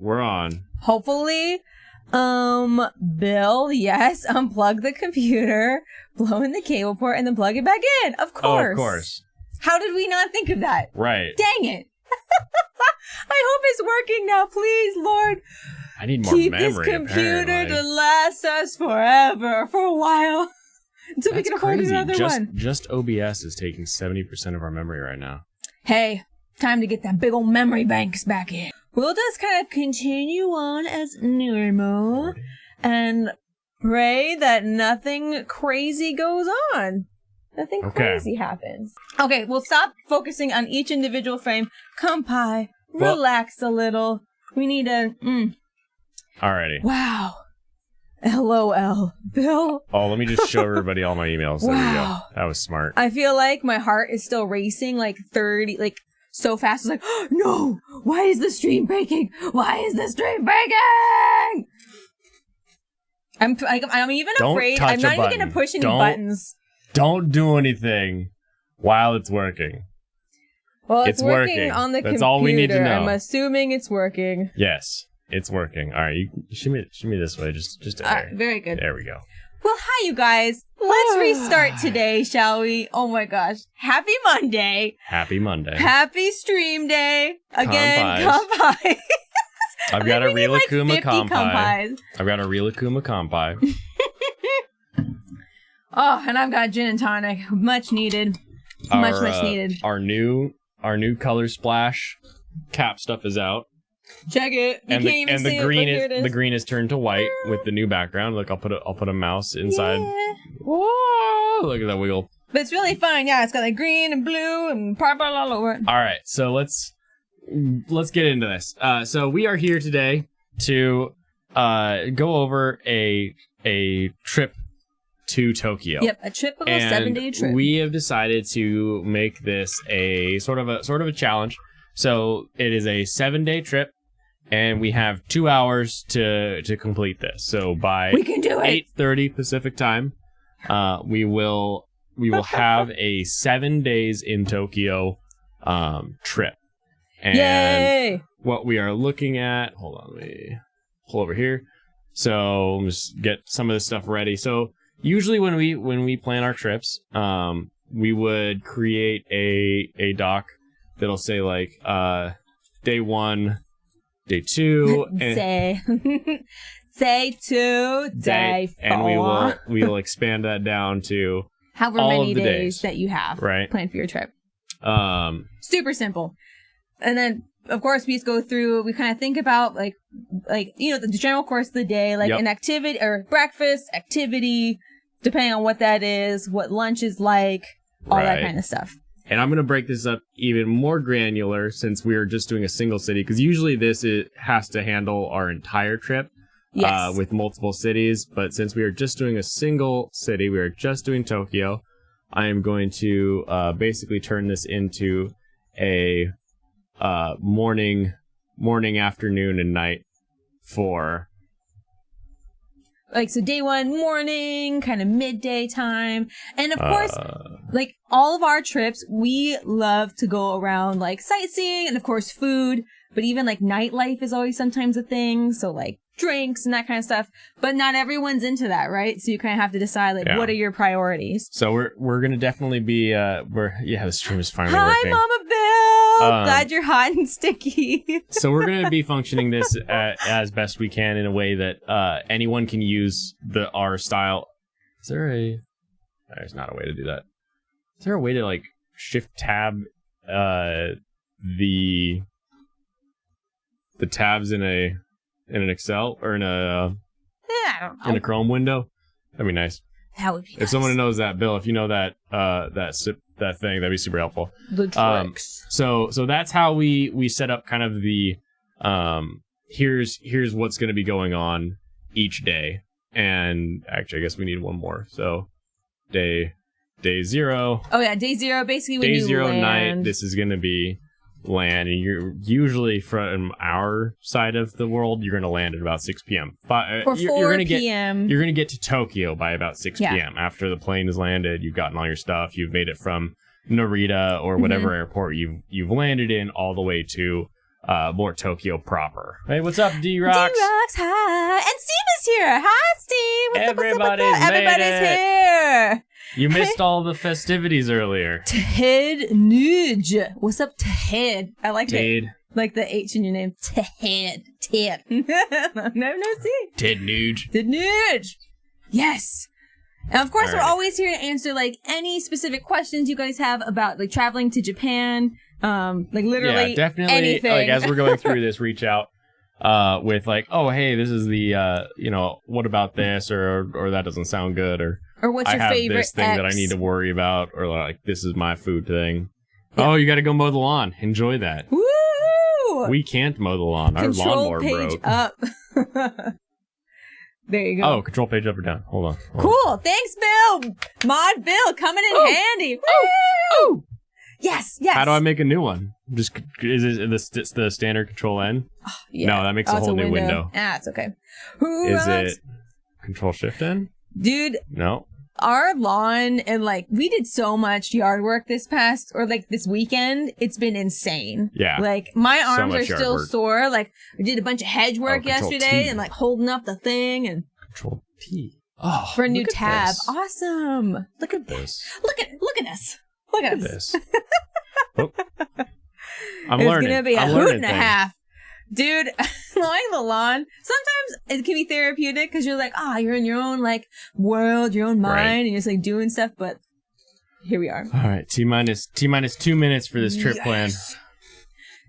we're on. Hopefully. Bill, yes, unplug the computer, blow in the cable port, and then plug it back in. Of course. Oh, of course. How did we not think of that? Right. Dang it. I hope it's working now, please, Lord. I need more Keep memory, this computer apparently. to last us forever, for a while. Until we That's can afford crazy. another one. Just OBS is taking 70% of our memory right now. Hey, time to get that big old memory banks back in. We'll just kind of continue on as normal and pray that nothing crazy goes on. Nothing crazy happens. Okay, we'll stop focusing on each individual frame. Kanpai, relax a little. We need a... Alrighty. Wow. LOL. Bill? Oh, let me just show everybody all my emails. There we go. That was smart. I feel like my heart is still racing like 30... so fast. It's like, oh, no, why is the stream breaking? Why is the stream breaking? I'm even afraid. I'm not even going to push any buttons. Don't do anything while it's working. Well, it's working on the computer. That's all we need to know. I'm assuming it's working. Yes, it's working. All right, you shimmy this way. Just there. Very good. There we go. Well, hi, you guys. Let's restart today, shall we? Oh, my gosh. Happy Monday. Happy Monday. Happy stream day. Again, Kanpai. I've got a real Akuma Kanpai. I've got a real Akuma Kanpai. Oh, and I've got gin and tonic. Much needed. Much needed. Our new color splash cap stuff is out. Check it. You can't even see it. The green is turned to white with the new background. Look, I'll put a mouse inside. Yeah. Whoa! Look at that wheel. But it's really fun. Yeah, it's got like green and blue and purple all over it. All right, so let's get into this. So we are here today to go over a trip to Tokyo. Yep, a typical 7-day trip. We have decided to make this a sort of a challenge. So it is a 7-day trip, and we have 2 hours to complete this. So by we can do it. 8:30 Pacific time, we will have a 7 days in Tokyo trip. And yay! What we are looking at, hold on, let me pull over here. So just get some of this stuff ready. So usually when we plan our trips, we would create a doc that'll say like day 1, day 2, and day 2, day 4, and we will expand that down to however many days that you have planned for your trip. Super simple. And then of course we just go through. We kind of think about like the general course of the day, like an activity or breakfast activity, depending on what that is, what lunch is like, all that kind of stuff. And I'm going to break this up even more granular since we're just doing a single city, because usually this has to handle our entire trip with multiple cities. But since we are just doing a single city, we are just doing Tokyo, I am going to basically turn this into a morning, afternoon, and night for... Like, so day 1, morning, kind of midday time. And of course, like all of our trips, we love to go around like sightseeing and of course food, but even like nightlife is always sometimes a thing. So like drinks and that kind of stuff, but not everyone's into that, right? So you kind of have to decide like, what are your priorities? So we're going to definitely be, the stream is finally Hi, working. Mama Bill! Glad you're hot and sticky. So we're going to be functioning this as best we can in a way that anyone can use our style. There's not a way to do that. Is there a way to like shift tab the tabs in an Excel or in a Chrome window? That'd be nice. That would be nice. If someone knows that, Bill, if you know that that thing, that'd be super helpful. The tricks. So that's how we set up kind of the here's what's going to be going on each day. And actually, I guess we need one more. So day 0. Oh yeah, day 0. Basically, when day you 0 land. night. This is going to be land, and you're usually from our side of the world, you're going to land at about 6 p.m. Or 4 p.m. You're going to get to Tokyo by about 6 p.m. After the plane has landed, you've gotten all your stuff, you've made it from Narita or whatever airport you've landed in all the way to more Tokyo proper. Hey, what's up, D-Rocks? D-Rocks, hi. And Steve is here. Hi, Steve. Everybody's here. You missed all the festivities earlier. Ted Nuge. What's up, Ted? I like it. Like the H in your name. Ted. no, see. Ted Nuge. Ted Nuge. Yes. And of course, we're always here to answer like any specific questions you guys have about like traveling to Japan. Like literally definitely anything. Like as we're going through this, reach out with like, oh hey, this is the what about this, or that doesn't sound good, or what's your favorite this thing that I need to worry about, or like this is my food thing. Yeah. Oh, you got to go mow the lawn. Enjoy that. Woo! We can't mow the lawn. Our lawnmower broke. Up. There you go. Oh, control page up or down. Hold on. Cool. Thanks, Bill. Mod Bill coming in handy. Woo! Yes. How do I make a new one? Just is it the standard control N? Oh, yeah. No, that makes a whole new window. Ah, it's okay. Is it control shift N? Dude. No. Our lawn and like we did so much yard work this weekend. It's been insane. Yeah. Like my arms are still sore. Like I did a bunch of hedge work yesterday T. and like holding up the thing and control T. Oh, for a new tab. Awesome. Look at this. Look at us. Look at us. Oh. I'm learning. It's gonna be a hoot and a half. Dude, mowing the lawn, sometimes it can be therapeutic because you're like, you're in your own like world, your own mind, and you're just like doing stuff, but here we are. All right, T minus 2 minutes for this trip plan.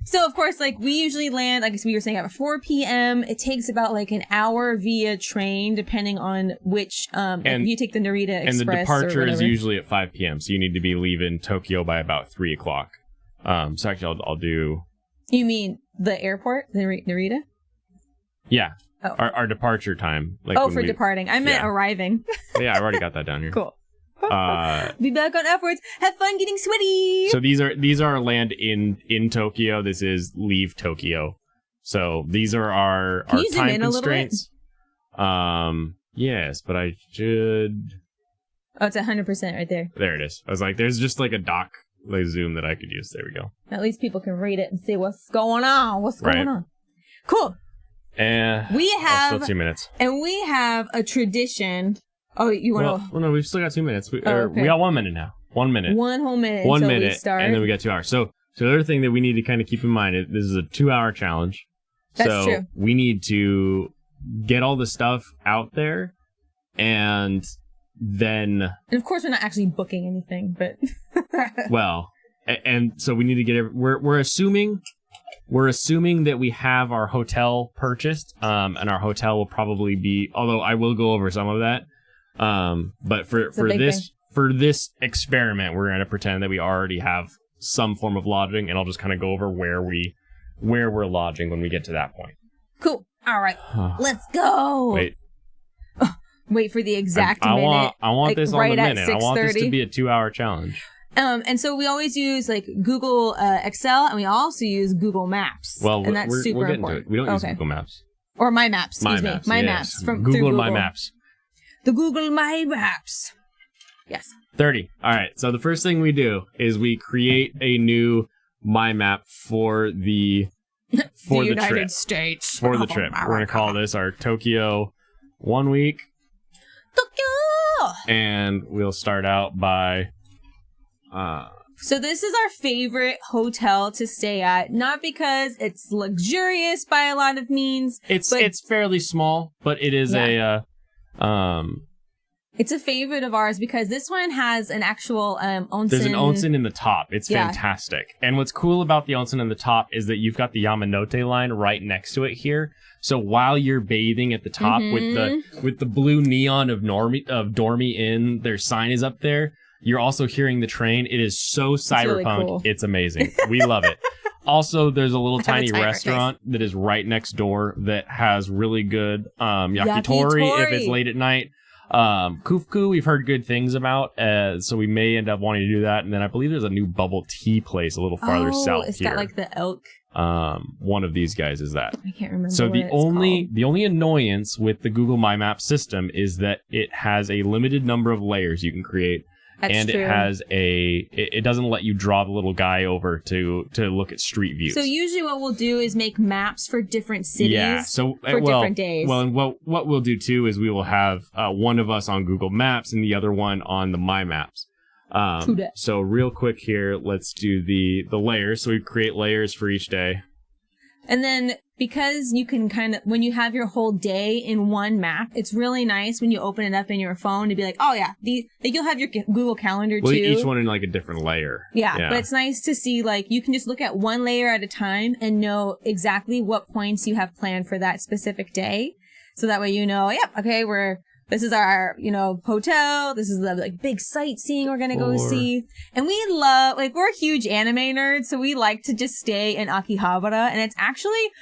So, of course, like we usually land, like we were saying, at 4 p.m. It takes about like an hour via train, depending on which, if you take the Narita Express. And the departure is usually at 5 p.m., so you need to be leaving Tokyo by about 3 o'clock. So actually, I'll do... You mean the airport, the Narita? Yeah. Oh. Our departure time. Like for departing. I meant arriving. Yeah, I already got that down here. Cool. Be back on F-words. Have fun getting sweaty. So these are land in Tokyo. This is leave Tokyo. So these are our time constraints. Yes, but I should... Oh, it's 100% right there. There it is. I was like, there's just like a dock. Like zoom that I could use. There we go. At least people can read it and see what's going on. What's going on? Cool. And we have still 2 minutes. And we have a tradition. Oh, you want to? Well, no, we've still got 2 minutes. We got 1 minute now. 1 minute. 1 whole minute. 1 minute, we start. And then we got 2 hours. So the other thing that we need to kind of keep in mind is this is a 2-hour challenge. That's true. We need to get all the stuff out there, and then... And of course, we're not actually booking anything, but... Well, and so we need to get... We're assuming that we have our hotel purchased, and our hotel will probably be... Although I will go over some of that. But for this experiment, we're going to pretend that we already have some form of lodging, and I'll just kind of go over where we're lodging when we get to that point. Cool. All right. Let's go. Wait for the exact minute. I want this on the minute. I want this to be a 2-hour challenge. And so we always use like Google Excel, and we also use Google Maps. Well, and that's super important. We don't use Google Maps. Or My Maps. Excuse me. My Maps from Google. My Maps. The Google My Maps. Yes. 30. All right. So the first thing we do is we create a new My Map for the United States. For the trip. We're going to call this our Tokyo 1 week. Tokyo! And we'll start out by... So this is our favorite hotel to stay at, not because it's luxurious by a lot of means. It's fairly small, but it is It's a favorite of ours because this one has an actual onsen. There's an onsen in the top. It's fantastic. And what's cool about the onsen in the top is that you've got the Yamanote line right next to it here. So while you're bathing at the top with the blue neon of Dormy Inn, their sign is up there. You're also hearing the train. It is so cyberpunk. It's really cool. It's amazing. We love it. Also, there's a little tiny restaurant that is right next door that has really good yakitori if it's late at night. Kufku, we've heard good things about, so we may end up wanting to do that. And then I believe there's a new bubble tea place a little farther south it's here. Got like the elk. One of these guys is that. I can't remember. So the only annoyance with the Google My Map system is that it has a limited number of layers you can create, and true. It has it doesn't let you draw the little guy over to look at street views. So usually what we'll do is make maps for different cities for different days. Well, and what we'll do too is we will have one of us on Google Maps and the other one on the My Maps. So real quick here, let's do the layers. So we create layers for each day. And then because you can when you have your whole day in one map, it's really nice when you open it up in your phone to be like, oh yeah, you'll have your Google Calendar too. Each one in like a different layer. Yeah, but it's nice to see you can just look at one layer at a time and know exactly what points you have planned for that specific day. So that way this is our, hotel. This is the big sightseeing we're going to go see. And we love, we're huge anime nerds, so we like to just stay in Akihabara. And it's actually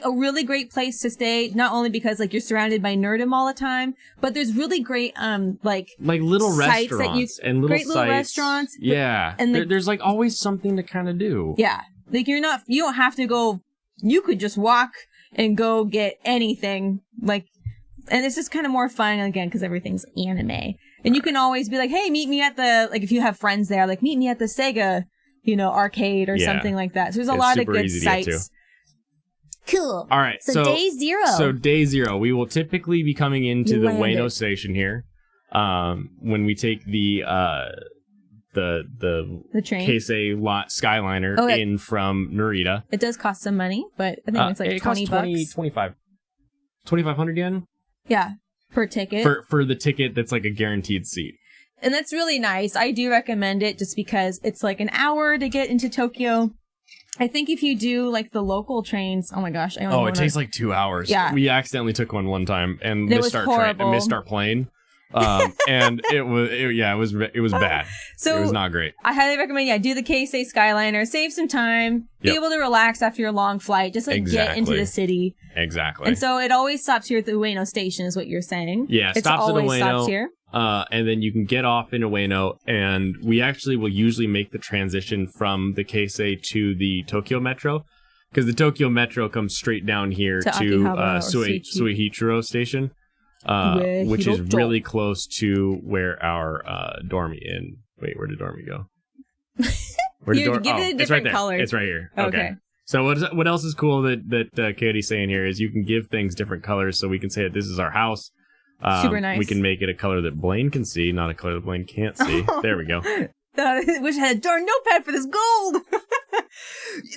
a really great place to stay, not only because you're surrounded by nerdom all the time, but there's really great, little restaurants and little great little restaurants. Yeah. And there's always something to kind of do. Yeah. you don't have to go, you could just walk and go get anything. And it's just kind of more fun, again, because everything's anime. And you can always be like, hey, meet me at the, if you have friends there, meet me at the Sega, arcade or something like that. So there's a lot of good sites. Cool. All right. So day 0. So day 0, we will typically be coming into the Ueno station here. When we take the train Keisei Skyliner in from Narita. It does cost some money, but I think it's $20. 2,500 yen? Yeah, per ticket. For the ticket that's a guaranteed seat. And that's really nice. I do recommend it just because it's an hour to get into Tokyo. I think if you do the local trains, oh my gosh. It takes 2 hours. Yeah. We accidentally took one time and missed our plane. And it was bad. So it was not great. I highly recommend, do the Keisei Skyliner, save some time, be able to relax after your long flight, just get into the city. Exactly. And so it always stops here at the Ueno station, is what you're saying. Yeah, it stops at Ueno. Stops here. And then you can get off in Ueno, and we actually will usually make the transition from the Keisei to the Tokyo Metro, because the Tokyo Metro comes straight down here to Suihachiro Station. Which is really close to where our Dormy in. Wait, where did Dormy go? Give it a different color. It's right here. Okay. So what else is cool that Katey's saying here is you can give things different colors, so we can say that this is our house. Super nice. We can make it a color that Blaine can see, not a color that Blaine can't see. There we go. I wish I had a darn notepad for this gold.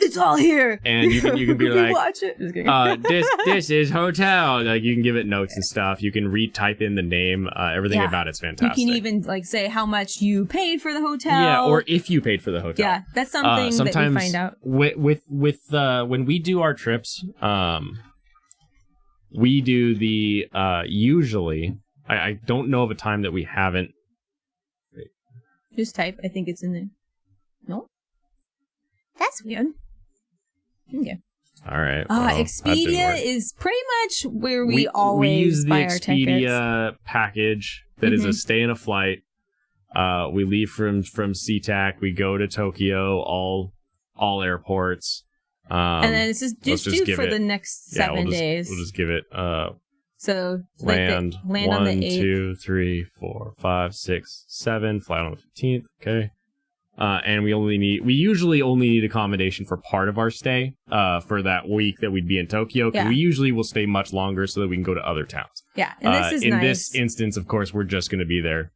It's all here. And you can be like, watch it. Just kidding. This is hotel. You can give it notes and stuff. You can retype in the name. Everything about it's fantastic. You can even say how much you paid for the hotel. Yeah, or if you paid for the hotel. Yeah, that's something that we find out. With when we do our trips, we do the usually. I don't know of a time that we haven't. Just type. I think it's in there. No? That's weird. Okay. All right. Expedia is pretty much where we always we use the buy our Expedia tickets. package that is a stay and a flight. We leave from SeaTac. We go to Tokyo, all airports. And then it's just due for the next 7 days. We'll just give it so land 1, on the 8th. 2, 3, 4, 5, 6, 7. Flight on the 15th. Okay. And we usually only need accommodation for part of our stay, for that week that we'd be in Tokyo. Yeah. We usually will stay much longer so that we can go to other towns. Yeah, and this is in nice. this instance, of course, we're just going to be there,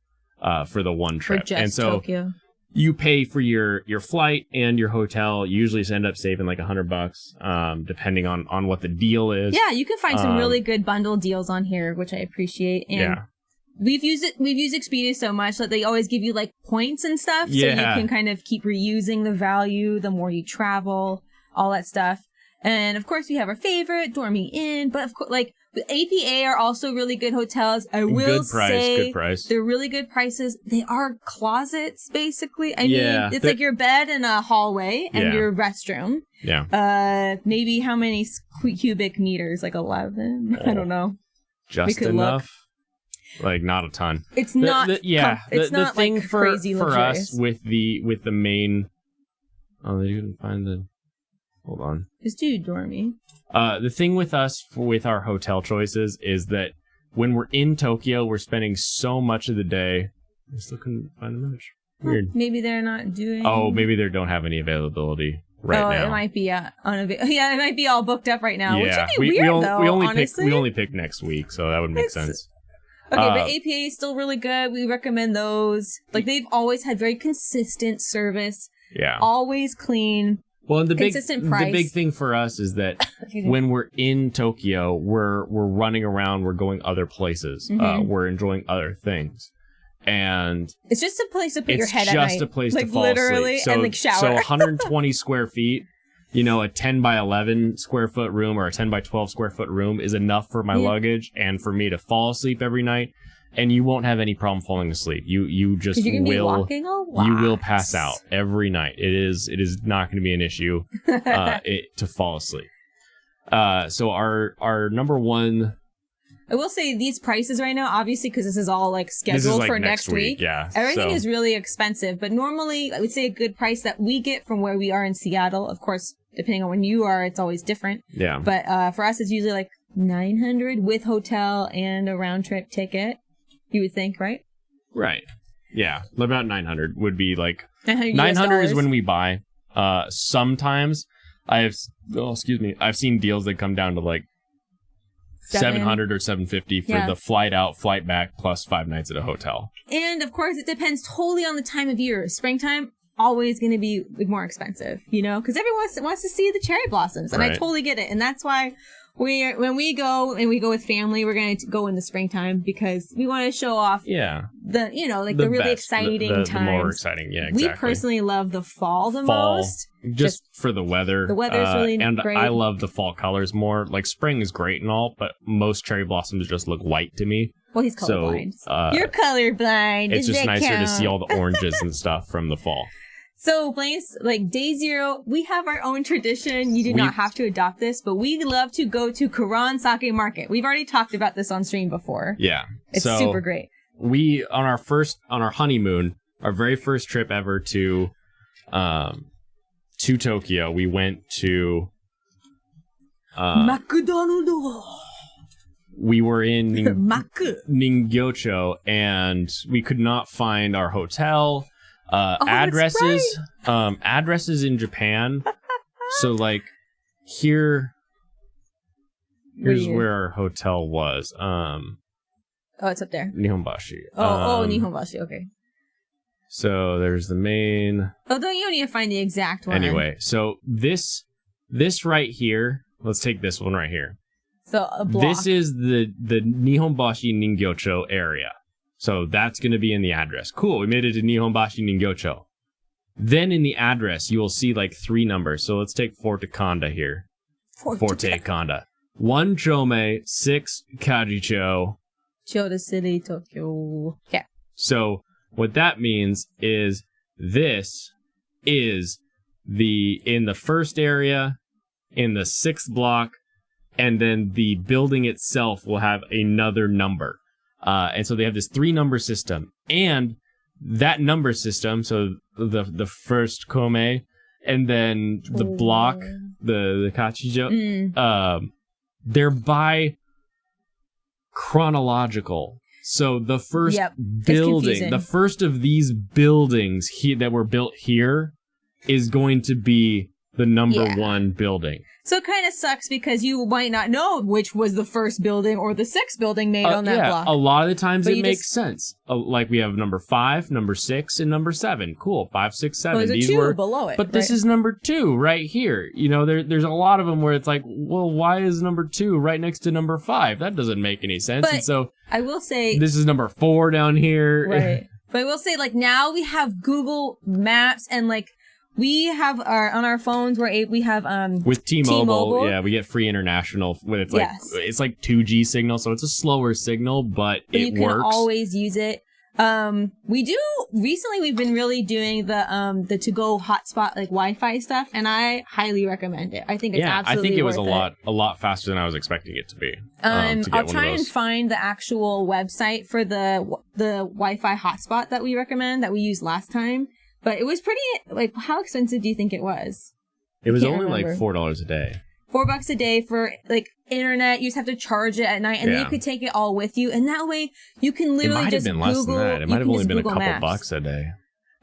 for the one trip. For just and so Tokyo. You pay for your flight and your hotel. You usually end up saving $100, depending on what the deal is. Yeah, you can find some really good bundle deals on here, which I appreciate. And we've used Expedia so much that they always give you points and stuff, so you can kind of keep reusing the value the more you travel, all that stuff. And of course, we have our favorite, Dormy Inn, but of course, APA are also really good hotels. I will say good price. They're really good prices. They are closets, basically. I mean, it's your bed and a hallway and your restroom. Yeah. Maybe how many cubic meters? 11? I don't know. Just enough. Not a ton. It's not. It's not the thing crazy for luxurious. us with the main. Oh, they didn't find the. Hold on. Just do Dormy. The thing with us with our hotel choices is that when we're in Tokyo, we're spending so much of the day I still couldn't find the match. Weird. Maybe they're not doing... Oh, maybe they don't have any availability right now. Oh, it might be unavailable. Yeah, it might be all booked up right now, yeah. which would be weird, though, honestly. We only picked next week, so that would make sense. Okay, but APA is still really good. We recommend those. Like, they've always had very consistent service. Yeah. Always clean. Well, and consistent price. The big thing for us is that when we're in Tokyo, we're running around, we're going other places, we're enjoying other things, and it's just a place to put your head at night. It's just a place to fall literally, asleep. and like shower. So 120 square feet, a 10 by 11 square foot room or a 10 by 12 square foot room is enough for my luggage and for me to fall asleep every night. And you won't have any problem falling asleep. You just will pass out every night. It is not going to be an issue to fall asleep. So our number one. I will say these prices right now, obviously, because this is all like scheduled for next week. Yeah, everything is really expensive. But normally, I would say a good price that we get from where we are in Seattle. Of course, depending on when you are, it's always different. Yeah. But for us, it's usually like $900 with hotel and a round trip ticket. You would think, right? Right. Yeah. About 900 would be like... 900 is when we buy. Sometimes I've seen deals that come down to like 700 or 750 for the flight out, flight back, plus 5 nights at a hotel. And of course, it depends totally on the time of year. Springtime, always going to be more expensive, because everyone wants to see the cherry blossoms. And I totally get it. And that's why... when we go with family, we're going to go in the springtime because we want to show off the really best, exciting times. The more exciting, yeah, exactly. We personally love the fall most. Just for the weather. The weather's really and great. I love the fall colors more. Like spring is great and all, but most cherry blossoms just look white to me. Well, he's colorblind. So, you're colorblind. It's just nicer to see all the oranges and stuff from the fall. So, Blaine's, like, day zero, we have our own tradition. You do not have to adopt this, but we love to go to Burnside Market. We've already talked about this on stream before. Yeah. It's super great. We, on our honeymoon, our very first trip ever to Tokyo, we went to... McDonald's. We were in Ningyocho, and we could not find our hotel... addresses addresses in Japan. So like here's where our hotel was. It's up there. Nihonbashi. Nihonbashi, okay. So there's the main. Oh, don't you need to find the exact one? Anyway, so this right here, let's take this one right here. So a block. This is the Nihonbashi Ningyocho area. So that's going to be in the address. Cool, we made it to Nihonbashi Ningyocho. Then in the address, you will see like 3 numbers. So let's take Forte Kanda here. Forte Kanda. 1 Chome, 6 Kajicho. Choda City, Tokyo. Yeah. So what that means is this is in the first area, in the 6th block, and then the building itself will have another number. And so they have this 3-number system, and that number system, so the first kome, and then the block, the kachijo, they're by chronological. So the first building, the first of these buildings that were built here is going to be the number 1 building. So it kind of sucks because you might not know which was the first building or the 6th building made on that block. A lot of the times it makes sense. Like we have number 5, number 6, and number 7. Cool, 5, 6, 7. Well, there's a 2 below it. But this is number 2 right here. There's a lot of them where it's like, well, why is number 2 right next to number 5? That doesn't make any sense. But and so I will say this is number 4 down here. Right. But I will say, like, now we have Google Maps and like. We have on our phones. We have with T-Mobile. Yeah, we get free international. It's like it's like 2G signal, so it's a slower signal, but it works. You can always use it. We do recently. We've been really doing the to-go hotspot like Wi-Fi stuff, and I highly recommend it. I think it's absolutely I think it was worth a lot faster than I was expecting it to be. I'll try and find the actual website for the Wi-Fi hotspot that we recommend that we used last time. But it was pretty, like, how expensive do you think it was? It was only like $4 a day. $4 a day for like internet. You just have to charge it at night, and then you could take it all with you. And that way, you can literally just Google. It might have been less than that. It might have only been a couple bucks a day.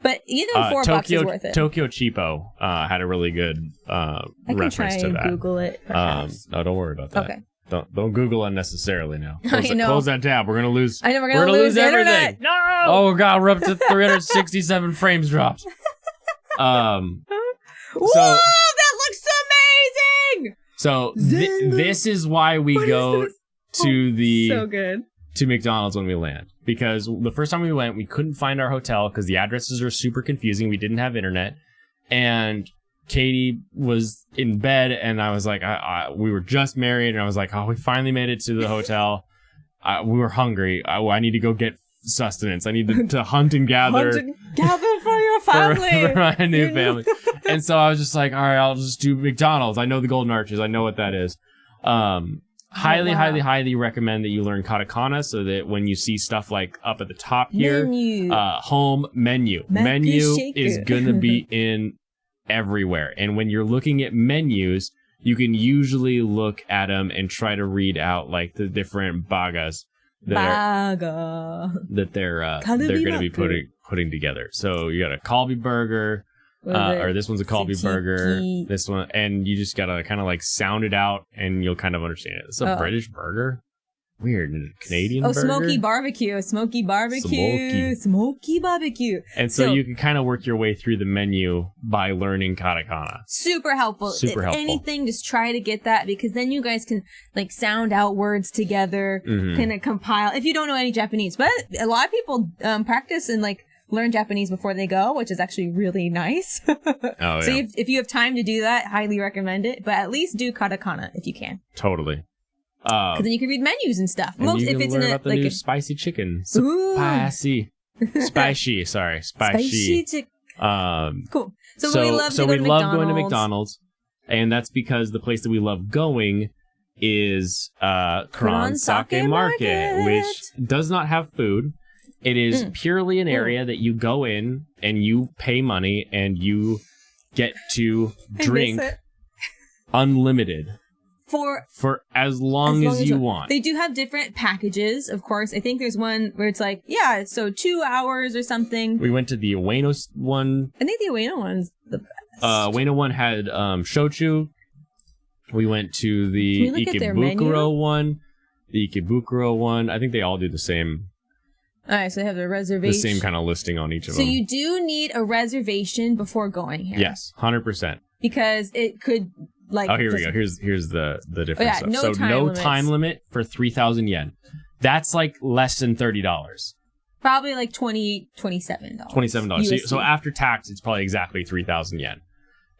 But even $4 is worth it. Tokyo Cheapo had a really good reference to that. I can try and Google it. No, don't worry about that. Okay. Don't Google unnecessily now. I Close that tab. We're gonna lose. I know we're gonna lose everything. No! Oh god, we're up to 367 frames dropped. Whoa, that looks amazing! So this is why we go to so good. To McDonald's when we land, because the first time we went, we couldn't find our hotel because the addresses are super confusing. We didn't have internet, and Katey was in bed, and I was like, we were just married, and I was like, oh, we finally made it to the hotel. We were hungry. I need to go get sustenance. I need to hunt and gather. Gather for your family. for my new family. And so I was just like, all right, I'll just do McDonald's. I know the Golden Arches. I know what that is. Highly recommend that you learn katakana so that when you see stuff like up at the top here, home menu is going to be in everywhere. And when you're looking at menus, you can usually look at them and try to read out like the different bagas that they're going to be putting together. So you got a kalbi burger, or this one's a kalbi burger, this one, and you just gotta kind of like sound it out and you'll kind of understand it. It's a British burger. Weird. Canadian burger. Smoky barbecue. Smoky barbecue. And so you can kind of work your way through the menu by learning katakana. Super helpful. If anything, just try to get that, because then you guys can like sound out words together, kind of compile. If you don't know any Japanese, but a lot of people practice and like learn Japanese before they go, which is actually really nice. So if you have time to do that, highly recommend it. But at least do katakana if you can. Totally. Because then you can read menus and stuff. And if it's in about the new spicy chicken. Spicy. Spicy chicken. Cool. So we love going to McDonald's, and that's because the place that we love going is Kirin Sake Market, which does not have food. It is purely an area that you go in and you pay money and you get to drink unlimited. For as long as you want. They do have different packages, of course. I think there's one where it's like, so 2 hours or something. We went to the Ueno one. I think the Ueno one's the best. Ueno one had shochu. We went to the Ikebukuro one. The Ikebukuro one. I think they all do the same. All right, so they have the reservation. The same kind of listing on each of them. So you do need a reservation before going here. Yes, 100%. Because it could... here we go. Here's the difference. No time limit for 3,000 yen. That's like less than $30. Probably like $27. $27. So after tax, it's probably exactly 3,000 yen.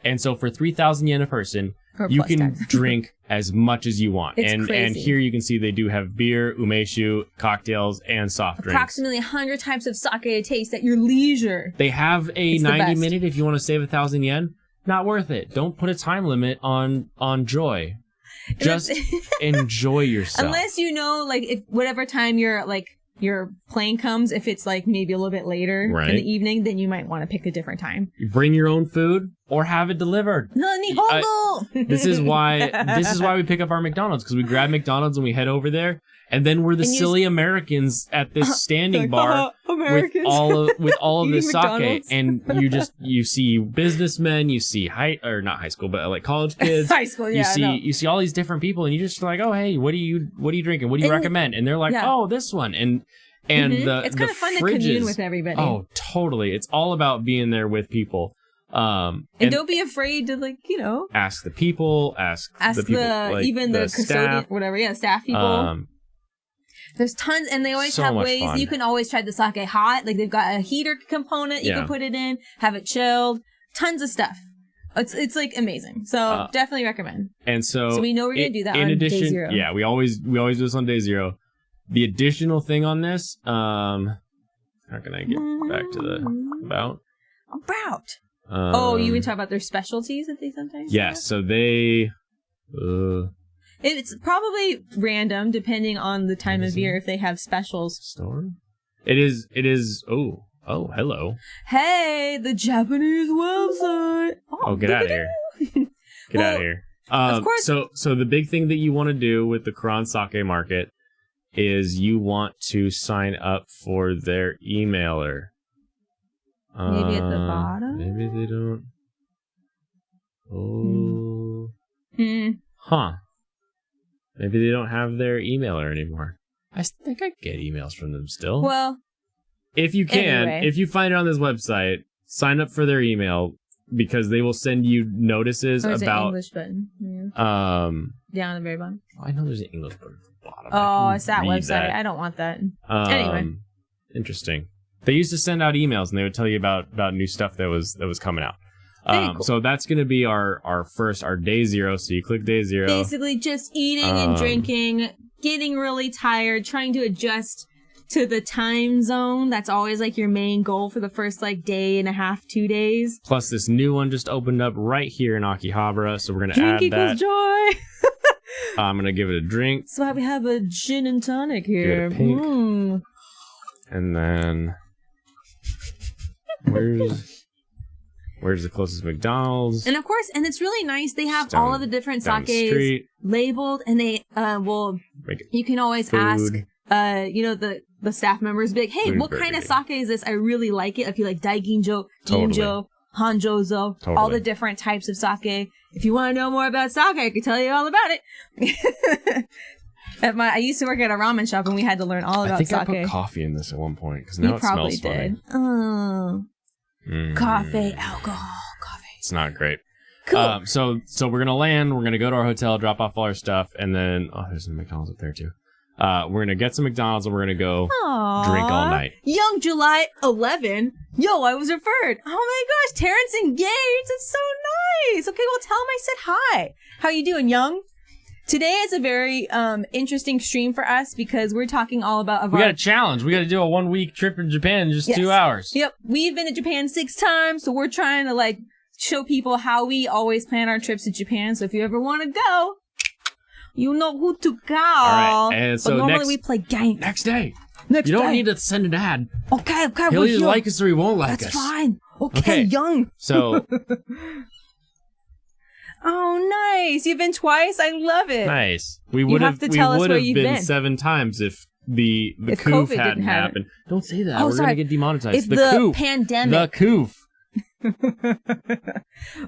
And so for 3,000 yen a person, you can drink as much as you want. It's crazy. And here you can see they do have beer, umeshu, cocktails, and soft drinks. Approximately 100 types of sake to taste at your leisure. They have a 90-minute if you want to save 1,000 yen. Not worth it. Don't put a time limit on joy. Just enjoy yourself. Unless you know, like, if whatever time your plane comes, if it's like maybe a little bit later in the evening, then you might want to pick a different time. You bring your own food or have it delivered. This is why we pick up our McDonald's, because we grab McDonald's and we head over there. And then we're the silly Americans at this standing bar with all of this sake, McDonald's. And you see businessmen, you see not high school, but like college kids. High school, you see all these different people, and you just like, oh hey, what are you drinking? What do you recommend? And they're like, oh, this one, and it's kind of fun to commune with everybody. Oh, totally! It's all about being there with people. And don't be afraid to ask the people, ask the people, even the custodian, whatever, staff people. There's tons, and they always have ways. You can always try the sake hot. Like they've got a heater component you can put it in, have it chilled. Tons of stuff. It's like amazing. So definitely recommend. And so we know we're gonna do that on day 0. Yeah, we always do this on day 0. The additional thing on this, how can I get back to the about? You would talk about their specialties that they sometimes. Yes, so they. It's probably random depending on the time of year if they have specials. Store? It is. Oh, hello. Hey, the Japanese website. Get out of here. Get out of here. Of course. So the big thing that you want to do with the Kirin Sake Market is you want to sign up for their emailer. Maybe at the bottom? Maybe they don't. Oh. Huh. Maybe they don't have their emailer anymore. I think I get emails from them still. Well, if you can, anyway. If you find it on this website, sign up for their email because they will send you notices there's about an English button. Yeah. Down at the very bottom. I know there's an English button at the bottom. Oh, it's that website. That. I don't want that. Anyway. Interesting. They used to send out emails and they would tell you about new stuff that was coming out. Cool. So that's going to be our day 0. So you click day 0. Basically just eating and drinking, getting really tired, trying to adjust to the time zone. That's always like your main goal for the first like day and a half, 2 days. Plus this new one just opened up right here in Akihabara. So we're going to add that. Joy. I'm going to give it a drink. That's why we have a gin and tonic here. Give it a pink. And then where's the closest McDonald's? And of course, and it's really nice. They have all of the different sakes labeled, and they you can always ask, the staff members, big, hey, what kind of sake is this? I really like it. If you like Daiginjo, Ginjo, Hanjozo, all the different types of sake. If you want to know more about sake, I could tell you all about it. I used to work at a ramen shop, and we had to learn all about sake. I put coffee in this at one point because now it smells funny. Oh. Coffee, alcohol, coffee. It's not great. Cool. So we're gonna land. We're gonna go to our hotel, drop off all our stuff, and then there's some McDonald's up there too. We're gonna get some McDonald's and we're gonna go drink all night. Young July 11. Yo, I was referred. Oh my gosh, Terrence engaged. It's so nice. Okay, well tell him I said hi. How you doing, Young? Today is a very interesting stream for us because we're talking all about... We got a challenge. We got to do a 1-week trip in Japan in just 2 hours. Yep. We've been to Japan 6 times, so we're trying to show people how we always plan our trips to Japan. So if you ever want to go, you know who to call. All right. And so but normally we play games. Next day. You don't need to send an ad. Okay. He'll either like us or he won't like us. That's fine. Okay, Young. So... Oh, nice. You've been twice? I love it. Nice. We would have been 7 times if the if coof COVID hadn't happened. Don't say that. We're going to get demonetized. If the pandemic. The coof.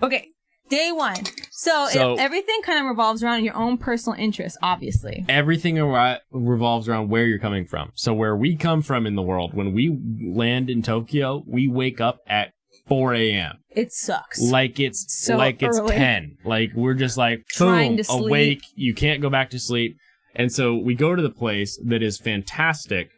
Okay. Day 1. So everything kind of revolves around your own personal interests, obviously. Everything revolves around where you're coming from. So where we come from in the world, when we land in Tokyo, we wake up at 4 a.m. It sucks. It's so it's early. 10. We're just trying boom, to awake. You can't go back to sleep. And so we go to the place that is fantastic.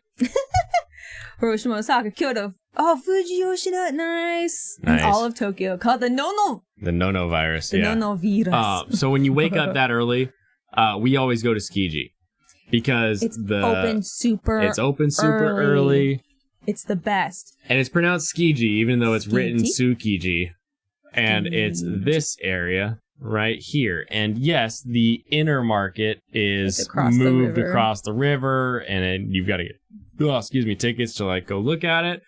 Hiroshima, Osaka, Kyoto. Oh, Fuji, Yoshida, nice. And all of Tokyo, called the Nono. The Nono virus, The Nono virus. So when you wake up that early, we always go to Tsukiji. Because it's open super early. It's the best. And it's pronounced Tsukiji, even though it's written Tsukiji. And it's this area right here. And yes, the inner market is moved across the river. And you've got to get, tickets to go look at it.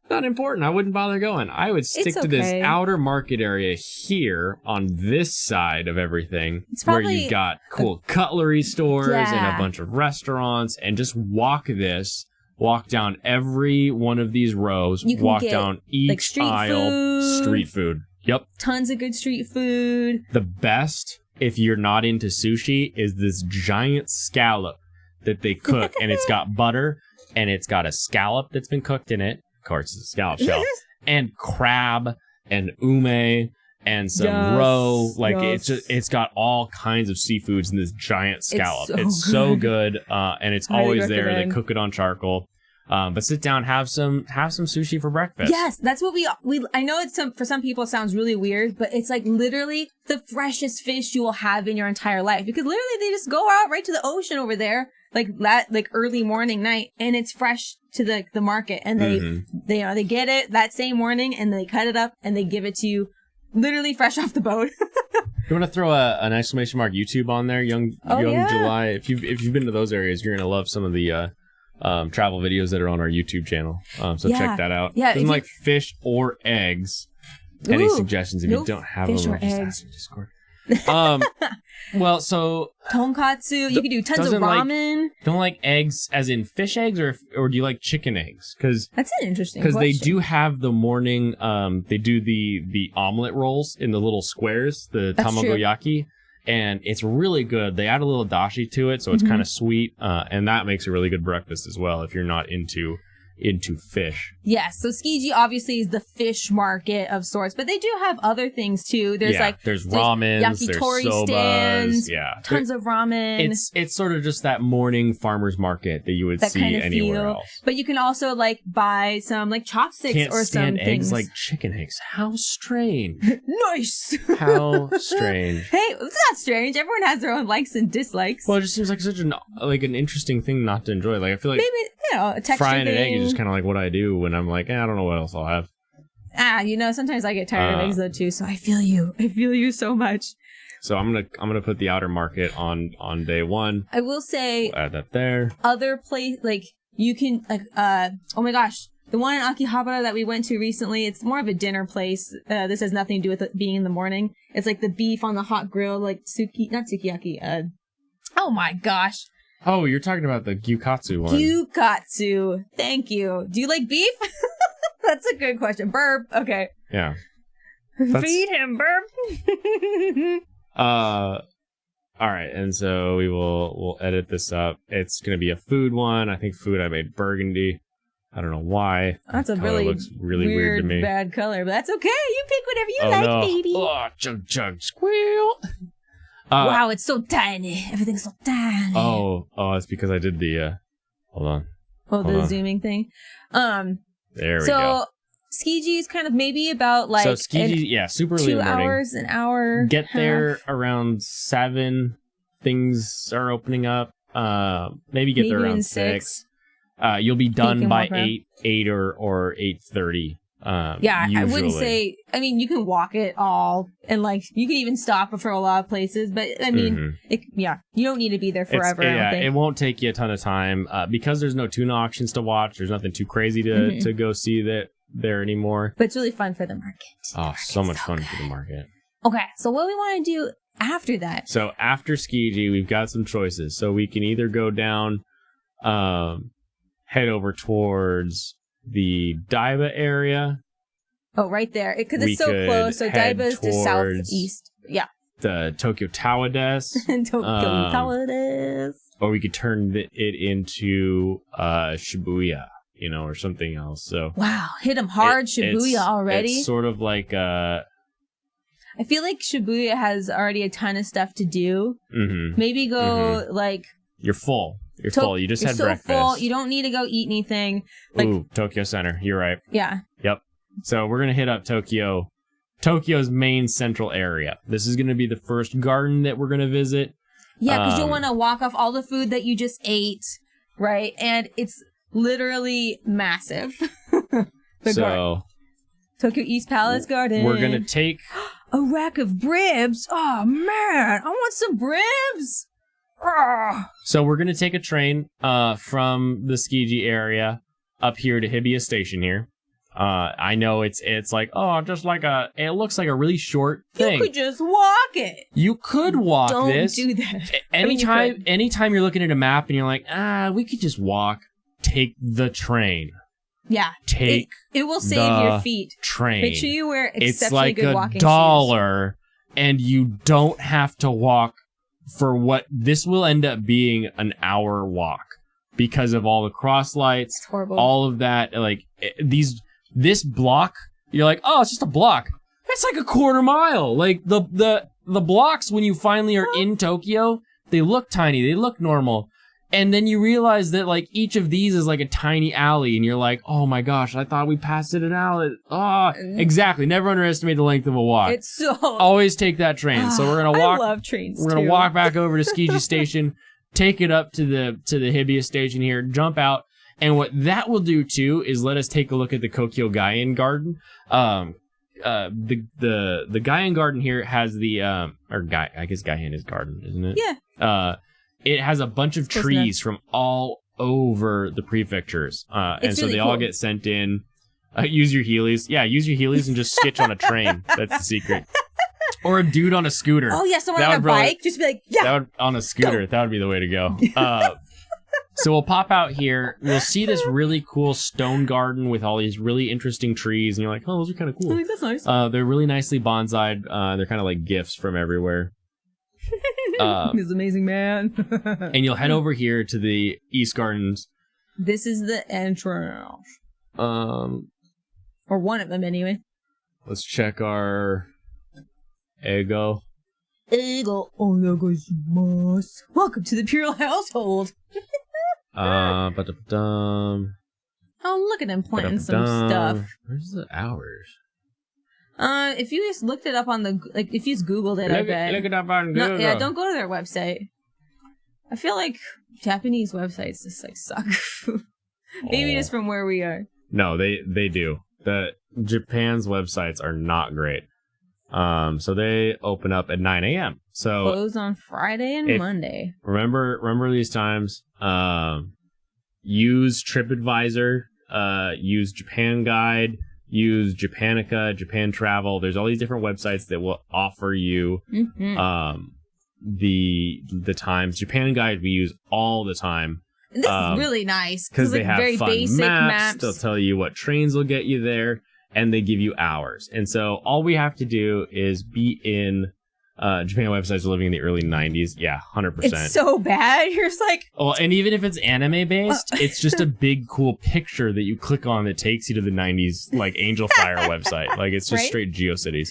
Not important. I wouldn't bother going. I would stick to this outer market area here on this side of everything. Where you've got cool cutlery stores and a bunch of restaurants. And just walk down every one of these rows, walk down each aisle, street food. Yep. Tons of good street food. The best, if you're not into sushi, is this giant scallop that they cook, and it's got butter, and it's got a scallop that's been cooked in it. Of course, it's a scallop shell. And crab, and ume, and some roe. It's got all kinds of seafoods in this giant scallop. It's so good, and it's always there. They cook it on charcoal. But sit down, have some sushi for breakfast. Yes, that's what we. I know for some people it sounds really weird, but it's literally the freshest fish you will have in your entire life, because literally they just go out right to the ocean over there, early morning, night, and it's fresh to the market, and they get it that same morning, and they cut it up and they give it to you, literally fresh off the boat. You want to throw an exclamation mark YouTube on there, young July? If you've been to those areas, you're gonna love some of the travel videos that are on our YouTube channel. So check that out. Yeah, doesn't like fish or eggs. Any suggestions if you don't have them? Fish or eggs. Discord. Well, so tonkatsu. You could do tons of ramen. Don't like eggs as in fish eggs, or do you like chicken eggs? Because that's an interesting question. Because they do have the morning. They do the omelet rolls in the little squares, the tamagoyaki, and it's really good. They add a little dashi to it, so it's kind of sweet, and that makes a really good breakfast as well if you're not into fish. Yes, so Tsukiji obviously is the fish market of sorts, but they do have other things too. There's there's ramen, yakitori there's sobas, stands, tons of ramen. It's sort of just that morning farmer's market that you would see anywhere else. But you can also buy some chopsticks or some things. Eggs like chicken eggs. How strange. Nice. How strange. Hey, it's not strange. Everyone has their own likes and dislikes. Well, it just seems like such an interesting thing not to enjoy. I feel like maybe a texture frying thing. An egg is just kind of like what I do when I'm I don't know what else I'll have. Sometimes I get tired of eggs though too, so I feel you. I feel you so much. So I'm gonna put the outer market on day one. I will say we'll add that there. Other place you can oh my gosh, the one in Akihabara that we went to recently, it's more of a dinner place. This has nothing to do with it being in the morning. It's the beef on the hot grill, not sukiyaki. Oh my gosh. Oh, you're talking about the gyukatsu one. Gyukatsu. Thank you. Do you like beef? That's a good question. Burp. Okay. Yeah. Feed him, burp. All right, and so we'll edit this up. It's gonna be a food one. I think I made burgundy. I don't know why. That's a looks really weird to me. Bad color, but that's okay. You pick whatever you like, baby. Oh, chug chug squeal. Wow, it's so tiny. Everything's so tiny. Oh, it's because I did the hold on. The zooming thing. There we go. So Tsukiji is kind of maybe about so Tsukiji, super early in the morning. 2 hours, an hour. Get there around 7. Things are opening up. Maybe get there around 6. You'll be done by 8 or 8:30. Usually. I wouldn't say. I mean, you can walk it all, and you can even stop for a lot of places. But I mean, you don't need to be there forever. I don't think. It won't take you a ton of time because there's no tuna auctions to watch. There's nothing too crazy to go see there anymore. But it's really fun for the market. Oh, so much fun for the market. Okay, so what we want to do after that? So after Tsukiji, we've got some choices. So we can either go down, head over towards the Daiba area. Oh, right there. Because it's so close. So Daiba is to southeast. Yeah. The Tokyo Tower Des. Tokyo Tower Des. Or we could turn it into Shibuya, or something else. So wow, hit them hard, Shibuya already. It's sort of like I feel like Shibuya has already a ton of stuff to do. Mm-hmm. Maybe go You're full. You're full. You just had breakfast. Full. You don't need to go eat anything. Ooh, Tokyo Center. You're right. Yeah. Yep. So we're going to hit up Tokyo's main central area. This is going to be the first garden that we're going to visit. Yeah, because you'll want to walk off all the food that you just ate, right? And it's literally massive. Garden. Tokyo East Palace Garden. We're going to take a rack of bribs. Oh, man. I want some bribs. So we're going to take a train from the Tsukiji area up here to Hibiya Station here. I know it's it looks like a really short thing. You could just walk it. You could walk this. Don't do that. Anytime you're looking at a map and you're like, we could just walk, take the train. Yeah. It will save your feet. Train. Make sure you wear exceptionally good walking shoes. It's like $1 and you don't have to walk for what this will end up being an hour walk because of all the cross lights. It's horrible. All of that, this block, you're like, it's just a block. That's like a quarter mile. Like the blocks when you finally are in Tokyo, they look tiny, they look normal. And then you realize that each of these is like a tiny alley and you're like, oh my gosh, I thought we passed it an alley. Exactly. Never underestimate the length of a walk. It's so always take that train. So we're gonna walk. I love trains. We're gonna walk back over to Tsukiji Station, take it up to the Hibiya Station here, jump out, and what that will do too is let us take a look at the Kokyo Gaien Garden. The Gaien Garden here has I guess Gaien is garden, isn't it? Yeah. It has a bunch of trees from all over the prefectures. And so they all get sent in. Use your Heelys. Yeah, use your Heelys and just skitch on a train. That's the secret. Or a dude on a scooter. Oh yeah, someone on a bike. Just be like, yeah. On a scooter, that would be the way to go. So we'll pop out here. We'll see this really cool stone garden with all these really interesting trees. And you're like, oh, those are kind of cool. I think that's nice. They're really nicely bonsai'd. They're kind of like gifts from everywhere. He's amazing, man. And you'll head over here to the East Gardens. This is the entrance. Or one of them, anyway. Let's check our ego. Onegaishimasu. Welcome to the Imperial household. Oh, look at him planting some stuff. Where's the hours? If you just looked it up on the, like, if you just Googled it, I bet. Look it up on Google. No, yeah, don't go to their website. I feel like Japanese websites just, like, suck. Maybe just from where we are. No, they do. Japan's websites are not great. So they open up at 9 a.m. So closed on Friday and Monday. Remember these times. Use TripAdvisor. Use Japan Guide. Use Japanica, Japan Travel. There's all these different websites that will offer you the times. Japan Guide we use all the time. And this is really nice because they have very fun basic maps. They'll tell you what trains will get you there, and they give you hours. And so all we have to do is be in Japan websites living in the early 90s. Yeah, 100%. It's so bad. You're just like... Well, and even if it's anime based, it's just a big, cool picture that you click on that takes you to the 90s, like, Angel Fire website. Like, it's just straight GeoCities.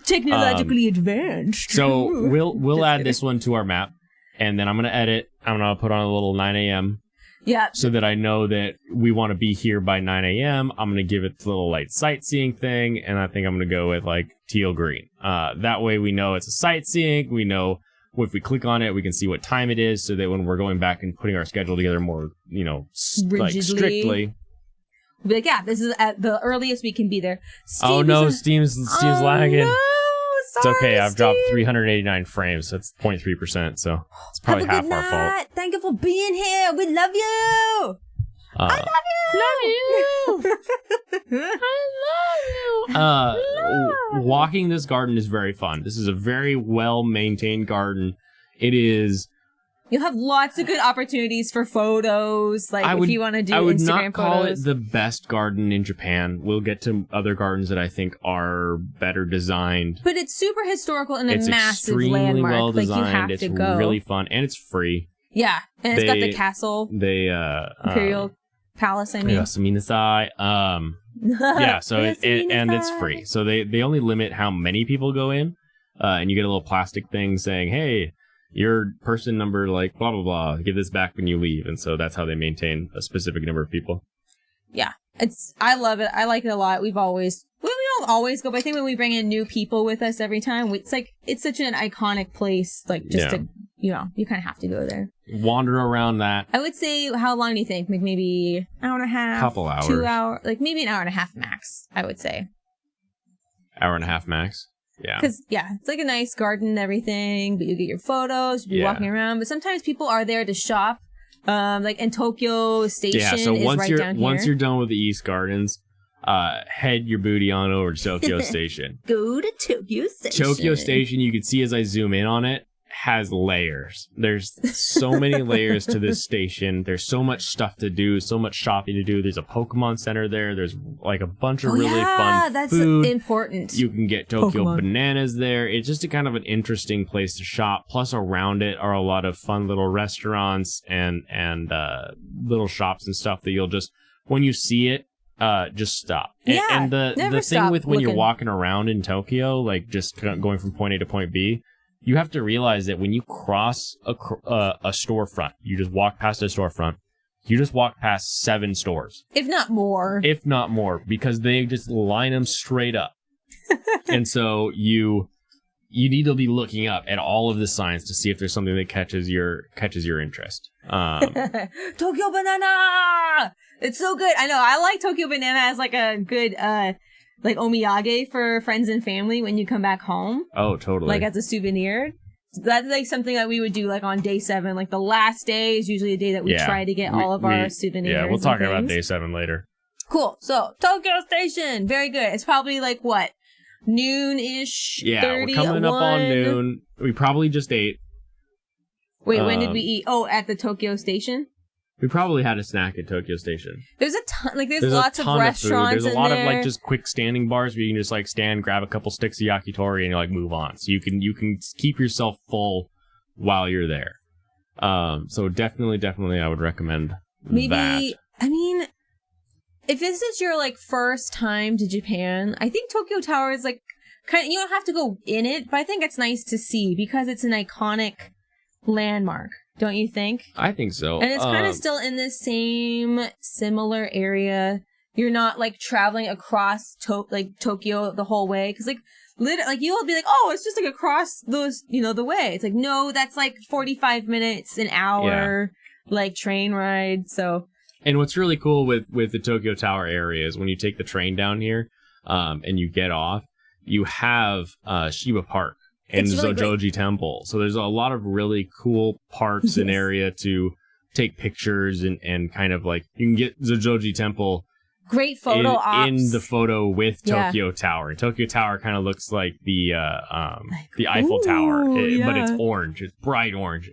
Technologically advanced. So we'll add this one to our map, and then I'm going to edit. I'm going to put on a little 9 a.m. Yeah. So that I know that we want to be here by 9 a.m. I'm going to give it the little light sightseeing thing, and I think I'm going to go with, like, teal green. That way we know it's a sightseeing. We know if we click on it, we can see what time it is, so that when we're going back and putting our schedule together more, like, strictly. We'll be like, yeah, this is at the earliest we can be there. Oh, no, Steam's lagging. No, it's okay. I've dropped 389 frames. That's 0.3%, so it's probably half our fault. Thank you for being here. We love you. I love you. I love you. Walking this garden is very fun. This is a very well-maintained garden. It is... You'll have lots of good opportunities for photos, if you want to do Instagram photos. I would not call it the best garden in Japan. We'll get to other gardens that I think are better designed. But it's super historical and a massive landmark. It's extremely well designed. You have to go. It's really fun, and it's free. Yeah, and it's got the castle. Imperial Palace, I mean. Yasuminasai. Yeah, so and it's free. So they only limit how many people go in, and you get a little plastic thing saying, hey, your person number, like, blah, blah, blah, give this back when you leave. And so that's how they maintain a specific number of people. Yeah. I love it. I like it a lot. We don't always go, but I think when we bring in new people with us every time, it's such an iconic place, to, you kind of have to go there. Wander around that. I would say, how long do you think? Like maybe an hour and a half? Couple hours. 2 hours. Like maybe an hour and a half max, I would say. Hour and a half max? Yeah. Because, it's like a nice garden and everything, but you get your photos, you be walking around. But sometimes people are there to shop. In Tokyo Station so is right down here. Once you're done with the East Gardens, head your booty on over to Tokyo Station. Go to Tokyo Station. Tokyo Station, you can see as I zoom in on it, has layers. There's so many layers to this station. There's so much stuff to do, so much shopping to do. There's a Pokemon Center there. There's like a bunch of really fun that's food. Important. You can get Tokyo bananas there. It's just a kind of an interesting place to shop. Plus around it are a lot of fun little restaurants and little shops and stuff that you'll just, when you see it, just stop. And the thing with when you're walking around in Tokyo, like just going from point A to point B, you have to realize that when you cross a storefront, you just walk past a storefront, you just walk past 7 stores. If not more. Because they just line them straight up. And so you need to be looking up at all of the signs to see if there's something that catches your interest. Tokyo Banana! It's so good. I know. I like Tokyo Banana as like a good omiyage for friends and family when you come back home. Oh, totally. Like as a souvenir. That's like something that we would do like on day 7. Like the last day is usually the day that we try to get all of our souvenirs. Yeah, we'll talk about day 7 later. Cool. So Tokyo Station. Very good. It's probably like what? noon-ish. Yeah, 30, we're coming up on 1. noon. We probably just ate. Wait, when did we eat? Oh, at the Tokyo Station? We probably had a snack at Tokyo Station. There's a ton, like there's lots of restaurants of food. There's a lot of like just quick standing bars where you can just like stand, grab a couple sticks of yakitori, and you like move on. So you can keep yourself full while you're there. So definitely, I would recommend that. I mean, if this is your like first time to Japan, I think Tokyo Tower is like kind of, you don't have to go in it, but I think it's nice to see because it's an iconic landmark. Don't you think? I think so. And it's kind of still in the same similar area. You're not like traveling across Tokyo the whole way because like you'll be like, oh, it's just like across those, the way. It's like, no, that's like 45 minutes, an hour, like train ride. So. And what's really cool with the Tokyo Tower area is when you take the train down here, and you get off, you have Shiba Park and really Zojoji Temple. So there's a lot of really cool parks and area to take pictures and kind of like you can get Zojoji Temple. Great photo ops in the photo with Tokyo Tower. Tokyo Tower kind of looks like the Eiffel Tower, but it's orange. It's bright orange.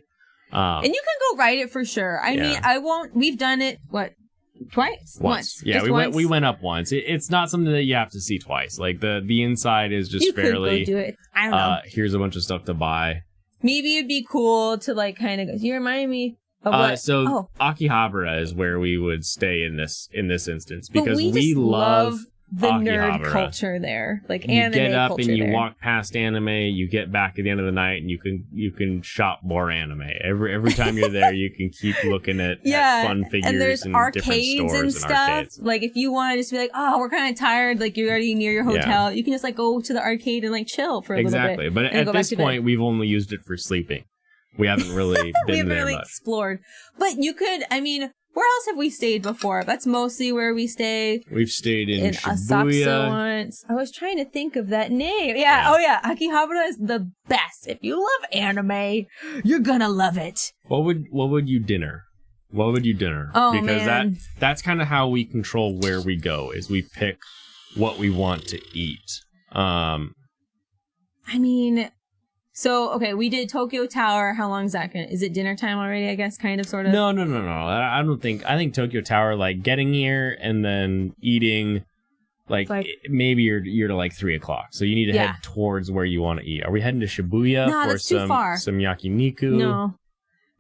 And you can go ride it for sure. I mean, I won't. We've done it. What? Twice? Once. Yeah, we went up once. It's not something that you have to see twice. Like the inside is just you fairly. Could go do it. I don't know. Here's a bunch of stuff to buy. Maybe it'd be cool to like kind of. You remind me. Akihabara is where we would stay in this instance because we love the Akihabara. Nerd culture there, like you anime get up culture and you there. walk past anime. You get back at the end of the night and you can shop more anime. Every time you're there, you can keep looking at fun figures and there's different stores and stuff. Arcades. Like if you want to just be like, oh, we're kind of tired, like you're already near your hotel, you can just like go to the arcade and like chill for a little bit. Exactly, but at this point, we've only used it for sleeping. We haven't really been there much. Explored. But you could, I mean, where else have we stayed before? That's mostly where we stay. We've stayed in Asakusa Shibuya once. I was trying to think of that name. Yeah. Oh, yeah. Akihabara is the best. If you love anime, you're gonna love it. What would you dinner? What would you dinner? Oh, because man. that's kind of how we control where we go, is we pick what we want to eat. I mean... So, okay, we did Tokyo Tower. How long is that gonna... Is it dinner time already, I guess, kind of, sort of? No. I don't think... I think Tokyo Tower, like, getting here and then eating, like maybe you're to, like, 3 o'clock. So you need to head towards where you want to eat. Are we heading to Shibuya for too far. some yakiniku? No.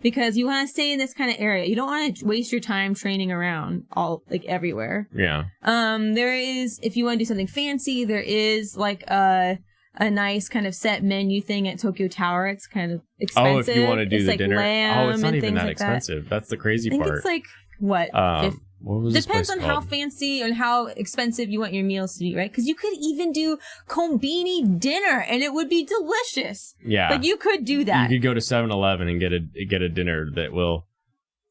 Because you want to stay in this kind of area. You don't want to waste your time training around everywhere. Yeah. There is... If you want to do something fancy, there is, like, a nice kind of set menu thing at Tokyo Tower. It's kind of expensive. Oh, if you want to do the dinner. It's not even that like expensive. That's the crazy part. I think part. it's like, what? What was Depends on called? how fancy and how expensive you want your meals to be, right? Because you could even do kombini dinner and it would be delicious. Yeah. Like you could do that. You could go to 7-Eleven and get a dinner that will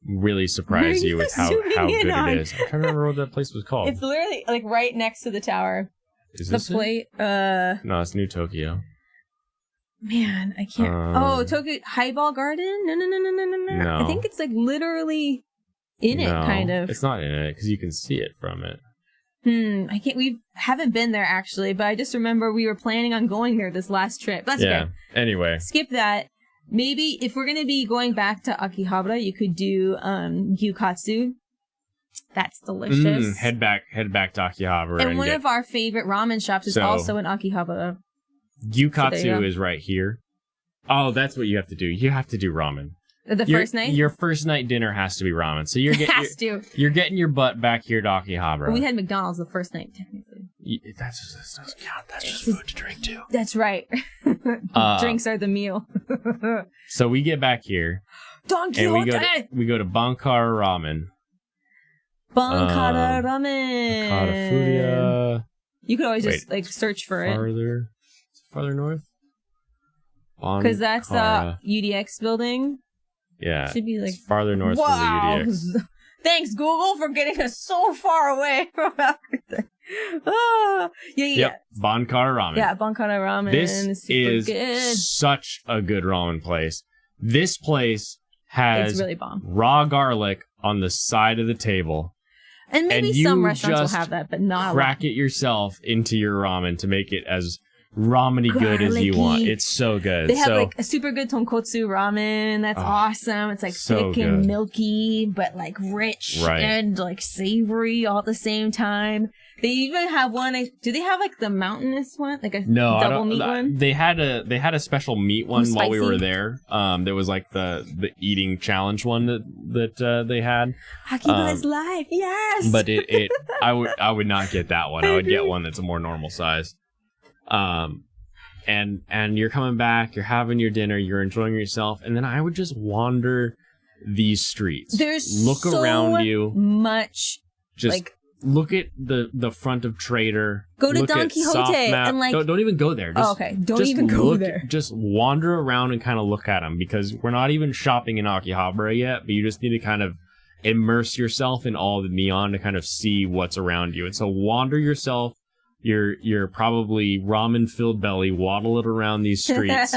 really surprise you with how good it is. I'm trying to remember what that place was called. It's literally like right next to the tower. Is this the plate? No, it's New Tokyo. Man, I can't. Tokyo Highball Garden? No. I think it's like literally in it, kind of. It's not in it because you can see it from it. I can't. We haven't been there actually, but I just remember we were planning on going there this last trip. That's okay. Anyway, skip that. Maybe if we're gonna be going back to Akihabara, you could do gyukatsu. That's delicious. Head back to Akihabara. And one of our favorite ramen shops is also in Akihabara. Gyukatsu is right here. Oh, that's what you have to do. You have to do ramen. First night? Your first night dinner has to be ramen. So you're getting your butt back here to Akihabara. Well, we had McDonald's the first night, technically. That doesn't count. That's just food to drink too. That's right. Drinks are the meal. So we get back here. Don Quixote! And we go to Bankara Ramen. Bankara Ramen. Bankara Furia. You could always just search for it. Farther north? Because that's the UDX building. Yeah. Should be like farther north than the UDX. Thanks, Google, for getting us so far away from everything. Yep. Bankara Ramen. Yeah, Bankara Ramen. This is good. Such a good ramen place. This place has really bomb. raw garlic on the side of the table. And maybe some restaurants will have that, but not crack it yourself into your ramen to make it as ramen-y good as you want. It's so good. They have like a super good tonkotsu ramen. That's awesome. It's like thick and milky, but like rich and like savory all at the same time. They even have one. Do they have like the mountainous one, like a double meat one? They had a special meat one while we were there. There was like the eating challenge one that they had. Akiba's life, yes. But I would not get that one. I would get one that's a more normal size. And you're coming back, you're having your dinner, you're enjoying yourself, and then I would just wander these streets. Look around you. Much just like look at the front of Trader. Go to Don Quixote and like don't even go there. Just, Don't even go there. Just wander around and kind of look at them, because we're not even shopping in Akihabara yet, but you just need to kind of immerse yourself in all the neon to kind of see what's around you. And so wander yourself. You're probably ramen-filled belly, waddle it around these streets.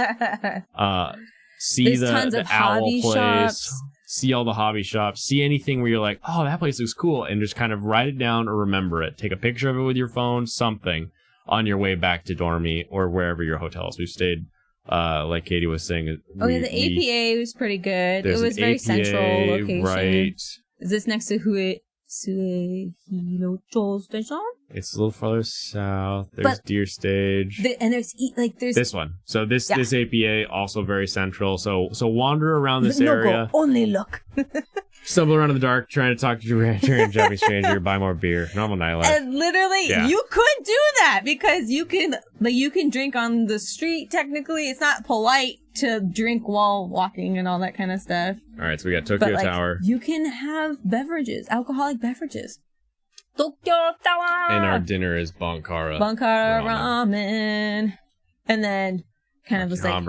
See the owl place. Shops. See all the hobby shops. See anything where you're like, oh, that place looks cool, and just kind of write it down or remember it. Take a picture of it with your phone, something, on your way back to Dormy or wherever your hotel is. We've stayed, like Katey was saying. The APA was pretty good. It was very central location. Right. Is this next to Suehiro Station? It's a little farther south. There's Deer Stage. And there's this one. So this APA also very central. So wander around this area. Go, only look. Stumble around in the dark, trying to talk to a Japanese stranger, buy more beer. Normal nightlife. And literally, you could do that because you can drink on the street. Technically, it's not polite to drink while walking and all that kind of stuff. All right, so we got Tokyo Tower. You can have beverages, alcoholic beverages. Tokyo Tower. And our dinner is Bankara ramen. And then kind of just like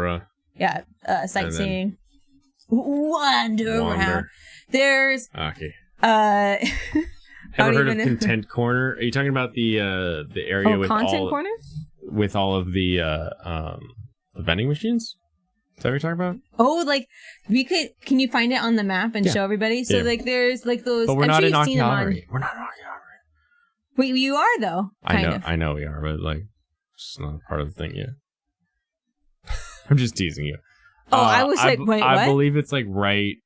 sightseeing. Wander around. There's Ever heard of Content Corner? Are you talking about the area with Content Corner? With all of the vending machines? Is that what you're talking about? Oh, like can you find it on the map and show everybody? So like there's like those. But we're not in Akihabara. We're not in Akihabara. Wait, you are though. I know we are, but like it's not part of the thing yet. I'm just teasing you. Oh, I was like, wait, what? I believe it's like right.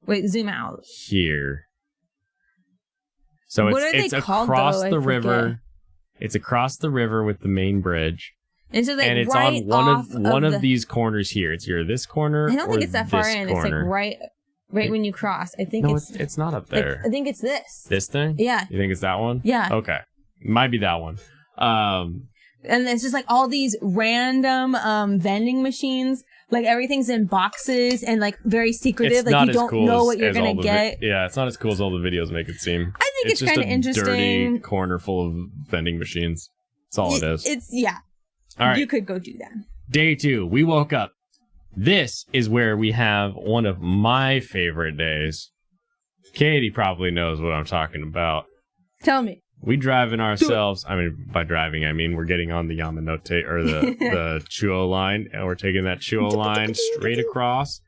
Wait, zoom out. Here. So it's across the river. It's across the river with the main bridge. And so and it's on one of these corners here. It's either this corner. I don't think it's that far in. Corner. It's like right when you cross. I think it's not up there. Like, I think it's this. This thing? Yeah. You think it's that one? Yeah. Okay. Might be that one. And it's just like all these random vending machines. Like everything's in boxes and like very secretive. Like you don't know what you're gonna get. Yeah, it's not as cool as all the videos make it seem. I think it's kind of interesting. Dirty corner full of vending machines. That's all it is. All right. You could go do that. Day 2, we woke up. This is where we have one of my favorite days. Katey probably knows what I'm talking about. Tell me. We driving ourselves. I mean, by driving, I mean we're getting on the Yamanote or the Chuo line, and we're taking that Chuo line straight across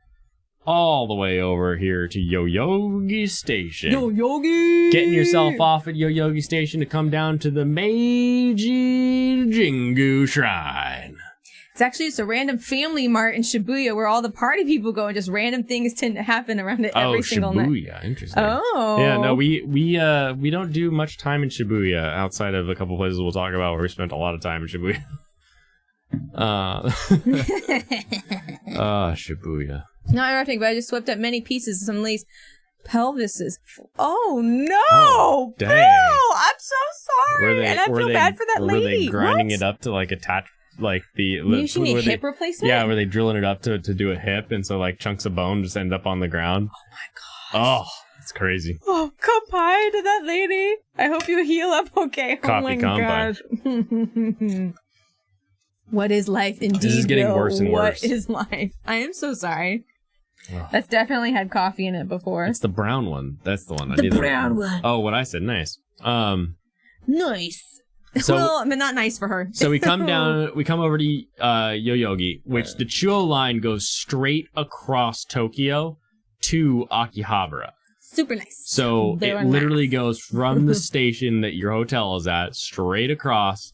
all the way over here to Yoyogi Station. Yoyogi! Getting yourself off at Yoyogi Station to come down to the Meiji Jingu Shrine. It's actually just a random family mart in Shibuya where all the party people go and just random things tend to happen around it every single night. Oh, Shibuya. Interesting. Oh. Yeah, no, we don't do much time in Shibuya outside of a couple places we'll talk about where we spent a lot of time in Shibuya. Shibuya. Not interrupting, but I just swept up many pieces of some lace pelvises. Oh, no! Oh, dang. Bill! I'm so sorry! And I feel bad for that lady. Were they grinding it up to like attach... Like maybe she need hip replacement? Yeah, were they drilling it up to do a hip, and so like chunks of bone just end up on the ground? Oh my gosh. Oh, it's crazy. Oh, Kanpai to that lady. I hope you heal up okay. Coffee Kanpai. What is life indeed? This is getting worse and worse. What is life? I am so sorry. Oh. That's definitely had coffee in it before. It's the brown one. That's the one. The brown one. Oh, what I said. Nice. Nice. So, well, I mean, not nice for her. So we come over to Yoyogi, which the Chuo line goes straight across Tokyo to Akihabara. Super nice. So it literally goes from the station that your hotel is at straight across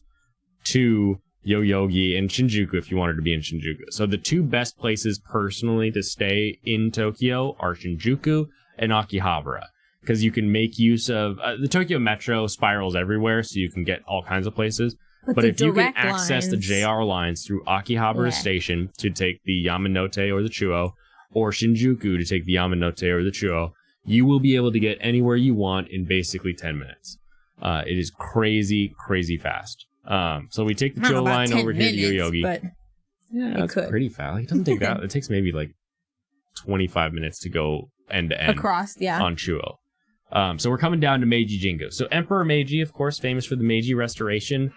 to Yoyogi and Shinjuku if you wanted to be in Shinjuku. So the two best places personally to stay in Tokyo are Shinjuku and Akihabara, because you can make use of the Tokyo Metro spirals everywhere, so you can get all kinds of places. But if you can access the JR lines through Akihabara Station to take the Yamanote or the Chuo, or Shinjuku to take the Yamanote or the Chuo, you will be able to get anywhere you want in basically 10 minutes. It is crazy, crazy fast. So we take the Chuo line over here to Yoyogi. But that's pretty fast. It doesn't take that. It takes maybe like 25 minutes to go end to end across, on Chuo. So we're coming down to Meiji Jingu. So Emperor Meiji, of course, famous for the Meiji Restoration.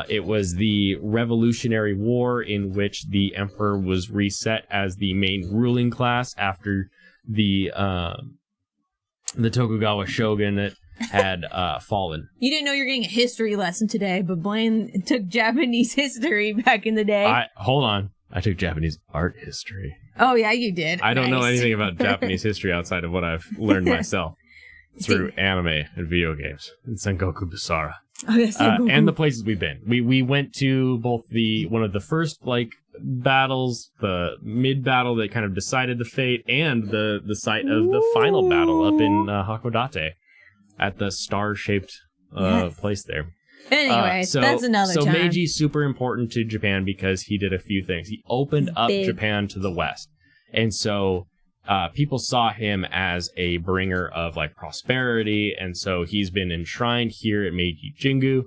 It was the Revolutionary War in which the emperor was reset as the main ruling class after the Tokugawa shogunate had fallen. You didn't know you were getting a history lesson today, but Blaine took Japanese history back in the day. Hold on. I took Japanese art history. Oh, yeah, you did. I don't know anything about Japanese history outside of what I've learned myself through anime and video games and Sengoku Basara. Oh, yes, and the places we've been. We went to both one of the first battles, the mid battle that kind of decided the fate, and the site of the final battle up in Hakodate at the star-shaped place there. Anyway, that's another time. So Meiji's super important to Japan because he did a few things. He opened up Japan to the West, and so people saw him as a bringer of prosperity, and so he's been enshrined here at Meiji Jingu.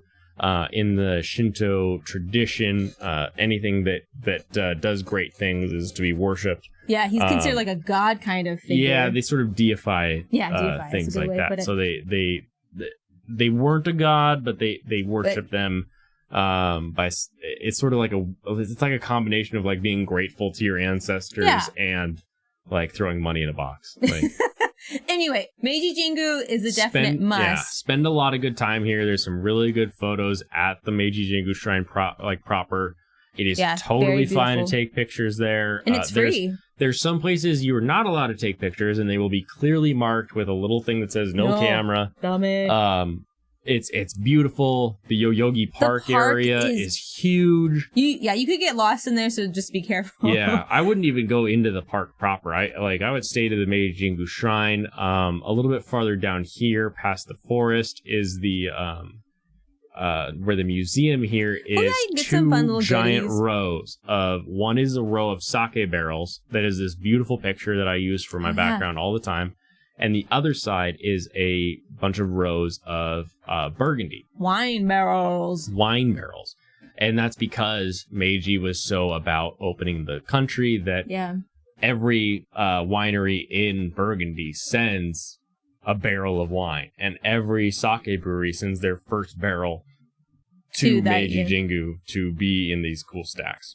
In the Shinto tradition, anything that does great things is to be worshipped. Yeah, he's considered like a god kind of figure. Yeah, they sort of deify things like that. So they weren't a god, but they worship them by. It's sort of like a combination of being grateful to your ancestors and throwing money in a box. Anyway, Meiji Jingu is a definite must. Yeah, spend a lot of good time here. There's some really good photos at the Meiji Jingu Shrine proper. It is totally fine to take pictures there. And it's free. There's some places you are not allowed to take pictures, and they will be clearly marked with a little thing that says no camera. Dumb it. It's beautiful. The Yoyogi Park area is huge. You could get lost in there, so just be careful. Yeah, I wouldn't even go into the park proper. I would stay to the Meiji Jingu Shrine. A little bit farther down here, past the forest, is the where the museum here is. Two giant rows of. One is a row of sake barrels that is this beautiful picture that I use for my background all the time. And the other side is a bunch of rows of Burgundy. Wine barrels. And that's because Meiji was so about opening the country that every winery in Burgundy sends a barrel of wine. And every sake brewery sends their first barrel to Meiji Jingu to be in these cool stacks.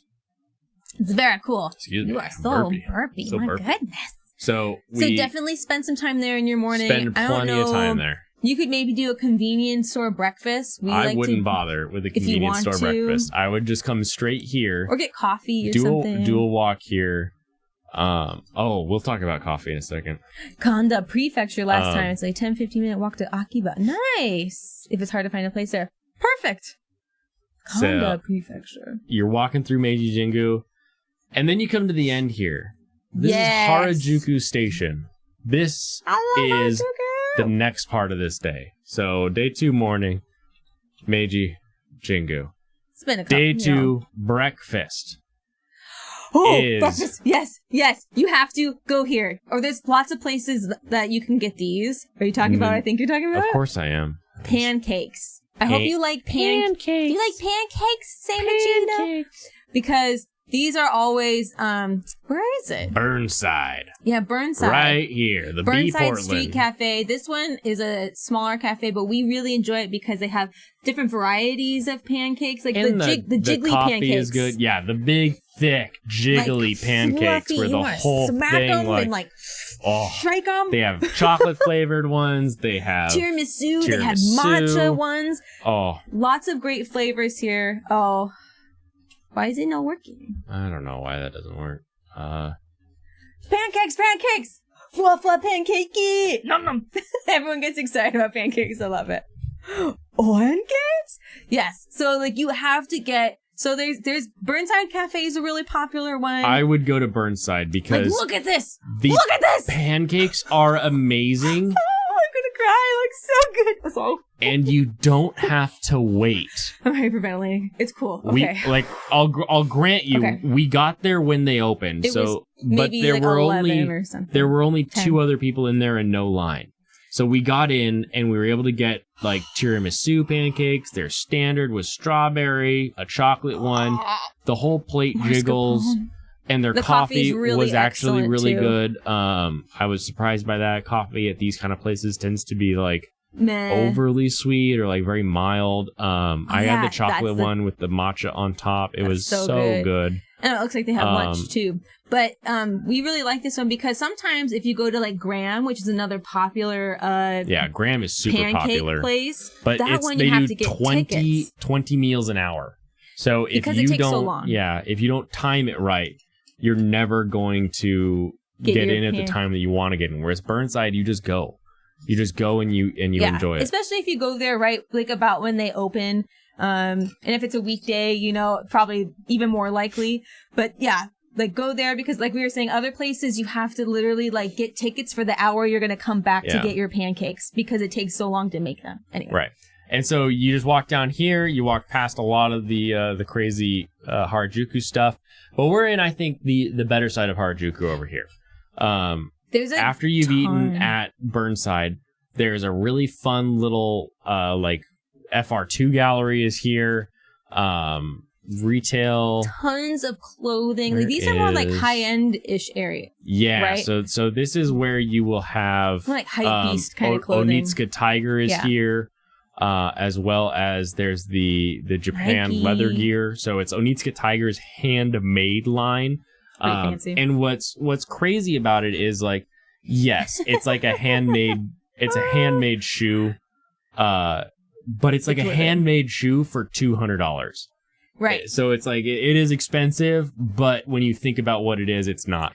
It's very cool. Excuse me. You are so burpy. My goodness. So definitely spend some time there in your morning. Spend plenty of time there. You could maybe do a convenience store breakfast. I wouldn't bother with a convenience store breakfast. I would just come straight here. Or get coffee or something. Do a walk here. We'll talk about coffee in a second. Kanda Prefecture last time. It's 10-15 minute walk to Akiba. Nice. If it's hard to find a place there. Perfect. Kanda Prefecture. You're walking through Meiji Jingu, and then you come to the end here. This is Harajuku Station. This is the next part of this day. So day 2 morning, Meiji Jingu. It's been a couple. Day 2 breakfast. Breakfast. Yes. You have to go here. Or there's lots of places that you can get these. Are you talking about what I think you're talking about? Of course I am. Pancakes. I hope you like pancakes. You like pancakes, Samachino? Because these are always, where is it? Burnside. Yeah, Burnside. Right here, the Burnside Portland Street Cafe. This one is a smaller cafe, but we really enjoy it because they have different varieties of pancakes, like and the jiggly coffee pancakes. Is good. Yeah, the big, thick, jiggly pancakes fluffy, where the whole smack thing them and strike them. They have chocolate flavored ones. They have tiramisu. They have matcha ones. Oh, lots of great flavors here. Oh. Why is it not working? I don't know why that doesn't work. Pancakes! fluff pancakey. Nom nom. Everyone gets excited about pancakes. I love it. Pancakes? Yes. So like you have to get. So there's Burnside Cafe is a really popular one. I would go to Burnside because like, look at this. Look at this. Pancakes are amazing. Oh, I'm gonna cry. It looks so good. That's all. And you don't have to wait. I'm hyperventilating. It's cool. Okay. I'll grant you, we got there when they opened. But there were only 2 other people in there and no line. So we got in and we were able to get like tiramisu pancakes. Their standard was strawberry, a chocolate one. The whole plate jiggles. And their coffee really was actually really good. I was surprised by that. Coffee at these kind of places tends to be like overly sweet or like very mild. I had the chocolate one with the matcha on top. It was so good. And it looks like they have lunch too. But we really like this one because sometimes if you go to like Graham, which is another popular Graham is super popular place, but they have to get 20 meals an hour. So if you don't so long. If you don't time it right, you're never going to get in at the time that you want to get in. Whereas Burnside, you just go. You just go and you enjoy it. Especially if you go there right like about when they open. And if it's a weekday, probably even more likely. But yeah, like go there because like we were saying, other places you have to literally like get tickets for the hour you're going to come back to get your pancakes because it takes so long to make them. Anyway. Right. And so you just walk down here, you walk past a lot of the crazy Harajuku stuff. But we're in, I think, the better side of Harajuku over here. After you've eaten at Burnside, there's a really fun little FR2 gallery is here. Retail. Tons of clothing. Like, these are more like high-end-ish area. Yeah. Right? So this is where you will have more like hype-beast kind of clothing. Onitsuka Tiger is here. As well as there's the Japan Nike. Leather gear. So it's Onitsuka Tiger's handmade line. Fancy. And what's crazy about it is like, yes, it's like a handmade shoe. But it's like a handmade shoe for $200. Right. So it's like, it is expensive, but when you think about what it is, it's not.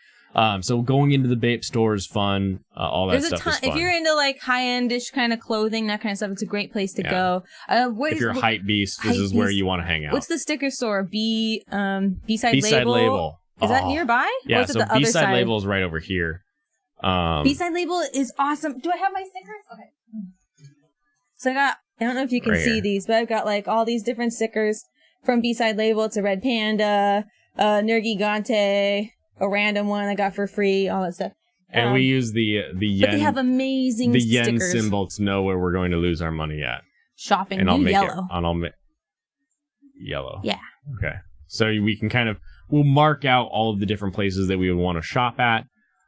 So going into the Bape store is fun. All that stuff is fun. If you're into like high-end-ish kind of clothing, that kind of stuff, it's a great place to go. If you're a hype beast, this is where you want to hang out. What's the sticker store? B-Side B-Side Label. Is that nearby? Yeah, so B-Side Label is right over here. B-Side Label is awesome. Do I have my stickers? Okay. So I don't know if you can see these, but I've got like all these different stickers from B-Side Label. It's a red panda, Nergigante, a random one I got for free, all that stuff. And we use the yen. But they have amazing the stickers. yen symbol to know where we're going to lose our money at. Shopping. And I'll make yellow. Yellow. Yeah. Okay. So we can we'll mark out all of the different places that we would want to shop at.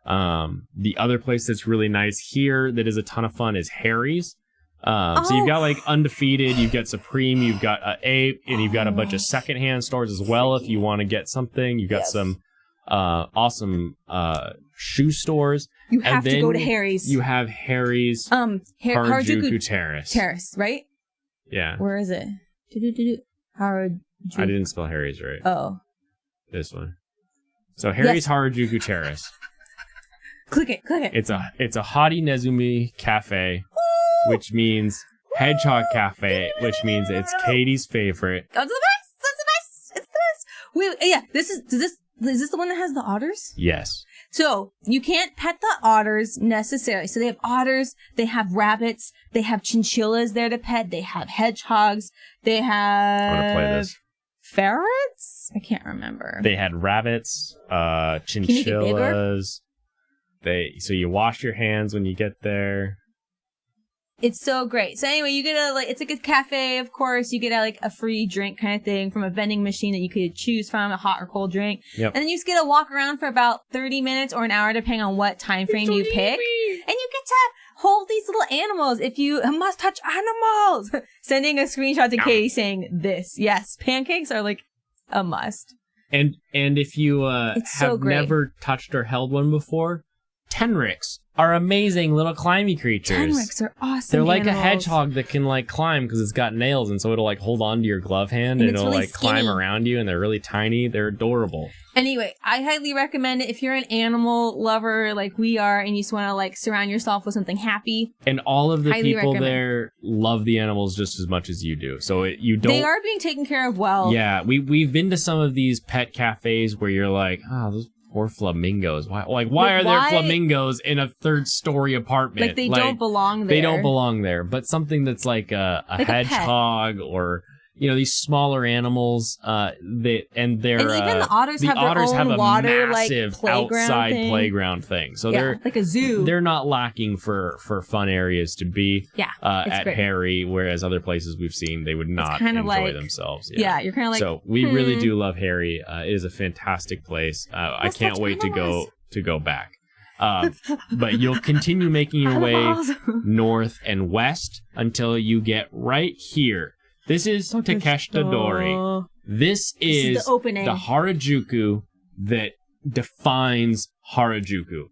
The other place that's really nice here that is a ton of fun is Harry's. So you've got like Undefeated, you've got Supreme, you've got Ape, and you've got a bunch of secondhand stores as well if you want to get something. You've got some awesome shoe stores. You have to go to Harry's. You have Harry's Harajuku Terrace, right? Yeah. Where is it? Harajuku. I didn't spell Harry's right. Oh. This one. So Harry's Harajuku Terrace. Click it. It's a Hadi Nezumi Cafe, which means Hedgehog Cafe, which means it's Katie's favorite. That's the best. It's the best. Wait, yeah. Is this the one that has the otters? Yes. So you can't pet the otters necessarily. So they have otters, they have rabbits, they have chinchillas there to pet, they have hedgehogs, they have. I want to play this. Ferrets? I can't remember. They had rabbits, chinchillas. So you wash your hands when you get there. It's so great. So anyway, you get it's like a cafe, of course. You get a free drink kind of thing from a vending machine that you could choose from, a hot or cold drink. Yep. And then you just get to walk around for about 30 minutes or an hour, depending on what time frame you pick. And you get to hold these little animals if you must touch animals. Sending a screenshot to Katey saying this. Yes, pancakes are like a must. And if you have never touched or held one before, Tenriks are amazing little climby creatures. Tenriks are awesome. They're like animals. a hedgehog that can like climb because it's got nails, and so it'll like hold on to your glove hand and it'll really like climb around you, and they're really tiny. They're adorable. Anyway, I highly recommend it if you're an animal lover like we are, and you just want to like surround yourself with something happy. And all of the highly people recommend. There love the animals just as much as you do. So you don't. They are being taken care of well. Yeah, we've been to some of these pet cafes where you're like, those poor flamingos. Why are there flamingos in a third-story apartment? Like they don't belong there. They don't belong there. But something that's like a hedgehog or these smaller animals. And even the otters have their own water massive outside playground thing. So they're like a zoo. They're not lacking for fun areas to be. At great. Harry, whereas other places we've seen they would not enjoy themselves. You're kind of like. So we really do love Harry. It is a fantastic place. I can't wait to go back. But you'll continue making your way north and west until you get right here. This is Takeshita-dori. This is the opening. The Harajuku that defines Harajuku.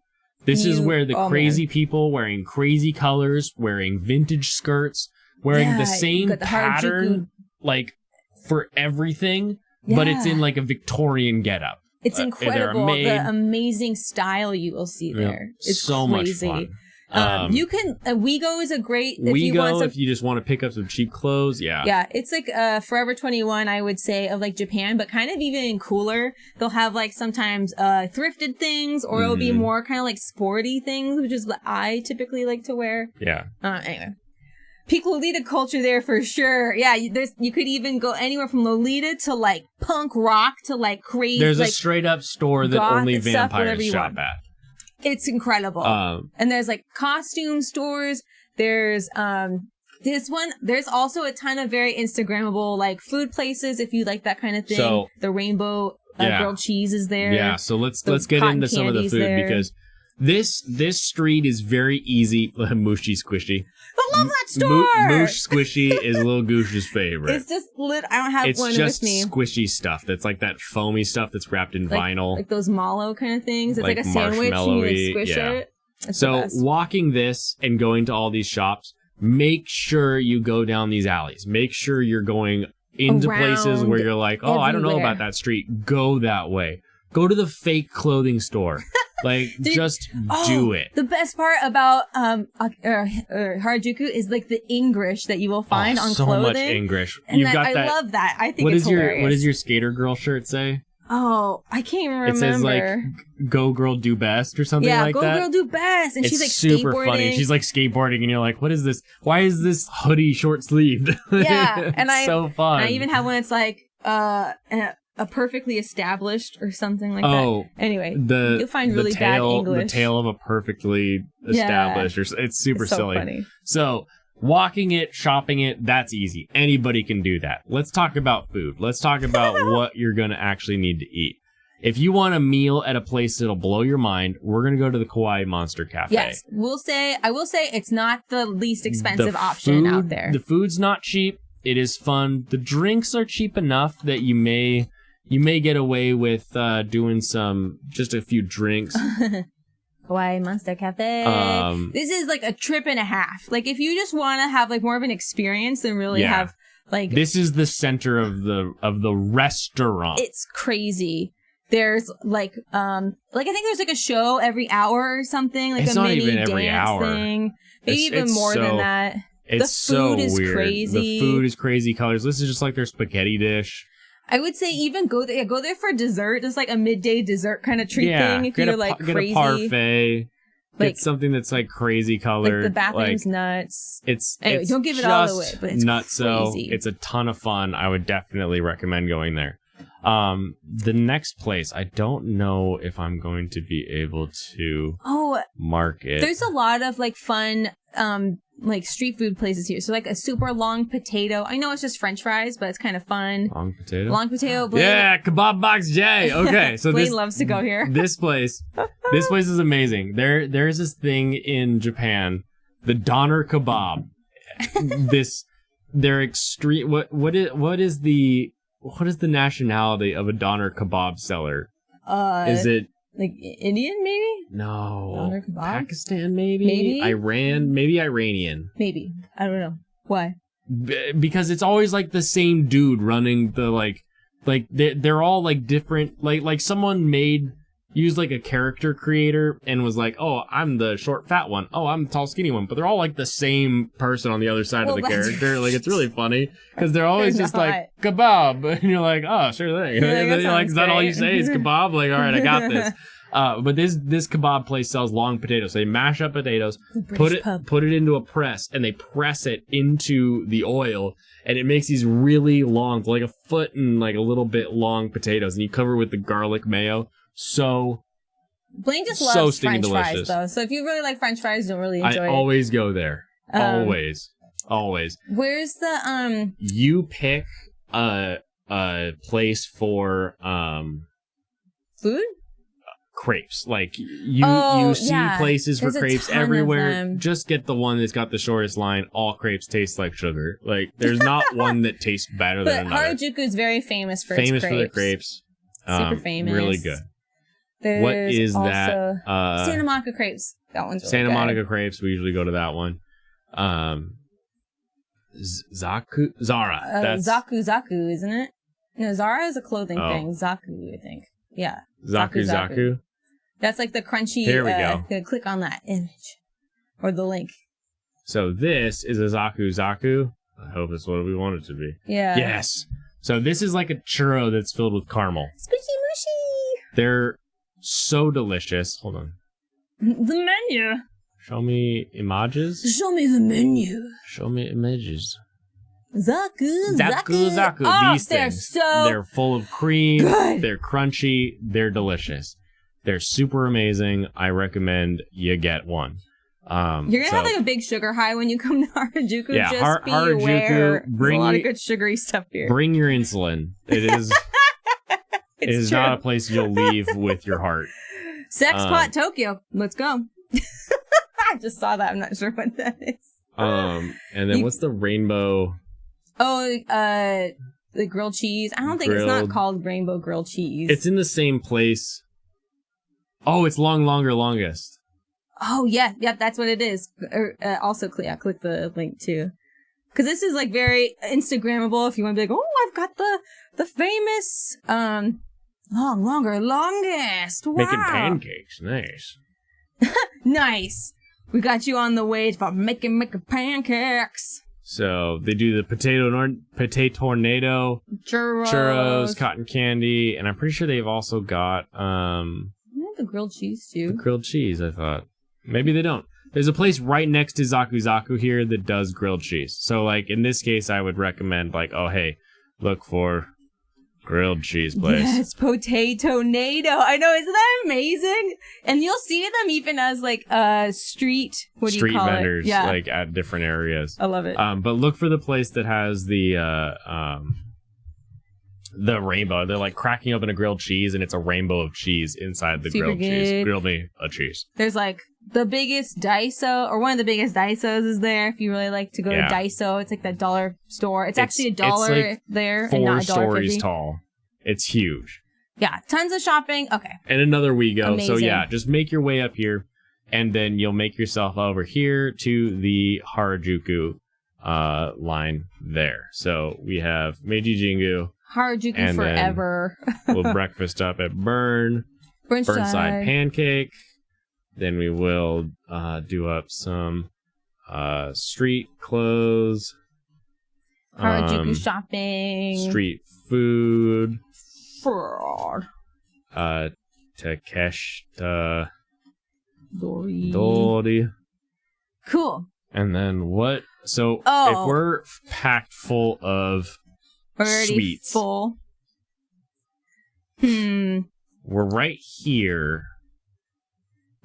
This is where the crazy people wearing crazy colors, wearing vintage skirts, wearing the same pattern, like, for everything, but it's in, like, a Victorian getup. It's incredible, the amazing style you will see there. It's so crazy. Much fun. You can WeGo is a great if you just want to pick up some cheap clothes. Yeah, it's like Forever 21, I would say, of like Japan, but kind of even cooler. They'll have like sometimes thrifted things, or it'll be more kind of like sporty things, which is what I typically like to wear. Anyway, peak Lolita culture there for sure. You could even go anywhere from Lolita to like punk rock to like crazy. There's a straight up store that only vampires shop at. It's incredible. And there's like costume stores. There's this one. There's also a ton of very Instagrammable like food places if you like that kind of thing. So, the rainbow grilled cheese is there. Yeah, so let's get into some of the food because this street is very easy. Mushy squishy. I love that store. Moosh squishy is Lil Goosh's favorite. It's just I don't have one with me. It's just squishy stuff. That's like that foamy stuff that's wrapped in vinyl. Like those mallow kind of things. It's like a sandwich and you like squish it. So walking this and going to all these shops, make sure you go down these alleys. Make sure you're going into places where you're like, I don't know about that street. Go that way. Go to the fake clothing store. Like, just do it. The best part about Harajuku is like the English that you will find on clothing. So much English. And I love that. I think it's hilarious. What does your skater girl shirt say? Oh, I can't remember. It says like, go girl do best or something like that. Yeah, go girl do best. And she's like super skateboarding. Funny. She's like skateboarding and you're like, what is this? Why is this hoodie short sleeved? Yeah. And so fun. I even have one that's like, a perfectly established or something like that. Anyway, you'll find really bad English. The tale of a perfectly established. It's super silly. Funny. So walking it, shopping it, that's easy. Anybody can do that. Let's talk about food. Let's talk about what you're going to actually need to eat. If you want a meal at a place that'll blow your mind, we're going to go to the Kawaii Monster Cafe. Yes, I will say it's not the least expensive option out there. The food's not cheap. It is fun. The drinks are cheap enough that you may get away with doing just a few drinks. Kawaii Monster Cafe. This is like a trip and a half. Like if you just want to have like more of an experience than really have like. This is the center of the restaurant. It's crazy. There's like I think there's like a show every hour or something. Like it's a not mini even every dance hour. It's even more than that. It's the food is weird. crazy. The food is crazy colors. This is just like their spaghetti dish. I would say even go there for dessert, just like a midday dessert kind of treat thing. If you're like crazy, get a parfait. Like, get something that's like crazy colored. Like the bathroom's nuts. Anyway, don't give it all away, but it's crazy. It's a ton of fun. I would definitely recommend going there. The next place, I don't know if I'm going to be able to mark it. There's a lot of like fun like street food places here. So like a super long potato. I know it's just French fries, but it's kind of fun. Long potato? Long potato. Blaine. Yeah, Kebab Box J. Okay, so Blaine loves to go here. This place is amazing. There's this thing in Japan, the Doner Kebab. They're extreme. What is the nationality of a Doner Kebab seller? Is it Like Indian, maybe? No. Doner kebab? Pakistan, maybe? Maybe? Iran, maybe Iranian. Maybe. I don't know. Why? Because it's always like the same dude running the like they're all like different, like someone used like a character creator and was like, oh, I'm the short fat one, oh, I'm the tall skinny one, but they're all like the same person on the other side of the character. Like, it's really funny because they're always just like kebab, and you're like, oh, sure thing. Like, is that all you say is kebab? Like, all right, I got this. But this kebab place sells long potatoes. So they mash up potatoes, put it into a press, and they press it into the oil, and it makes these really long, like a foot and like a little bit long potatoes, and you cover it with the garlic mayo. So Blaine just loves French fries, though. So if you really like French fries, you'll really enjoy it. I always go there. Always. Where's the You pick a place for food? Crepes. Like you see places for crepes everywhere. Just get the one that's got the shortest line. All crepes taste like sugar. Like, there's not one that tastes better than another. Harajuku is very famous for its crepes. For the crepes. Super famous. Really good. There's what is also that? Santa Monica crepes. That one's really Santa good. Monica crepes. We usually go to that one. Zara. That's Zaku, isn't it? No, Zara is a clothing thing. Zaku, I think. Yeah. Zaku. That's like the crunchy. Here we go. Click on that image or the link. So this is a Zaku. I hope it's what we want it to be. Yeah. Yes. So this is like a churro that's filled with caramel. Squishy mushy. They're so delicious. Hold on. The menu. Show me images. Show me the menu. Show me images. Zaku. Oh, these things. They're full of cream. Good. They're crunchy. They're delicious. They're super amazing. I recommend you get one. You're gonna have like a big sugar high when you come to Harajuku. Yeah, just be Harajuku, aware. There's a lot of good sugary stuff here. Bring your insulin. It is. It is not a place you'll leave with your heart. Sexpot Tokyo. Let's go. I just saw that. I'm not sure what that is. And then what's the rainbow? Oh, the grilled cheese. I don't think it's not called rainbow grilled cheese. It's in the same place. Oh, it's longer, longest. Oh, yeah. Yep, that's what it is. Also, click the link, too. Because this is, like, very Instagrammable if you want to be like, oh, I've got the famous longest. Wow. Making pancakes. Nice. Nice. We got you on the way for making pancakes. So they do the potato tornado, churros, cotton candy, and I'm pretty sure they've also got the grilled cheese too. The grilled cheese, I thought. Maybe they don't. There's a place right next to Zaku here that does grilled cheese. So, like, in this case, I would recommend, like, oh, hey, look for grilled cheese place. Yes, potato nado. I know, isn't that amazing? And you'll see them even as, like, street vendors, Yeah. like, at different areas. I love it. But look for the place that has the rainbow. They're like cracking open a grilled cheese, and it's a rainbow of cheese inside the grilled cheese. Grill me a cheese. There's like the biggest Daiso, or one of the biggest Daisos is there. If you really like to go to Daiso, it's like that dollar store. It's actually $1 like there, and not $1.50. 4 stories tall. It's huge. Yeah, tons of shopping. Okay. And another Wego. Amazing. So yeah, just make your way up here, and then you'll make yourself over here to the Harajuku line there. So we have Meiji Jingu. Harajuku and forever. We'll breakfast up at Burnside Pancake. Then we will do up some street clothes. Harajuku shopping. Street food. Fraud. Takeshita. Dori. Cool. And then what? So if we're packed full of already sweets. Full. We're right here.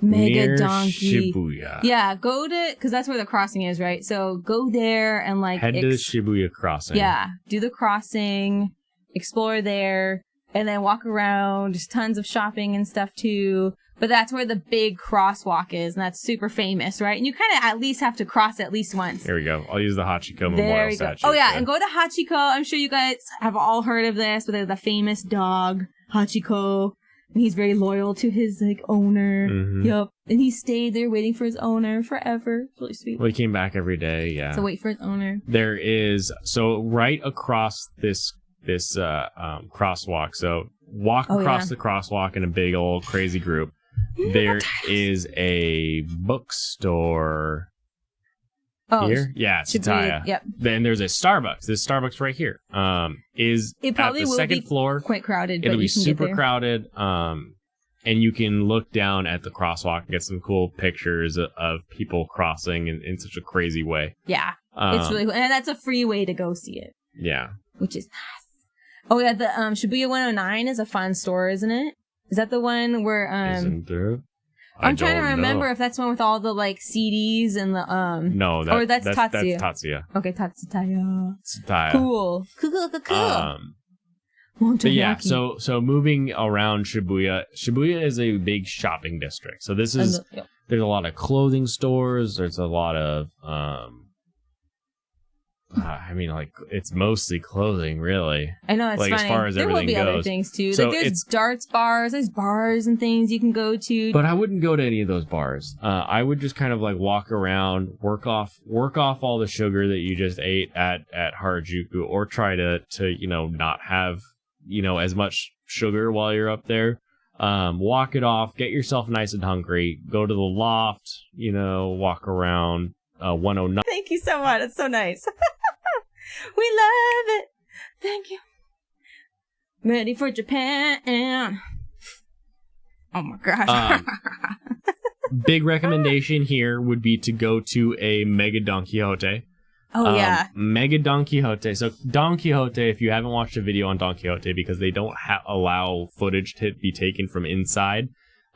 Mega Donkey. Shibuya. Yeah, go to, because that's where the crossing is, right? So go there and like head to the Shibuya crossing. Yeah, do the crossing, explore there, and then walk around. There's tons of shopping and stuff too. But that's where the big crosswalk is, and that's super famous, right? And you kind of at least have to cross at least once. Here we go. I'll use the Hachiko Memorial statue. Oh, yeah, and go to Hachiko. I'm sure you guys have all heard of this, but they're the famous dog, Hachiko. And he's very loyal to his owner. Mm-hmm. Yup. And he stayed there waiting for his owner forever. It's really sweet. Well, he came back every day, yeah. To wait for his owner. There is, so right across this crosswalk, so walk across the crosswalk in a big old crazy group. There is a bookstore here. Yeah, Tsutaya. Yep. Then there's a Starbucks. This Starbucks right here is it probably at the will second be floor. Quite crowded. It'll but be you can super get there. crowded. And you can look down at the crosswalk and get some cool pictures of people crossing in such a crazy way. Yeah, it's really cool. And that's a free way to go see it. Yeah. Which is nice. Oh, yeah, the Shibuya 109 is a fun store, isn't it? Is that the one where... Isn't there? I'm trying to remember if that's one with all the, CDs and the... No, that's Tatsuya. That's Tatsuya. Okay, Tatsutaya. Tsutaya. Cool. Cool. But yeah, so moving around Shibuya is a big shopping district. So this is... There's a lot of clothing stores. There's a lot of... it's mostly clothing, really. I know, it's funny. As far as there everything will be goes. other things, too. So there's darts bars, there's bars and things you can go to. But I wouldn't go to any of those bars. I would just kind of walk around, work off all the sugar that you just ate at Harajuku, or try to not have, as much sugar while you're up there. Walk it off, get yourself nice and hungry, go to the loft, walk around 109. Thank you so much. It's so nice. We love it. Thank you. Ready for Japan. Oh my gosh. Big recommendation here would be to go to a Mega Don Quixote. Oh, yeah. Mega Don Quixote. So Don Quixote, if you haven't watched a video on Don Quixote, because they don't allow footage to be taken from inside,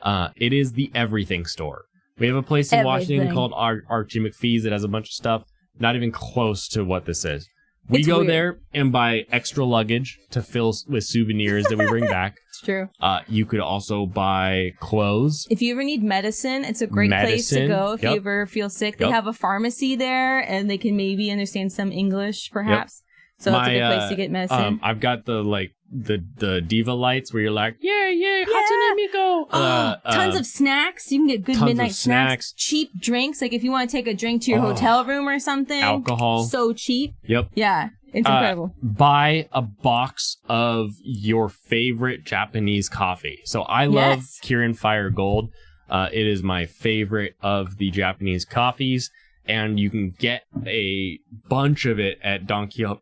it is the everything store. We have a place in Washington called Archie McPhee's that has a bunch of stuff, not even close to what this is. We go there and buy extra luggage to fill with souvenirs that we bring back. It's true. You could also buy clothes. If you ever need medicine, it's a great place to go. If you ever feel sick, they have a pharmacy there, and they can maybe understand some English, perhaps. So that's a good place to get medicine. I've got the diva lights where you're like, yeah, Hatsune Miku. Tons of snacks. You can get good midnight snacks. Cheap drinks. Like if you want to take a drink to your hotel room or something. Alcohol. So cheap. Yep. Yeah. It's incredible. Buy a box of your favorite Japanese coffee. So I love Kirin Fire Gold. It is my favorite of the Japanese coffees. And you can get a bunch of it at Don Quixote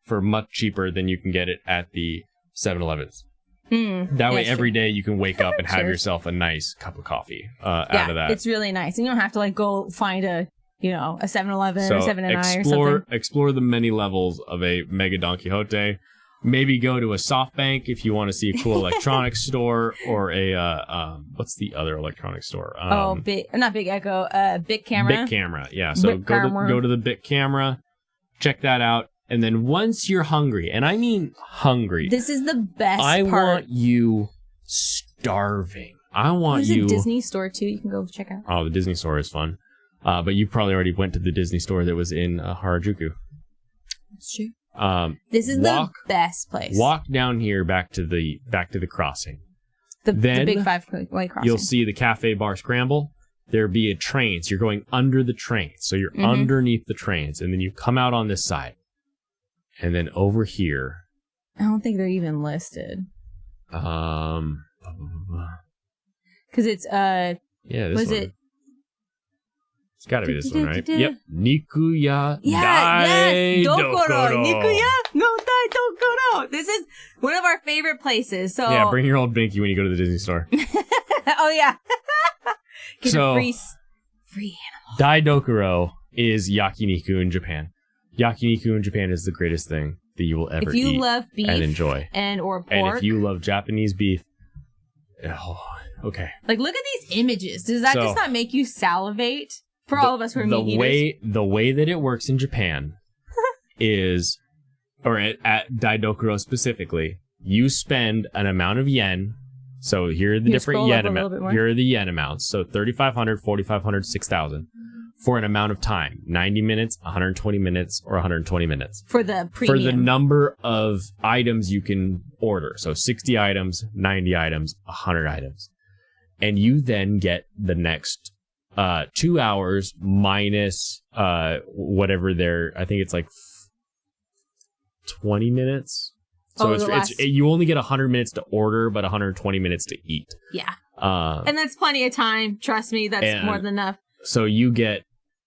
for much cheaper than you can get it at the 7-Elevens. That way, every day you can wake up and have yourself a nice cup of coffee out of that. It's really nice. And you don't have to go find a 7-Eleven or 7 & I or something. Explore the many levels of a Mega Don Quixote. Maybe go to a SoftBank if you want to see a cool electronics store, or a what's the other electronics store? Not Big Echo, Bic Camera. Bic Camera, yeah. So go to the Bic Camera, check that out, and then once you're hungry, and I mean hungry, this is the best part. I part. want you starving. I want you. There's a Disney store too. You can go check out. Oh, the Disney store is fun, but you probably already went to the Disney store that was in Harajuku. That's true. This is the best place. Walk down here back to the crossing. The big 5-way crossing. You'll see the cafe bar scramble. There'll be a train, so you're going under the train. So you're underneath the trains, and then you come out on this side. And then over here. I don't think they're even listed. Because it's this was one. It? It's got to be this one, right? Yep. Nikuya Dokoro. Nikuya no Dai Dokoro. This is one of our favorite places. So yeah, bring your old binky when you go to the Disney store. Oh yeah. Get a free animal. Dai Dokoro is yakiniku in Japan. Yakiniku in Japan is the greatest thing that you will ever eat. If you love beef and enjoy, or pork, and if you love Japanese beef, okay. Look at these images. Does that just not make you salivate? For all of us who are meat eaters. The way that it works in Japan is, or at Daidokuro specifically, you spend an amount of yen. So here are the different yen amounts. Here are the yen amounts. So 3,500, 4,500, 6,000 for an amount of time. 90 minutes, 120 minutes, or 120 minutes. For the premium. For the number of items you can order. So 60 items, 90 items, 100 items. And you then get the next 2 hours minus whatever I think it's like 20 minutes. So you only get 100 minutes to order, but 120 minutes to eat. Yeah. And that's plenty of time. Trust me, that's more than enough. So you get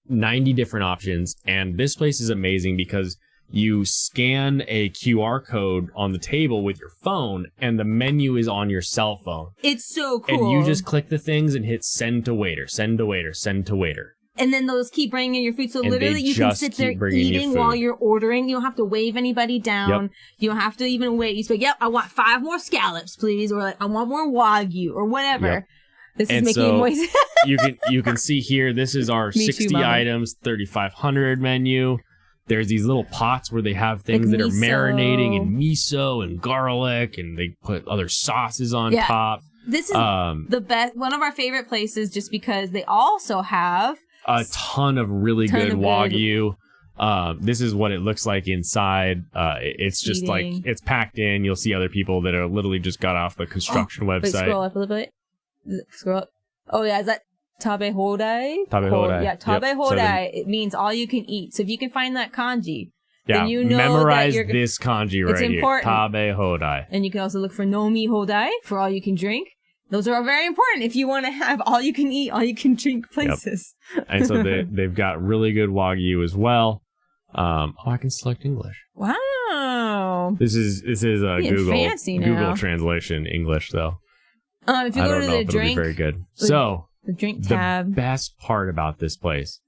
90 different options. And this place is amazing because you scan a QR code on the table with your phone, and the menu is on your cell phone. It's so cool. And you just click the things and hit send to waiter, send to waiter, send to waiter. And then those keep bringing in your food. So literally you can sit there eating while you're ordering. You don't have to wave anybody down. Yep. You don't have to even wait. You say, yep, I want 5 more scallops, please. Or like, I want more Wagyu or whatever. Yep. This is making noise. you can see here, this is our 60 items, 3,500 menu. There's these little pots where they have things like that miso. Are marinating in miso and garlic, and they put other sauces on top. This is the best, one of our favorite places, just because they also have a ton of really good Wagyu. This is what it looks like inside. It's just like, it's packed in. You'll see other people that are literally just got off the construction website. Wait, scroll up a little bit. Scroll up. Oh yeah, is that Tabe Hodai? Tabe Hodai. Yeah, Tabe Hodai. It means all you can eat. So if you can find that kanji, then you know memorize that this kanji right here. Tabe Hodai. And you can also look for Nomi Hodai for all you can drink. Those are all very important if you want to have all you can eat, all you can drink places. Yep. And so they've got really good Wagyu as well. I can select English. Wow. This is a Google translation English though. If you go to the drink, very good. So the drink tab. The best part about this place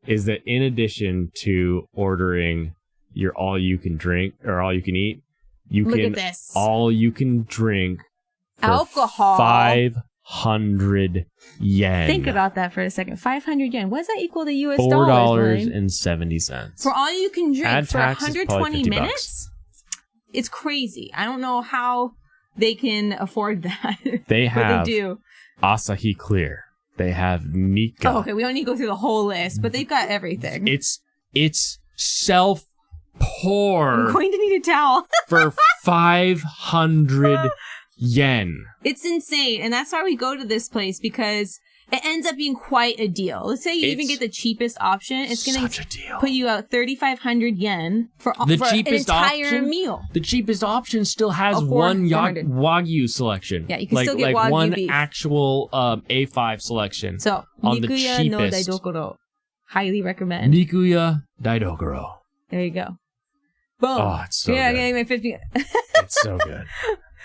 is that in addition to ordering your all you can drink or all you can eat, all you can drink for alcohol 500 yen. Think about that for a second. 500 yen. What does that equal to US dollars? $4.70 for all you can drink for 120 minutes. It's crazy. I don't know how they can afford that. They have they do. Asahi Clear. They have Nika. Oh, okay, we don't need to go through the whole list, but they've got everything. It's self-pour. I'm going to need a towel. For 500 yen. It's insane, and that's why we go to this place, because it ends up being quite a deal. Let's say you even get the cheapest option. It's going to put you out 3,500 yen for an entire meal. The cheapest option still has one Wagyu selection. Yeah, you can still get Wagyu one beef. Actual A5 selection. So, on the Nikuya cheapest. No Daidokoro. Highly recommend. Nikuya Daidokoro. There you go. Boom. Oh, it's so good. Getting my 50. It's so good.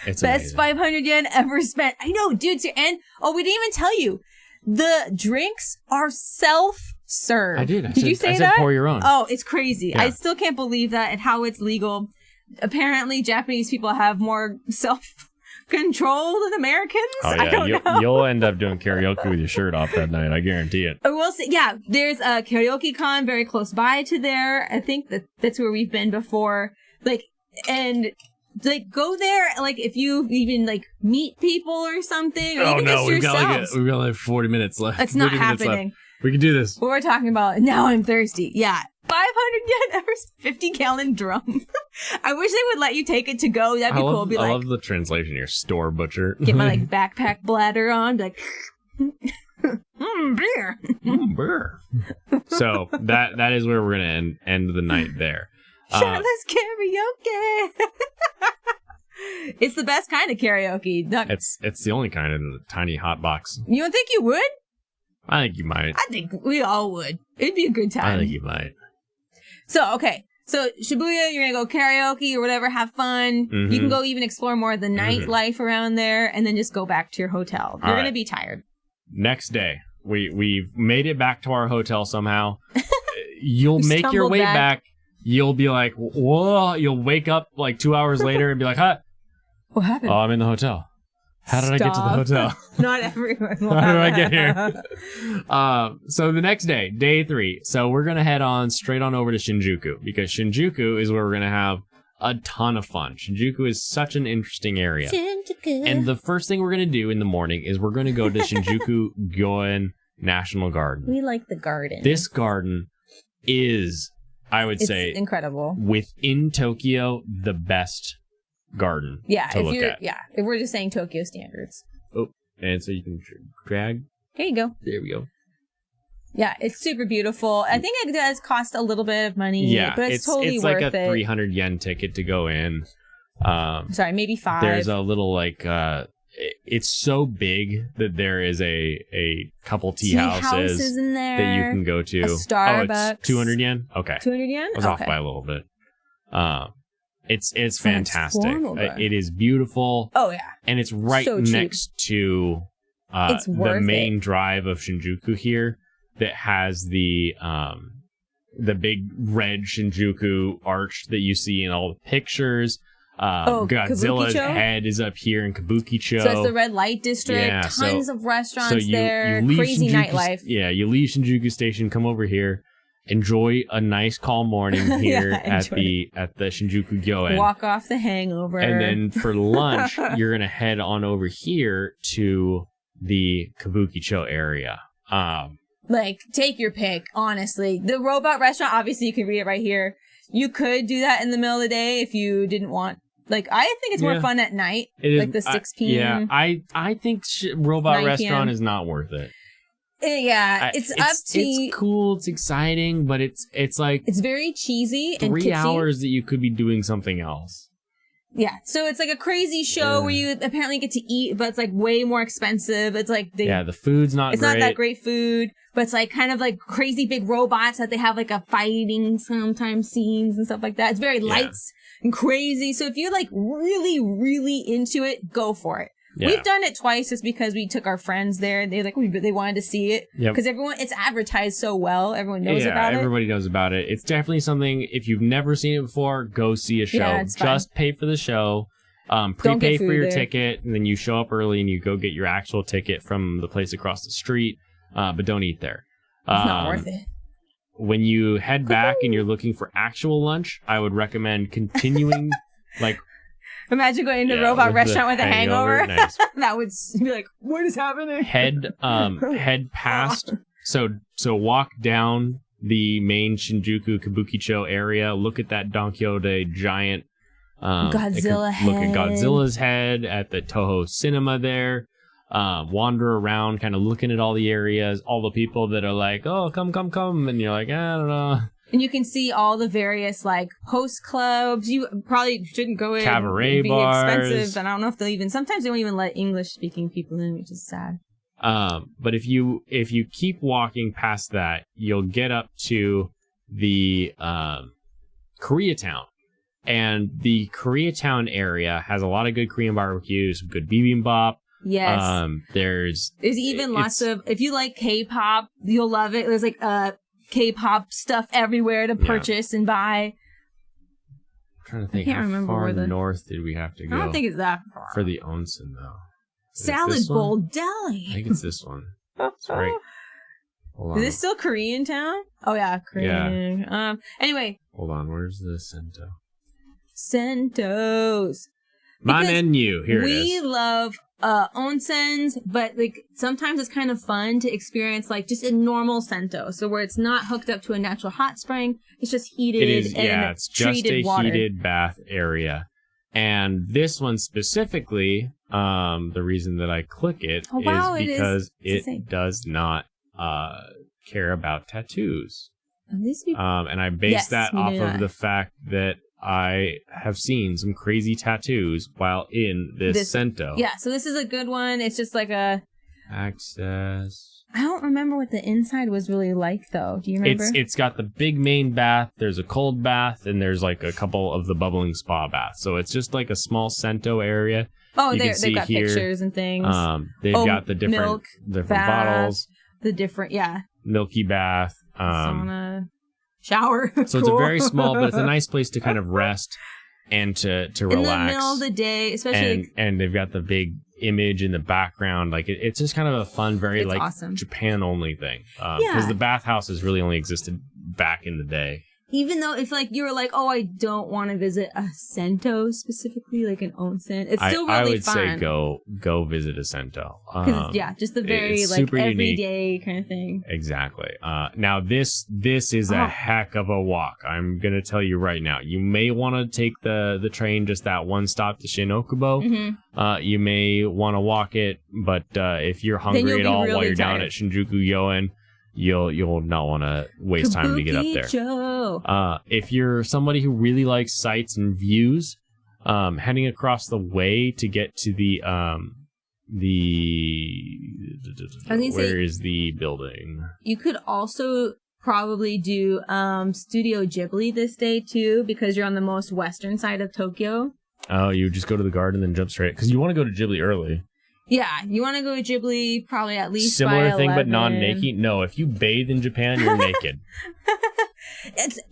It's best amazing. 500 yen ever spent. I know, dude. And we didn't even tell you. The drinks are self-serve. I did. You say that? I said pour your own. Oh, it's crazy. Yeah. I still can't believe that and how it's legal. Apparently, Japanese people have more self-control than Americans. Oh, yeah. I don't know. You'll end up doing karaoke with your shirt off that night. I guarantee it. We'll see. Yeah, there's a karaoke con very close by to there. I think that's where we've been before. Go there, if you even, meet people or something, or even just yourselves. We've got like 40 minutes left. It's not happening. We can do this. What we're talking about, now I'm thirsty. Yeah. 500 yen ever 50-gallon drum. I wish they would let you take it to go. That'd be cool. I love the translation here, store butcher. Get my, backpack bladder on, be like, beer. Beer. So, that is where we're going to end the night there. Shirtless karaoke. It's the best kind of karaoke. It's the only kind in the tiny hot box. You don't think you would? I think you might. I think we all would. It'd be a good time. I think you might. So, okay. So, Shibuya, you're going to go karaoke or whatever, have fun. Mm-hmm. You can go even explore more of the nightlife around there, and then just go back to your hotel. You're going to be tired. Next day, we've made it back to our hotel somehow. You'll make your way back. You'll be like, whoa, you'll wake up 2 hours later and be like, huh? What happened? Oh, I'm in the hotel. How did I get to the hotel? Not everyone. How did I get here? So the next day, day 3. So we're going to head on straight on over to Shinjuku, because Shinjuku is where we're going to have a ton of fun. Shinjuku is such an interesting area. Shinjuku. And the first thing we're going to do in the morning is we're going to go to Shinjuku Gyoen National Garden. We like the garden. This garden is, I would say, incredible. Within Tokyo, the best garden to look at. Yeah, if we're just saying Tokyo standards. Oh, and so you can drag. Here you go. There we go. Yeah, it's super beautiful. I think it does cost a little bit of money, but it's totally worth it. It's like a 300 yen ticket to go in. Sorry, maybe 5. There's a little like it's so big that there is a couple tea houses in there that you can go to. A Starbucks. Oh, it's 200 yen? Okay. 200 yen? I was off by a little bit. It's fantastic. It is beautiful. Oh, yeah. And it's right next to the main drive of Shinjuku here that has the big red Shinjuku arch that you see in all the pictures. Godzilla's head is up here in Kabukicho. So it's the red light district. Yeah, tons of restaurants there. Crazy nightlife. Yeah, you leave Shinjuku Station, come over here, enjoy a nice calm morning here at the Shinjuku Gyoen. Walk off the hangover. And then for lunch, you're gonna head on over here to the Kabukicho area. Like, take your pick, honestly. The robot restaurant, obviously, you can read it right here. You could do that in the middle of the day if you didn't want. Like, I think it's more fun at night. Like the 6 p.m. Yeah, I think robot restaurant is not worth it. It's up to you. It's cool, it's exciting, but it's like... It's very cheesy and 3 hours that you could be doing something else. Yeah, so it's like a crazy show where you apparently get to eat, but it's like way more expensive. It's like the food's not great. It's not that great food, but it's like kind of like crazy big robots that they have like a fighting sometimes scenes and stuff like that. It's very lights and crazy. So if you're like really, really into it, go for it. Yeah. We've done it twice just because we took our friends there. They wanted to see it because it's advertised so well. Everyone knows about it. Everybody knows about it. It's definitely something. If you've never seen it before, go see a show. Yeah, just pay for the show. Prepay for your ticket, and then you show up early and you go get your actual ticket from the place across the street. But don't eat there. It's not worth it. When you head back and you're looking for actual lunch, I would recommend continuing like. Imagine going to a robot restaurant with a hangover. Nice. That would be like, what is happening? Head past. So walk down the main Shinjuku Kabukicho area. Look at that Donkyote giant Godzilla head. Look at Godzilla's head at the Toho Cinema there. Wander around, kind of looking at all the areas, all the people that are like, oh, come, and you're like, I don't know. And you can see all the various, like, host clubs. You probably shouldn't go in. Cabaret It'd be bars. expensive, and I don't know if they'll even... Sometimes they won't even let English-speaking people in, which is sad. But if you keep walking past that, you'll get up to the Koreatown. And the Koreatown area has a lot of good Korean barbecues, good bibimbap. Yes. There's even lots of... If you like K-pop, you'll love it. There's, like, K-pop stuff everywhere to purchase and buy. I'm trying to think how far north did we have to go? I don't think it's that far. For the onsen, though. Salad Bowl Deli. I think it's this one. That's right. Hold on. Is this still Korean town? Oh, yeah, Korean. Yeah. Anyway. Hold on, where's the Sento? Sentos. My menu. Here it is. We love onsens, but like sometimes it's kind of fun to experience like just a normal sento, so where it's not hooked up to a natural hot spring, it's just heated. It's just a heated bath area. And this one specifically, the reason that I click it is because it does not care about tattoos. And I base that off of the fact that I have seen some crazy tattoos while in this Sento. Yeah, so this is a good one. It's just like a... Access. I don't remember what the inside was really like, though. Do you remember? It's got the big main bath, there's a cold bath, and there's like a couple of the bubbling spa baths. So it's just like a small Sento area. Oh, they've got pictures and things. They've got the different bottles. The different, milky bath. Sauna. Shower. So it's a very small, but it's a nice place to kind of rest and to relax. In the middle of the day, especially. And they've got the big image in the background. Like it's just kind of a fun, very like awesome. Japan only thing. Because the bathhouses really only existed back in the day. even though if like you were like, oh, I don't want to visit a Sento specifically, like an onsen, it's still really fun. I would say go visit a Sento. Because just the very like everyday kind of thing. Exactly. Now this is a heck of a walk. I'm gonna tell you right now. You may want to take the train just that one stop to Shinokubo. Mm-hmm. You may want to walk it, but if you're hungry at all while you're down at Shinjuku Yoen, you'll not want to waste time to get up there. If you're somebody who really likes sights and views, heading across the way to get to where is the building? You could also probably do Studio Ghibli this day too, because you're on the most western side of Tokyo. Oh, you just go to the garden and then jump straight because you want to go to Ghibli early. Yeah, you want to go to Ghibli probably at least similar by thing, 11. but non-naked. No, if you bathe in Japan, you're naked.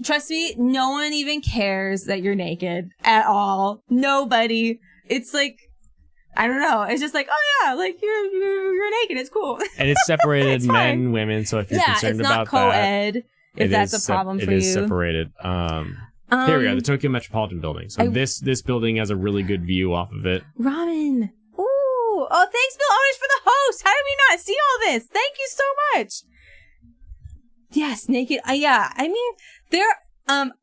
Trust me, no one even cares that you're naked at all. Nobody. It's like, I don't know. It's just like, oh yeah, like you're naked. It's cool. And it's separated men and women. So if you're concerned about it's not co-ed. If that's a problem for you, it is separated. Here we are, the Tokyo Metropolitan Building. So this building has a really good view off of it. Ramen. Oh, thanks, Bill Owners, for the host. How did we not see all this? Thank you so much. Yes, naked. Yeah, I mean,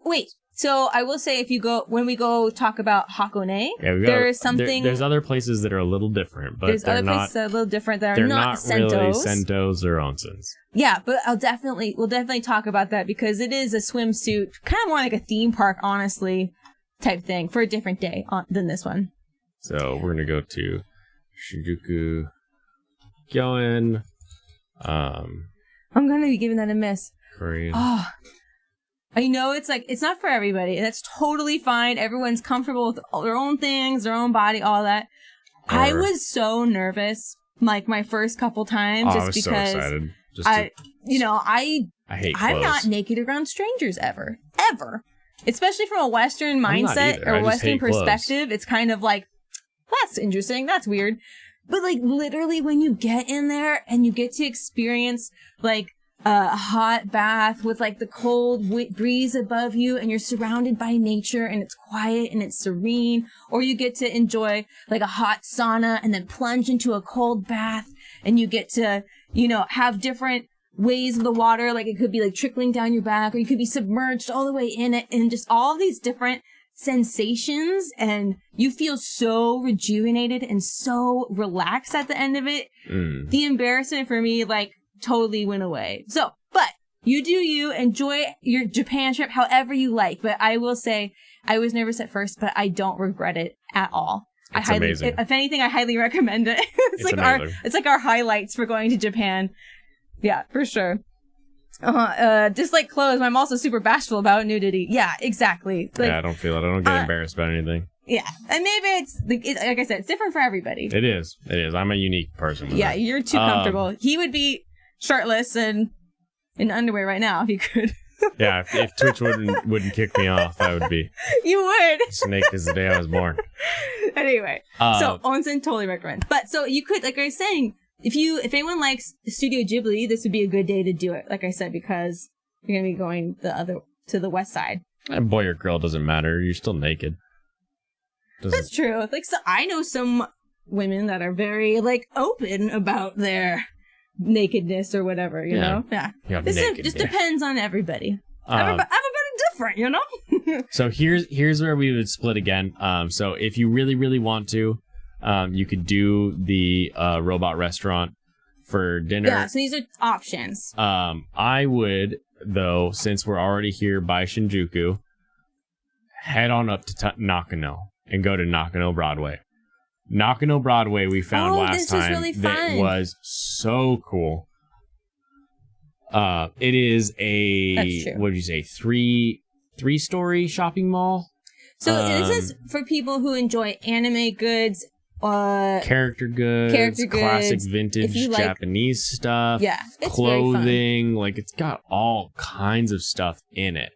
wait. So I will say, when we go talk about Hakone, there's something. There's other places that are a little different, but there's other places that are a little different that are not Sentos. Really Sentos or onsens. Yeah, but we'll definitely talk about that because it is a swimsuit, kind of more like a theme park, honestly, type thing for a different day than this one. So we're gonna go to Shinjuku Gyoen. I'm gonna be giving that a miss. Korean. Oh, I know it's not for everybody. That's totally fine. Everyone's comfortable with all their own things, their own body, all that. I was so nervous, like my first couple times, just because so excited. I hate clothes. I'm not naked around strangers ever, especially from a Western mindset or Western perspective. It's kind of like, that's interesting. That's weird. But like literally when you get in there and you get to experience like a hot bath with like the cold breeze above you and you're surrounded by nature and it's quiet and it's serene, or you get to enjoy like a hot sauna and then plunge into a cold bath and you get to, have different ways of the water. Like it could be like trickling down your back or you could be submerged all the way in it and just all of these different sensations, and you feel so rejuvenated and so relaxed at the end of it. The embarrassment for me like totally went away. So, but you do you, enjoy your Japan trip however you like. But I will say I was nervous at first, but I don't regret it at all. It's amazing. If anything, I highly recommend it. It's like our highlights for going to Japan. Yeah, for sure. Just like clothes, I'm also super bashful about nudity. Yeah, exactly. Like, I don't feel it. I don't get embarrassed about anything. Yeah, and maybe it's like I said, it's different for everybody. It is. I'm a unique person. Yeah, you're too comfortable. He would be shirtless and in underwear right now if he could. Yeah, if Twitch wouldn't kick me off, I would be. You would. Snake is the day I was born. Anyway, so onsen totally recommend. But so you could, like I was saying, if anyone likes Studio Ghibli, this would be a good day to do it. Like I said, because you're gonna be going to the west side. And boy or girl doesn't matter. You're still naked. That's true. Like, so I know some women that are very like open about their nakedness or whatever. You know, yeah. This just depends on everybody. Everybody's different, So here's where we would split again. So if you really, really want to. You could do the robot restaurant for dinner. Yeah, so these are options. I would, though, since we're already here by Shinjuku, head on up to Nakano and go to Nakano Broadway. Nakano Broadway we found last time really that was so cool. It is what did you say, three-story shopping mall? So this is for people who enjoy anime goods, character goods, classic vintage Japanese stuff, it's clothing, like it's got all kinds of stuff in it.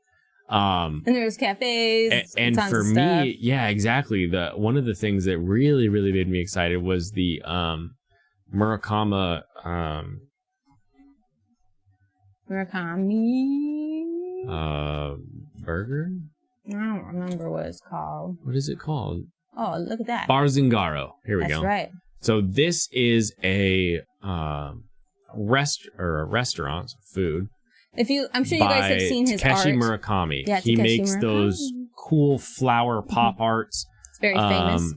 And there's cafes, and tons for of stuff. me, yeah, exactly. One of the things that really, really made me excited was the Murakami. burger? I don't remember what it's called. What is it called? Oh, look at that. Bar Zingaro. Here we go. That's right. So this is a restaurant food. I'm sure you guys have seen his Takeshi art. Murakami. Yeah, he Takeshi makes Murakami. those cool flower pop arts. It's very famous.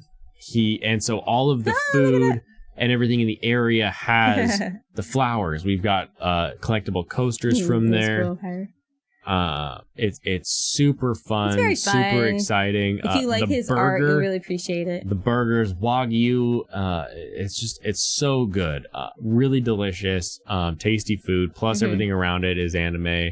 So all of the food and everything in the area has the flowers. We've got collectible coasters from there. It's super fun. It's very fun. Super exciting. If you like his art, you'll really appreciate it. The burgers, Wagyu, it's so good. Really delicious, tasty food. Plus everything around it is anime.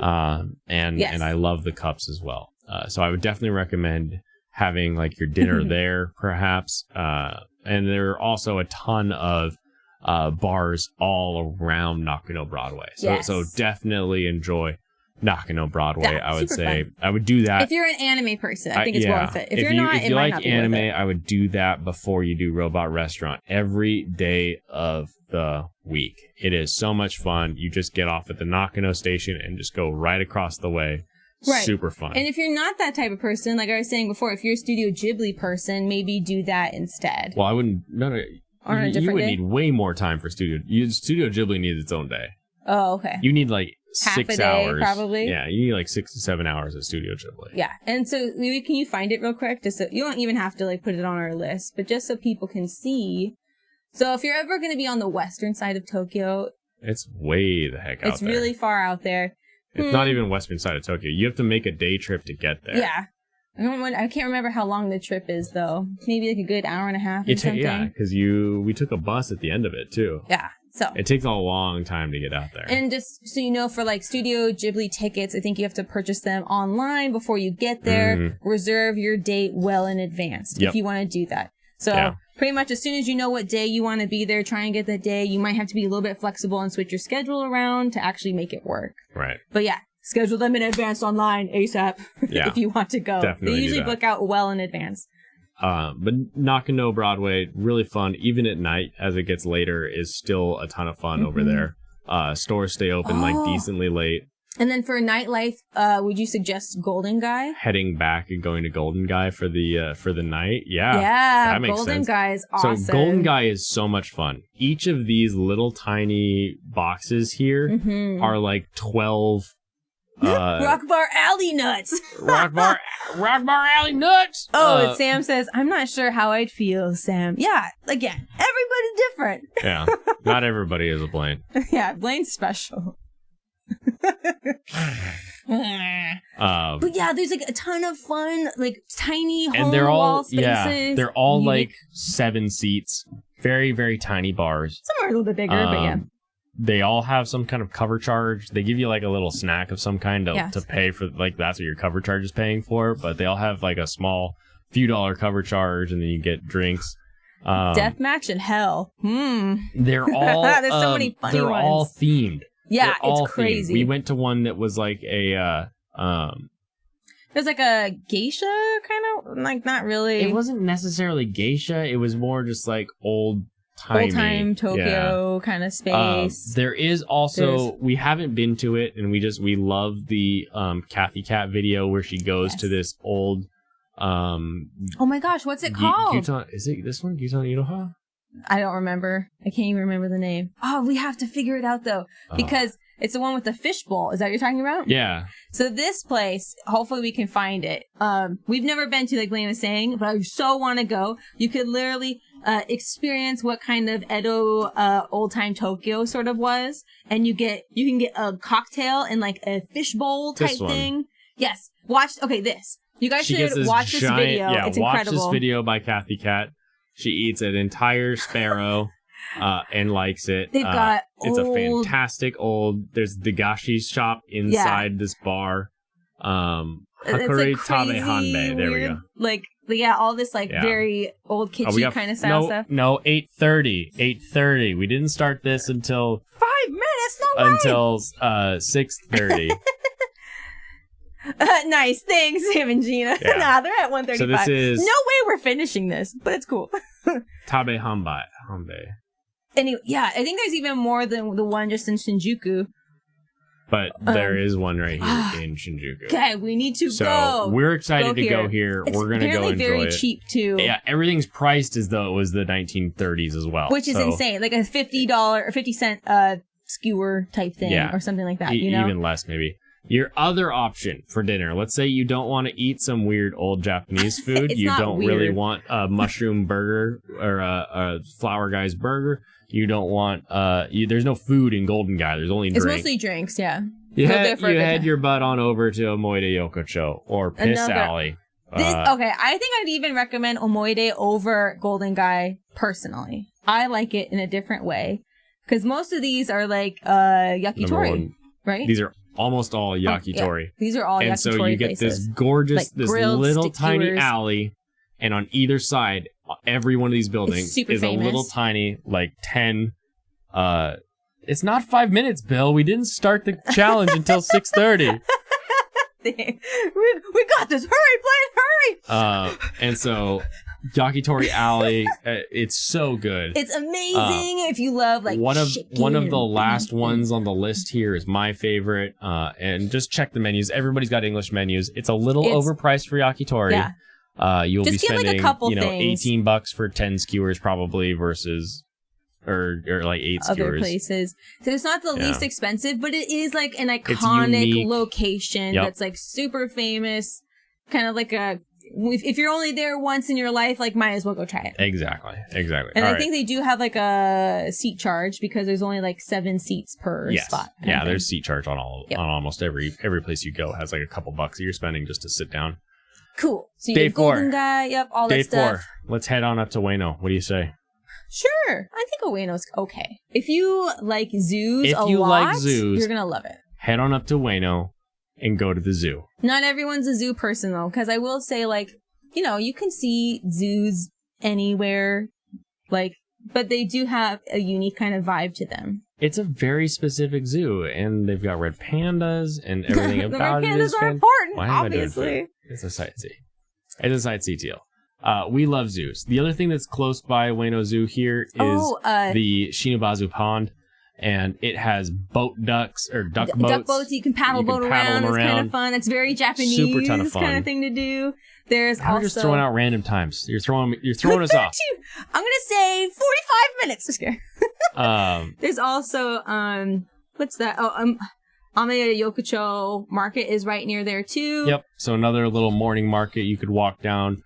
And I love the cups as well. So I would definitely recommend having like your dinner there, perhaps. And there are also a ton of bars all around Nakano Broadway. So definitely enjoy Nakano Broadway. I would say fun. I would do that if you're an anime person. I think it's worth it. If you're not, if you like anime, I would do that before you do Robot Restaurant every day of the week. It is so much fun. You just get off at the Nakano station and just go right across the way. Right. Super fun. And if you're not that type of person, like I was saying before, if you're a Studio Ghibli person, maybe do that instead. Well, I wouldn't. No. You would need way more time for Studio Ghibli needs its own day. Oh, okay. You need like half 6 a day, hours. Probably. Yeah, you need like 6 to 7 hours of Studio Ghibli. Yeah, and so maybe can you find it real quick? Just so you don't even have to like put it on our list, but just so people can see. So if you're ever going to be on the western side of Tokyo, it's way the heck out there. It's really far out there. It's not even western side of Tokyo. You have to make a day trip to get there. Yeah. I can't remember how long the trip is, though. Maybe like a good hour and a half or something. Yeah, because we took a bus at the end of it, too. Yeah, so. It takes a long time to get out there. And just so you know, for like Studio Ghibli tickets, I think you have to purchase them online before you get there. Reserve your date well in advance if you want to do that. So pretty much as soon as you know what day you want to be there, try and get that day. You might have to be a little bit flexible and switch your schedule around to actually make it work. Right. But yeah, schedule them in advance online ASAP if you want to go. Definitely they usually book out well in advance. But Nakano Broadway, really fun. Even at night, as it gets later, is still a ton of fun over there. Stores stay open like decently late. And then for nightlife, would you suggest Golden Guy? Heading back and going to Golden Guy for the night? Yeah. Yeah, that makes Golden sense. Guy is awesome. So Golden Guy is so much fun. Each of these little tiny boxes here are like 12... Rock Bar Alley nuts. Rock Bar Alley nuts. Oh, Sam says, I'm not sure how I'd feel, Sam. Yeah, again, everybody's different. Yeah, not everybody is a Blaine. Yeah, Blaine's special. But yeah, there's like a ton of fun, like tiny home wall spaces. Yeah, they're all like 7 seats, very, very tiny bars. Some are a little bit bigger, but yeah. They all have some kind of cover charge. They give you like a little snack of some kind to pay for, like that's what your cover charge is paying for. But they all have like a small few dollar cover charge, and then you get drinks. Deathmatch in hell. They're all there's so many funny ones. They're all themed. Yeah, it's crazy. Themed. We went to one that was like a there's like a geisha kind of, like not really. It wasn't necessarily geisha. It was more just like old time Tokyo kind of space. There is also we haven't been to it, and we love the Kathy Cat video where she goes to this old oh my gosh, what's it called? Is it this one? Gyutan Iroha? I don't remember. I can't even remember the name. Oh, we have to figure it out though, because it's the one with the fishbowl. Is that what you're talking about? Yeah. So this place, hopefully we can find it. We've never been to, like Blaine was saying, but I so want to go. You could literally experience what kind of Edo old-time Tokyo sort of was, and you can get a cocktail in like a fishbowl type thing. Yes. This. You guys should watch this video. Yeah, it's watch incredible. This video by Kathy Cat. She eats an entire sparrow and likes it. They've got it's a fantastic there's the Gashi's shop inside this bar. Hakuri Tabe Hanbei. There we go. Like, all this very old kitschy kind of style stuff. No, 8:30. 8:30. We didn't start this until 5 minutes. No way. Until 6:30. Nice, thanks, Sam and Gina. Yeah. Nah, they're at 1:35. So this is no way we're finishing this, but it's cool. Tabe Hanbei. Anyway, yeah, I think there's even more than the one just in Shinjuku. But there is one right here in Shinjuku. Okay, we need to go. So we're excited to go here. We're going to go enjoy it. It's very cheap, too. Yeah, everything's priced as though it was the 1930s as well. Which is insane. Like a $50 or 50-cent skewer type thing or something like that, you know? Even less, maybe. Your other option for dinner, let's say you don't want to eat some weird old Japanese food. You don't really want a mushroom burger or a Flower Guy's burger. You don't want, there's no food in Golden Guy. There's only drinks. It's mostly drinks, yeah. You head your butt on over to Omoide Yokocho or Piss Alley. Okay, I think I'd even recommend Omoide over Golden Guy personally. I like it in a different way. Because most of these are like yakitori, right? These are almost all yakitori. Yeah. These are all yakitori places. And so you get this gorgeous, this little tiny alley. And on either side, every one of these buildings is a little tiny, like 10... it's not 5 minutes, Bill. We didn't start the challenge until 6:30. we got this. Hurry, Blaine, hurry! And so... Yakitori Alley, it's so good. It's amazing if you love like one of the last ones on the list here is my favorite. And just check the menus. Everybody's got English menus. It's a little overpriced for yakitori. Yeah. You'll just be spending like a couple things. $18 for 10 skewers probably versus or like 8 skewers. Other places. So it's not the least expensive, but it is like an iconic location that's like super famous. Kind of like a if you're only there once in your life, like, might as well go try it. Exactly. And I think they do have, like, a seat charge because there's only, like, 7 seats per spot. Yeah, there's seat charge on almost every place you go. Has, like, a couple bucks that you're spending just to sit down. Cool. So Day you're Golden Guy, all that stuff. Day 4. Let's head on up to Ueno. What do you say? Sure. I think Ueno's okay. If you like zoos you're going to love it. Head on up to Ueno. And go to the zoo. Not everyone's a zoo person, though, because I will say, like, you can see zoos anywhere, like, but they do have a unique kind of vibe to them. It's a very specific zoo, and they've got red pandas, and everything about it is fantastic. Red pandas are important, Why obviously. It's a sightsee. It's a sightsee deal. We love zoos. The other thing that's close by Ueno Zoo here is the Shinobazu Pond. And it has boats. Duck boats. You can paddle boat around. It's kind of fun. It's very Japanese. Super ton of fun. Kind of thing to do. There's We're just throwing out random times. You're throwing us off. I'm gonna say 45 minutes. Just kidding. There's also what's that? Ame Yokocho Market is right near there too. Yep. So another little morning market you could walk down.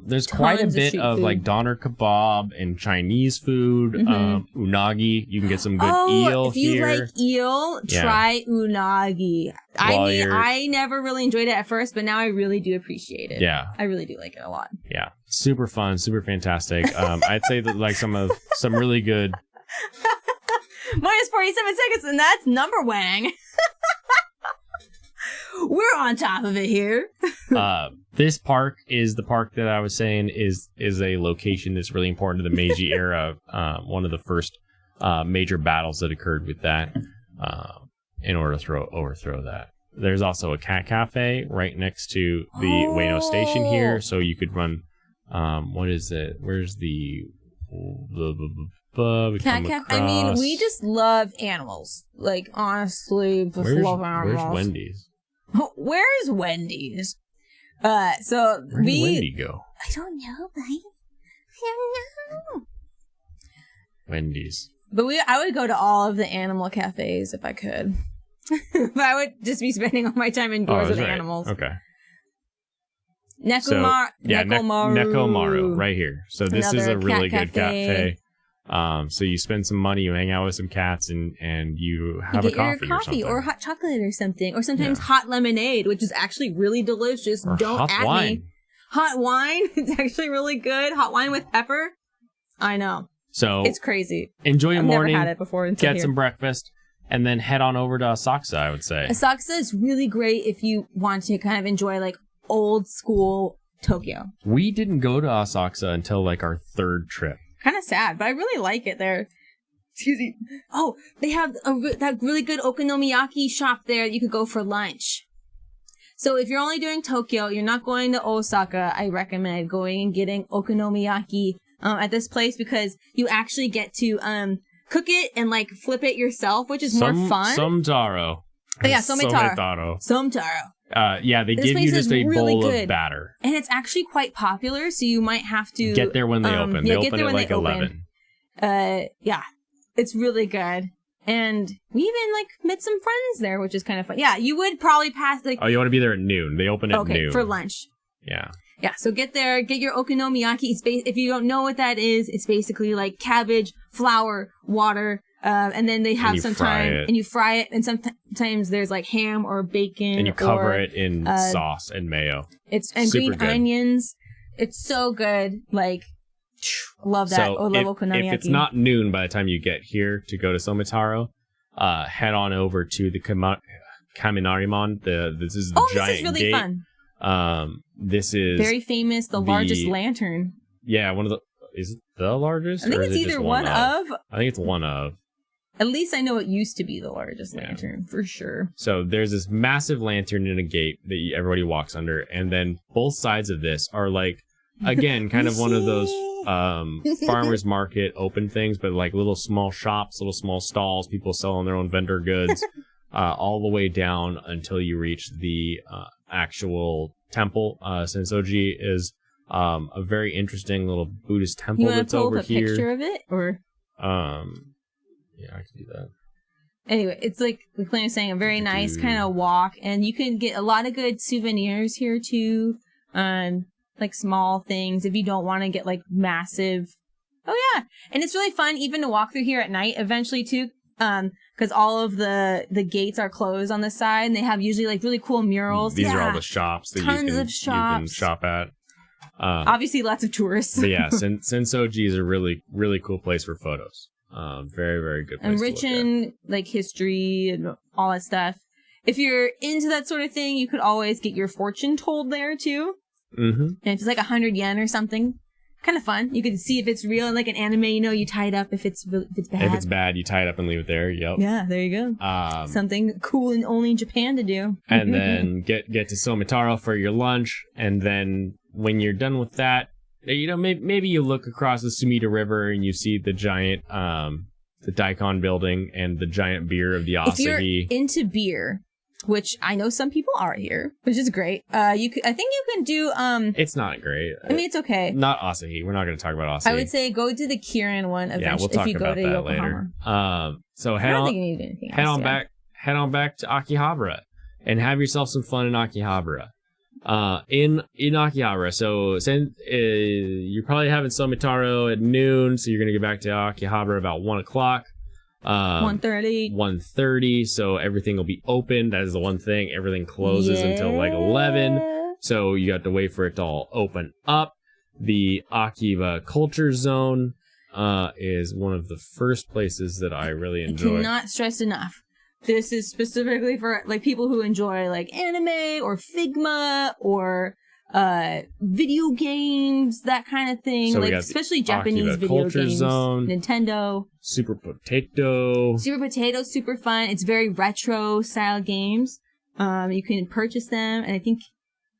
There's quite a bit of like doner kebab and Chinese food, unagi. You can get some good eel if you here. Like eel, try unagi. I never really enjoyed it at first, but now I really do appreciate it. Yeah. I really do like it a lot. Yeah. Super fun, super fantastic. I'd say that like some really good. Minus 47 seconds, and that's number wang. We're on top of it here. This park is the park that I was saying is a location that's really important to the Meiji era. One of the first major battles that occurred with that in order to overthrow that. There's also a cat cafe right next to the Ueno station here, so you could run. What is it? Where's the cat cafe? I mean, we just love animals. Like, honestly, just love animals. Where's Wendy's? Where's Wendy's? Where did Wendy go? I don't know, Blaine. I don't know. Wendy's. But I would go to all of the animal cafes if I could. But I would just be spending all my time indoors with animals. Okay. Nekomaru. Right here. So this is a really good cafe. So you spend some money, you hang out with some cats, and you have a coffee or hot chocolate or something, or sometimes hot lemonade, which is actually really delicious. Or Don't at wine. me. Hot wine, it's actually really good. Hot wine with pepper. I know. So it's crazy. Enjoy your morning. Never had it before. Get some breakfast, and then head on over to Asakusa. I would say Asakusa is really great if you want to kind of enjoy like old school Tokyo. We didn't go to Asakusa until like our 3rd trip. Kind of sad, but I really like it there. Excuse me. Oh, they have that really good okonomiyaki shop there that you could go for lunch. So if you're only doing Tokyo, you're not going to Osaka, I recommend going and getting okonomiyaki at this place because you actually get to cook it and like flip it yourself, which is more fun. Some taro. But yeah, Sometaro. Yeah, they This give you place just is a really bowl good. of batter. And it's actually quite popular, so you might have to Get there when they open. They open at like 11. Yeah, it's really good. And we even like met some friends there, which is kind of fun. Yeah, you would probably pass like. Oh, you want to be there at noon? They open at noon for lunch. Yeah. Yeah, so get there, get your okonomiyaki. If you don't know what that is, it's basically like cabbage, flour, water, and then they have some time and you fry it. And sometimes there's like ham or bacon, and you cover it in sauce and mayo. And green onions. It's so good. Like, love that. So love okonomiyaki. If it's not noon by the time you get here to go to Sometaro, head on over to the Kaminarimon. This is the giant this is really gate. Fun. This is very famous, the largest lantern. Yeah, is it the largest? I think it's either one of. I think it's one of. At least I know it used to be the largest lantern, for sure. So there's this massive lantern in a gate that everybody walks under, and then both sides of this are like, again, kind of one of those farmers market open things, but like little small shops, little small stalls, people selling their own vendor goods, all the way down until you reach the actual temple. Sensoji is a very interesting little Buddhist temple that's over here. You want to pull up a picture of it, or? Yeah, I can do that. Anyway, it's like Blaine was saying, a very nice kind of walk, and you can get a lot of good souvenirs here too, like small things if you don't want to get like massive. Oh yeah, and it's really fun even to walk through here at night eventually too, because all of the gates are closed on the side, and they have usually like really cool murals. These are all the shops that you can shop at. Obviously, lots of tourists. But yeah, Sensoji is a really, really cool place for photos. Very, very good place. And rich in like history and all that stuff. If you're into that sort of thing, you could always get your fortune told there too. Mm-hmm. And if it's like 100 yen or something, kind of fun. You can see if it's real, and like an anime, you tie it up if it's bad. If it's bad, you tie it up and leave it there. Yep. Yeah, there you go. Something cool and only in Japan to do. And then get to Sometaro for your lunch, and then when you're done with that, maybe you look across the Sumida River and you see the giant, the Daikon building and the giant beer of the Asahi. If you're into beer, which I know some people are here, which is great. I think you can do. It's not great. I mean, it's okay. Not Asahi. We're not going to talk about Asahi. I would say go to the Kirin one eventually. Yeah, we'll talk if you about go to that Yokohama. later. So head on back to Akihabara and have yourself some fun in Akihabara. In Akihabara, so you're probably having Sometaro at noon, so you're gonna get back to Akihabara about 1 o'clock. 1:30. So everything will be open. That is the one thing. Everything closes until like 11. So you have to wait for it to all open up. The Activa Culture Zone is one of the first places that I really enjoy. I cannot stress enough. This is specifically for like people who enjoy like anime or Figma or video games, that kind of thing. So like especially Japanese video games. Zone, Nintendo. Super Potato, super fun. It's very retro style games. You can purchase them, and I think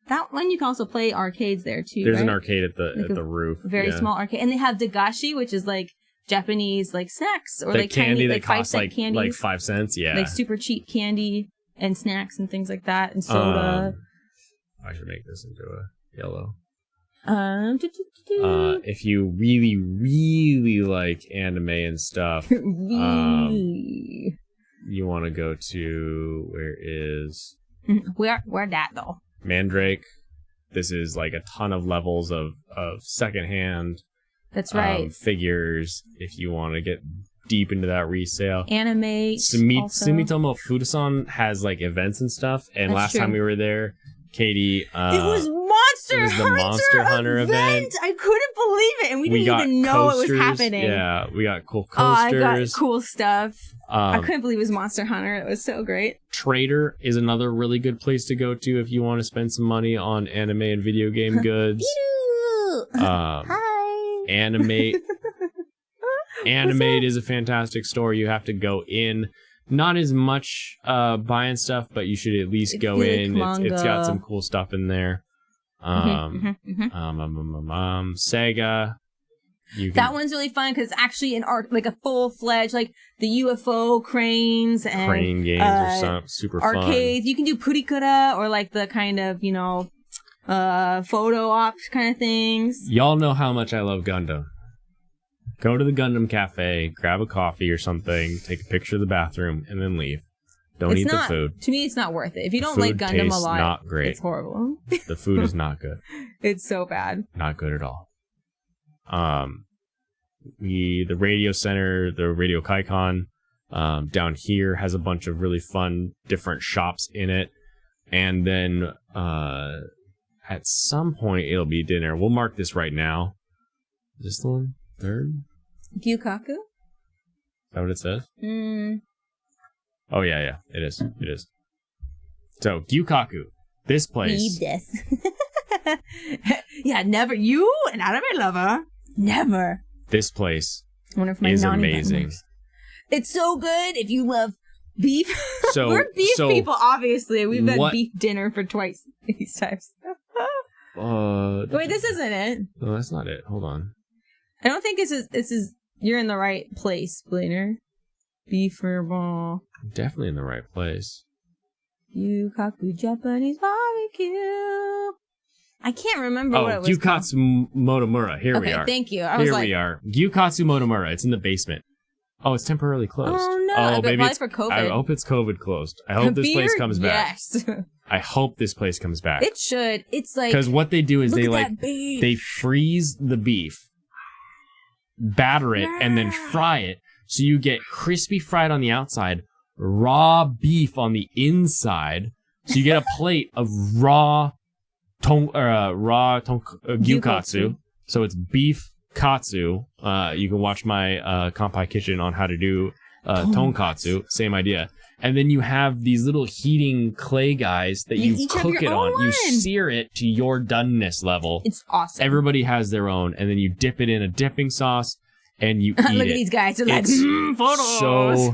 that one you can also play arcades there too. There's an arcade at the roof. Very small arcade, and they have dagashi, which is like Japanese like snacks or the like candy that costs like candies. Like 5 cents. Yeah, like super cheap candy and snacks and things like that, and soda. I should make this into a yellow. If you really, really like anime and stuff, you want to go to where that though? Mandrake. This is like a ton of levels of secondhand. That's right. Figures. If you want to get deep into that resale, anime. Sumitomo Fudosan has like events and stuff. And last time we were there, Katey, it was Monster Hunter event. I couldn't believe it, and we didn't even know it was happening. Yeah, we got cool coasters. I got cool stuff. I couldn't believe it was Monster Hunter. It was so great. Trader is another really good place to go to if you want to spend some money on anime and video game goods. Hi. Animate is a fantastic store. You have to go in. Not as much buying stuff, but you should at least go in. It's got some cool stuff in there. Sega. That one's really fun because it's actually an art, like a full-fledged, like the UFO cranes and crane games are super fun. Arcades. You can do purikura or like the kind of, photo ops kind of things. Y'all know how much I love Gundam. Go to the Gundam Cafe, grab a coffee or something, take a picture of the bathroom, and then leave. Don't eat the food. To me, it's not worth it. If you don't like Gundam a lot, not great. It's horrible. The food is not good. It's so bad. Not good at all. The radio center, the Radio Kaikon, down here has a bunch of really fun different shops in it. And then at some point it'll be dinner. We'll mark this right now. Is this the one? Third? Gyukaku? Is that what it says? Oh yeah, it is. It is. So Gyukaku, this place. Need this. Yeah, never. You and anime lover, never. This place is amazing. Buttons. It's so good if you love beef. So we're beef people, obviously. We've had beef dinner for twice these times. Wait, this isn't it. No, that's not it. Hold on. I don't think this is. You're in the right place, Blainer. Beefer ball. Definitely in the right place. Gyukaku Japanese barbecue. I can't remember what it was. Gyukatsu Motomura. Here we are. Thank you. We are. Gyukatsu Motomura. It's in the basement. Oh, it's temporarily closed. Oh no! Maybe it's for COVID. I hope it's COVID closed. I hope this place comes back. Yes. I hope this place comes back. It should. It's like because what they do is they freeze the beef, batter it, and then fry it, so you get crispy fried on the outside, raw beef on the inside. So you get a plate of raw gyukatsu. So it's beef katsu. You can watch my Kanpai kitchen on how to do tonkatsu. Same idea. And then you have these little heating clay guys that you cook it on. You sear it to your doneness level. It's awesome. Everybody has their own, and then you dip it in a dipping sauce, and you eat it. Look at these guys. They're like, photos. So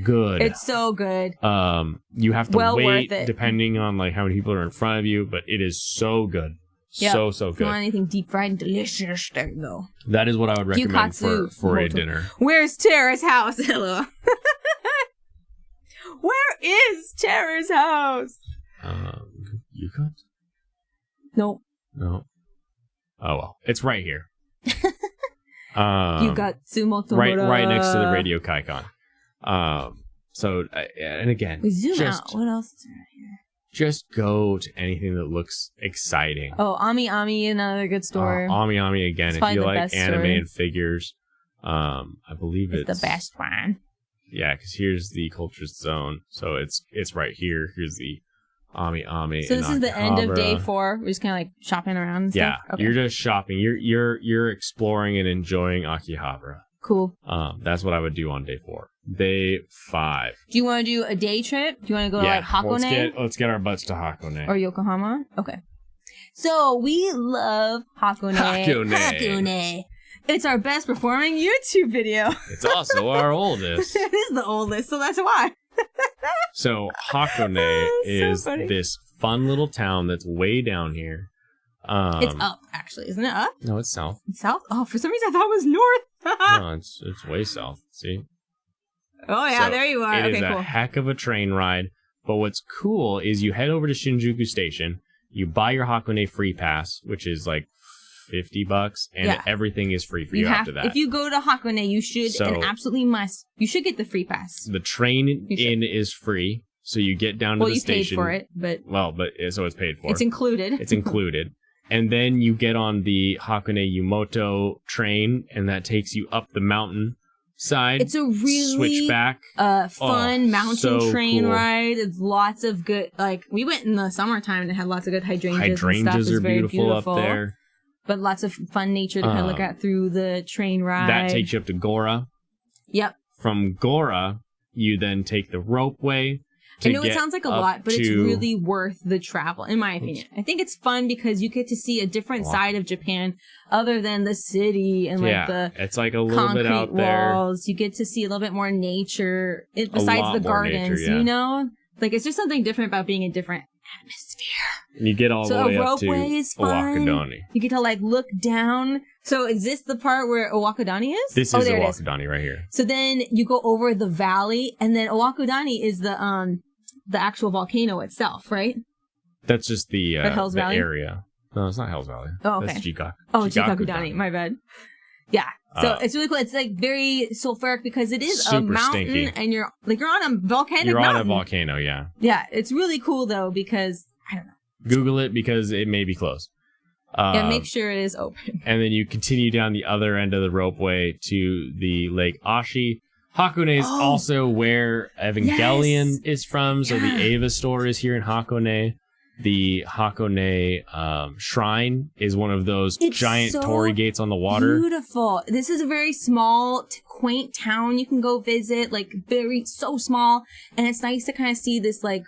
good. It's so good. You have to wait depending on like how many people are in front of you, but it is so good. Yep. So good. If you want anything deep fried and delicious, there you go. That is what I would recommend for a dinner. Where's Tara's house? Hello. Where is Tara's house? Yukon? Nope. No. Oh well, it's right here. Gyukatsu Motomura. Right next to the Radio Kaikon. So and again, we zoom out. What else is around here? Just go to anything that looks exciting. Oh, Ami Ami, another good store. Ami Ami again. If you like anime and figures, I believe it's the best one. Yeah, because here's the Culture Zone. So it's right here. Here's the Ami Ami. So this is the end of day 4. We're just kind of like shopping around and stuff? Yeah, okay. You're just shopping. You're exploring and enjoying Akihabara. Cool. That's what I would do on day 4. Day 5. Do you want to do a day trip? Do you want to go to like Hakone? Let's get our butts to Hakone. Or Yokohama? Okay. So we love Hakone. Hakone. It's our best performing YouTube video. It's also our oldest. It is the oldest, so that's why. So Hakone is this fun little town that's way down here. It's up, actually. Isn't it up? No, it's south. It's south? Oh, for some reason I thought it was north. No, it's way south. See? Oh, yeah, so there you are. It is a heck of a train ride. But what's cool is you head over to Shinjuku Station, you buy your Hakone free pass, which is like $50, and everything is free for you after that. If you go to Hakone, you should and absolutely must. You should get the free pass. The train in is free, so you get down to the station. Well, you paid for it, so it's paid for. It's included. It's included. And then you get on the Hakone Yumoto train, and that takes you up the mountain side. It's a really switchback, fun mountain train ride. It's lots of good. Like we went in the summertime and it had lots of good hydrangeas. Hydrangeas are beautiful up there. But lots of fun nature to kind of look at through the train ride. That takes you up to Gora. Yep. From Gora, you then take the ropeway. I know it sounds like a lot, but it's really worth the travel, in my opinion. I think it's fun because you get to see a different side of Japan other than the city and like the it's like a little bit out walls. There. You get to see a little bit more nature besides the gardens, you know? Like it's just something different about being in different atmosphere. And you get all the way up to Owakudani. You get to like look down. So is this the part where Owakudani is? This is Owakudani right here. So then you go over the valley, and then Owakudani is the actual volcano itself, right? That's just the Valley? area. No, it's not Hell's Valley. Oh, okay. That's Jikakudani. My bad. Yeah. So it's really cool. It's like very sulfuric because it is a mountain, stinky. And you're on a volcanic mountain. You're on a volcano, yeah. Yeah, it's really cool though because I don't know. Google it because it may be closed. Make sure it is open. And then you continue down the other end of the ropeway to the Lake Ashi. Hakone is also where Evangelion is from. So the Eva store is here in Hakone. The Hakone shrine is one of those giant torii gates on the water. Beautiful. This is a very small, quaint town you can go visit. Like so small, and it's nice to kind of see this like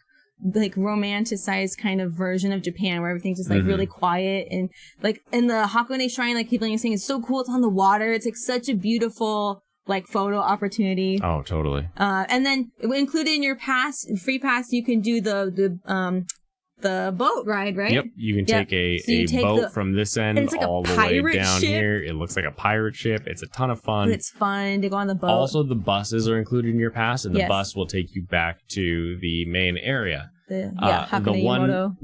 romanticized kind of version of Japan where everything's just like really quiet and like in the Hakone shrine, like people are saying, it's so cool. It's on the water. It's like such a beautiful like photo opportunity. Oh, totally. And then included in your free pass, you can do the boat ride, right? Yep. You can take a boat from this end all the way down here. It looks like a pirate ship. It's a ton of fun. It's fun to go on the boat. Also, the buses are included in your pass, and the bus will take you back to the main area. The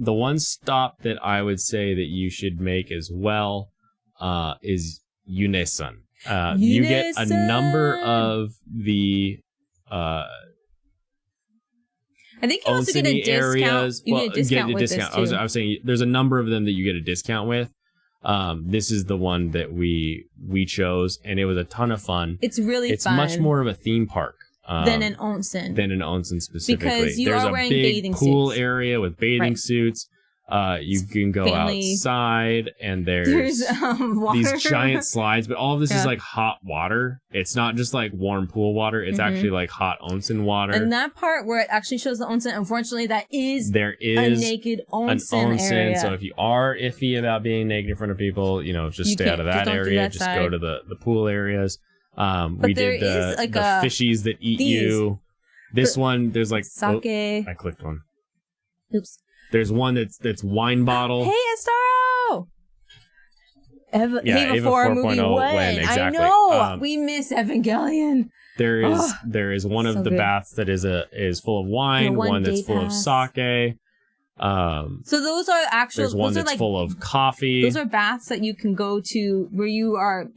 one stop that I would say that you should make as well is Yunesan. You get a number of the I think you also get a discount. Areas. You get a discount with this too. I was saying there's a number of them that you get a discount with. This is the one that we chose, and it was a ton of fun. It's really fun. It's much more of a theme park than an onsen. Specifically. Because there's are wearing big pool area with bathing suits. You can go outside, and there's these giant slides, but all of this is like hot water. It's not just like warm pool water. It's actually like hot onsen water. And that part where it actually shows the onsen, unfortunately, there is a naked onsen area. So if you are iffy about being naked in front of people, just stay out of that area. Just go to the pool areas. We did the fishies that eat you. This one, there's like sake. Oh, I clicked one. Oops. There's one that's wine bottle. Hey, Estaro! Eva 4 movie 1. Exactly. I know. We miss Evangelion. There is one of the baths that is full of wine. One that's full of sake. So those are actual. There's one that's full of coffee. Those are baths that you can go to where you are,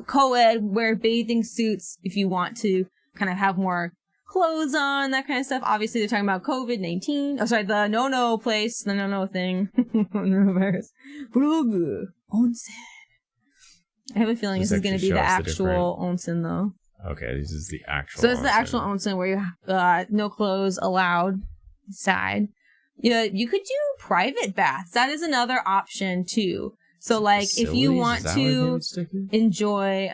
co-ed, wear bathing suits if you want to kind of have more clothes on, that kind of stuff. Obviously, they're talking about COVID-19. Oh, sorry, the no place, the no thing. Virus. Onsen. I have a feeling this is going to be the actual onsen, though. Okay, this is the actual. So it's the actual onsen where you no clothes allowed inside. Yeah, you could do private baths. That is another option too. So, like, if you want to enjoy,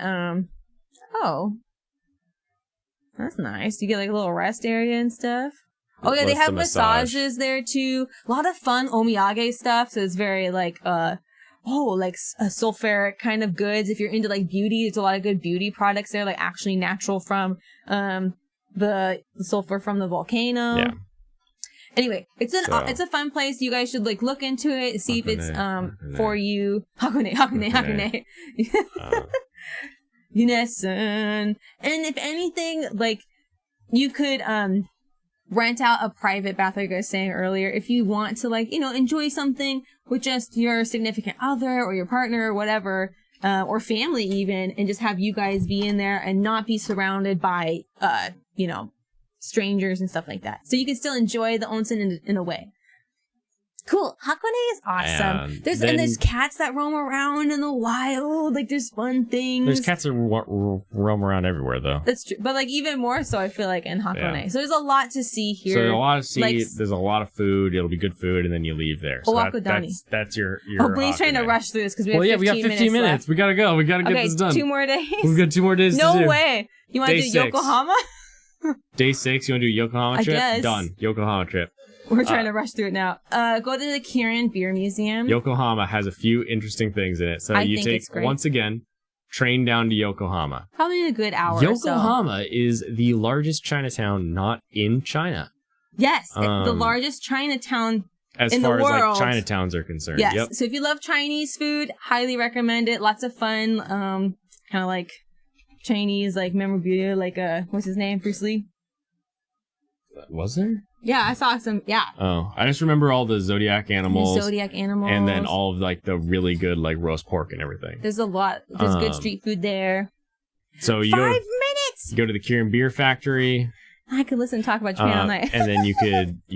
that's nice. You get like a little rest area and stuff. Oh yeah, they have massages there too. A lot of fun omiyage stuff. So it's very like like a sulfuric kind of goods. If you're into like beauty, there's a lot of good beauty products there, like actually natural from the sulfur from the volcano. Yeah. Anyway, it's a fun place. You guys should like look into it, see if it's for you. Hakone. Yunesan. And if anything, like you could rent out a private bath, like I was saying earlier, if you want to like, enjoy something with just your significant other or your partner or whatever, or family even, and just have you guys be in there and not be surrounded by strangers and stuff like that. So you can still enjoy the onsen in a way. Cool. Hakone is awesome. There's cats that roam around in the wild. Like, there's fun things. There's cats that roam around everywhere, though. That's true. But, like, even more so, I feel like, in Hakone. Yeah. So there's a lot to see here. So there's a lot to see. Like, there's a lot of food. It'll be good food, and then you leave there. So that's your Blaine's trying to rush through this because we have 15 minutes. We gotta go. We gotta get this done. 2 more days. We've got 2 more days to do. No way. You want to do Yokohama? Day 6, you want to do Yokohama trip? Guess. Done. Yokohama trip. We're trying to rush through it now. Go to the Kirin Beer Museum. Yokohama has a few interesting things in it. So you take, once again, train down to Yokohama. Probably in a good hour Yokohama is the largest Chinatown not in China. Yes, the largest Chinatown as in far the world. as like Chinatowns are concerned. Yes. Yep. So if you love Chinese food, highly recommend it. Lots of fun, kind of like Chinese like memorabilia, like what's his name, Bruce Lee. Was there? Yeah, I saw some. Yeah. Oh, I just remember all the Zodiac animals. And then all of like the really good like roast pork and everything. There's a lot. There's good street food there. So you 5 minutes. You go to the Kirin Beer Factory. I could listen and talk about Japan all night. And then you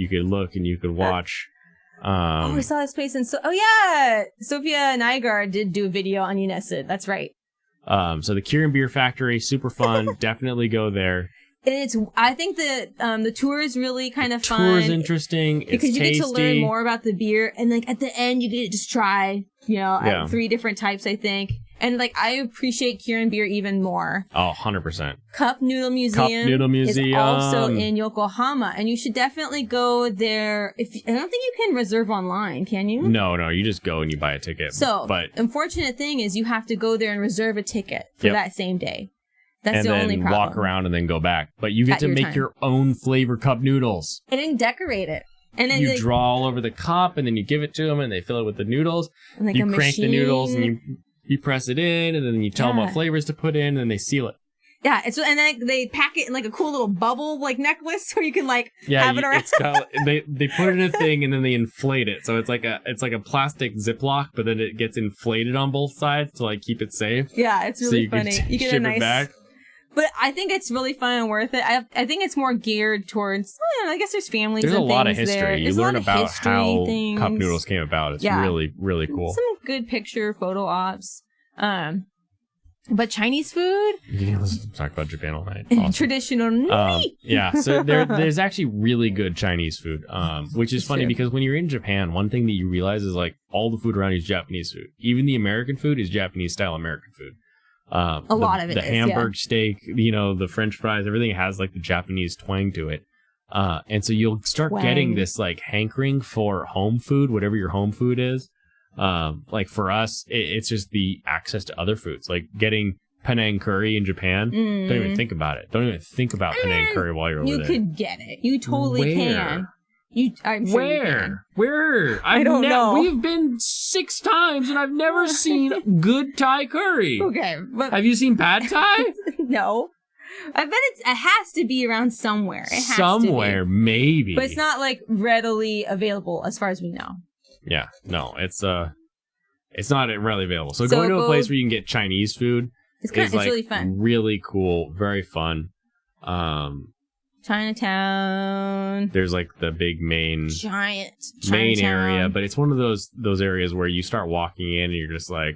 could look and you could watch. I saw this place in Sophia Nygaard did do a video on UNESCO. That's right. So the Kirin Beer Factory, super fun. Definitely go there. And I think the tour is really kind of fun. Tour is interesting. Because you get to learn more about the beer, and like at the end you get to just try, 3 different types, I think. And like I appreciate Kirin beer even more. Oh, 100%. Cup Noodle Museum is also in Yokohama, and you should definitely go there. I don't think you can reserve online, can you? No, you just go and you buy a ticket. So, but unfortunate thing is you have to go there and reserve a ticket for that same day. That's the only problem. And then walk around and then go back. But you get to make your own flavor cup noodles. And then decorate it. And then you draw all over the cup, and then you give it to them, and they fill it with the noodles. Like you crank the noodles, and you press it in, and then you tell them what flavors to put in, and then they seal it. Yeah, and then they pack it in like a cool little bubble like necklace, so you can like have it around. They put it in a thing, and then they inflate it, so it's like a plastic Ziploc, but then it gets inflated on both sides to like keep it safe. Yeah, it's really funny. You get a nice. It back. But I think it's really fun and worth it. I think it's more geared towards, I guess there's families and things there. There's a lot of history. You learn about how cup noodles came about. It's really, really cool. Some good picture, photo ops. But Chinese food? Yeah, let's talk about Japan all night. Awesome. Traditional nori. Yeah, so there's actually really good Chinese food, which is funny because when you're in Japan, one thing that you realize is like all the food around you is Japanese food. Even the American food is Japanese style American food. A lot of it the Hamburg steak, the French fries, everything has like the Japanese twang to it. And so you'll start getting this like hankering for home food, whatever your home food is. Like for us, it's just the access to other foods, like getting Penang curry in Japan. Don't even think about it. Don't even think about Penang curry while you're over there. You could get it. You totally can. I'm sure Where? Where? I don't know. We've been 6 times and I've never seen good Thai curry. Okay. But have you seen pad Thai? No. I bet it has to be around somewhere. It has somewhere, to be. Maybe. But it's not like readily available as far as we know. Yeah. No, it's not readily available. So going to a place where you can get Chinese food is like really fun. Really cool, very fun. Chinatown. There's like the big main area, but it's one of those areas where you start walking in and you're just like,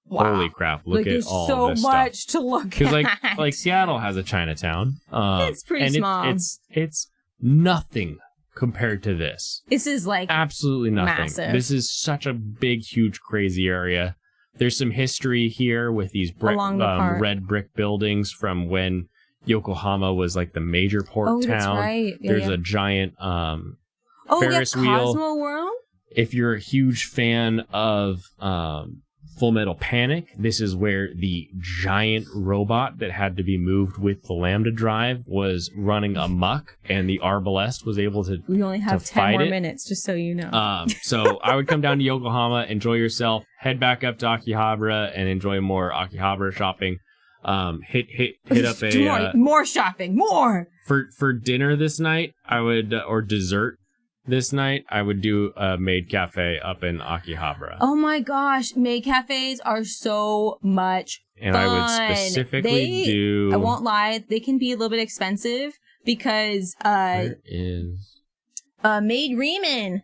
holy crap! Look at all this stuff. There's so much to look at. Because like Seattle has a Chinatown. It's pretty small. It's nothing compared to this. This is like absolutely nothing. Massive. This is such a big, huge, crazy area. There's some history here with these red brick buildings from when Yokohama was like the major port town. That's right. There's a giant Ferris wheel. Cosmo World? If you're a huge fan of Full Metal Panic, this is where the giant robot that had to be moved with the Lambda drive was running amok, and the Arbalest was able to We only have 10 more minutes, just so you know. So I would come down to Yokohama, enjoy yourself, head back up to Akihabara, and enjoy more Akihabara shopping. Hit up a more shopping, more for dinner this night. I would or dessert this night. I would do a Maid Cafe up in Akihabara. Oh my gosh, Maid Cafes are so much and fun. I would specifically do. I won't lie, they can be a little bit expensive because where is Maid Riemann.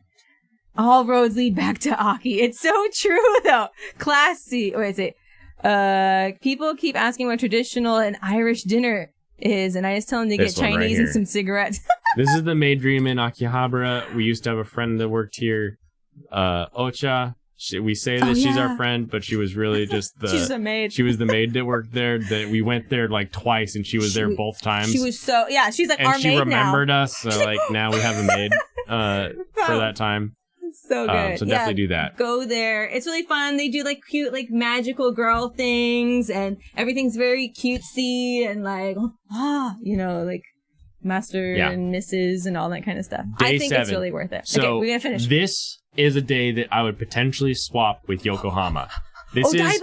All roads lead back to Aki. It's so true though. Classy. Wait, is it? People keep asking what traditional and Irish dinner is, and I just tell them to get Chinese and some cigarettes. This is the Maid Dream in Akihabara. We used to have a friend that worked here, Ocha. We say that she's our friend, but she was really just she's a maid. She was the maid that worked there. That we went there like twice, and she was there both times. She was so she's like and our maid now. And she remembered us, so like now we have a maid for that time. So good. So definitely do that. Go there. It's really fun. They do like cute, like magical girl things, and everything's very cutesy and like, like Master and Mrs. and all that kind of stuff. Day I think 7. it's really worth it. So okay, we're gonna finish. This is a day that I would potentially swap with Yokohama. This is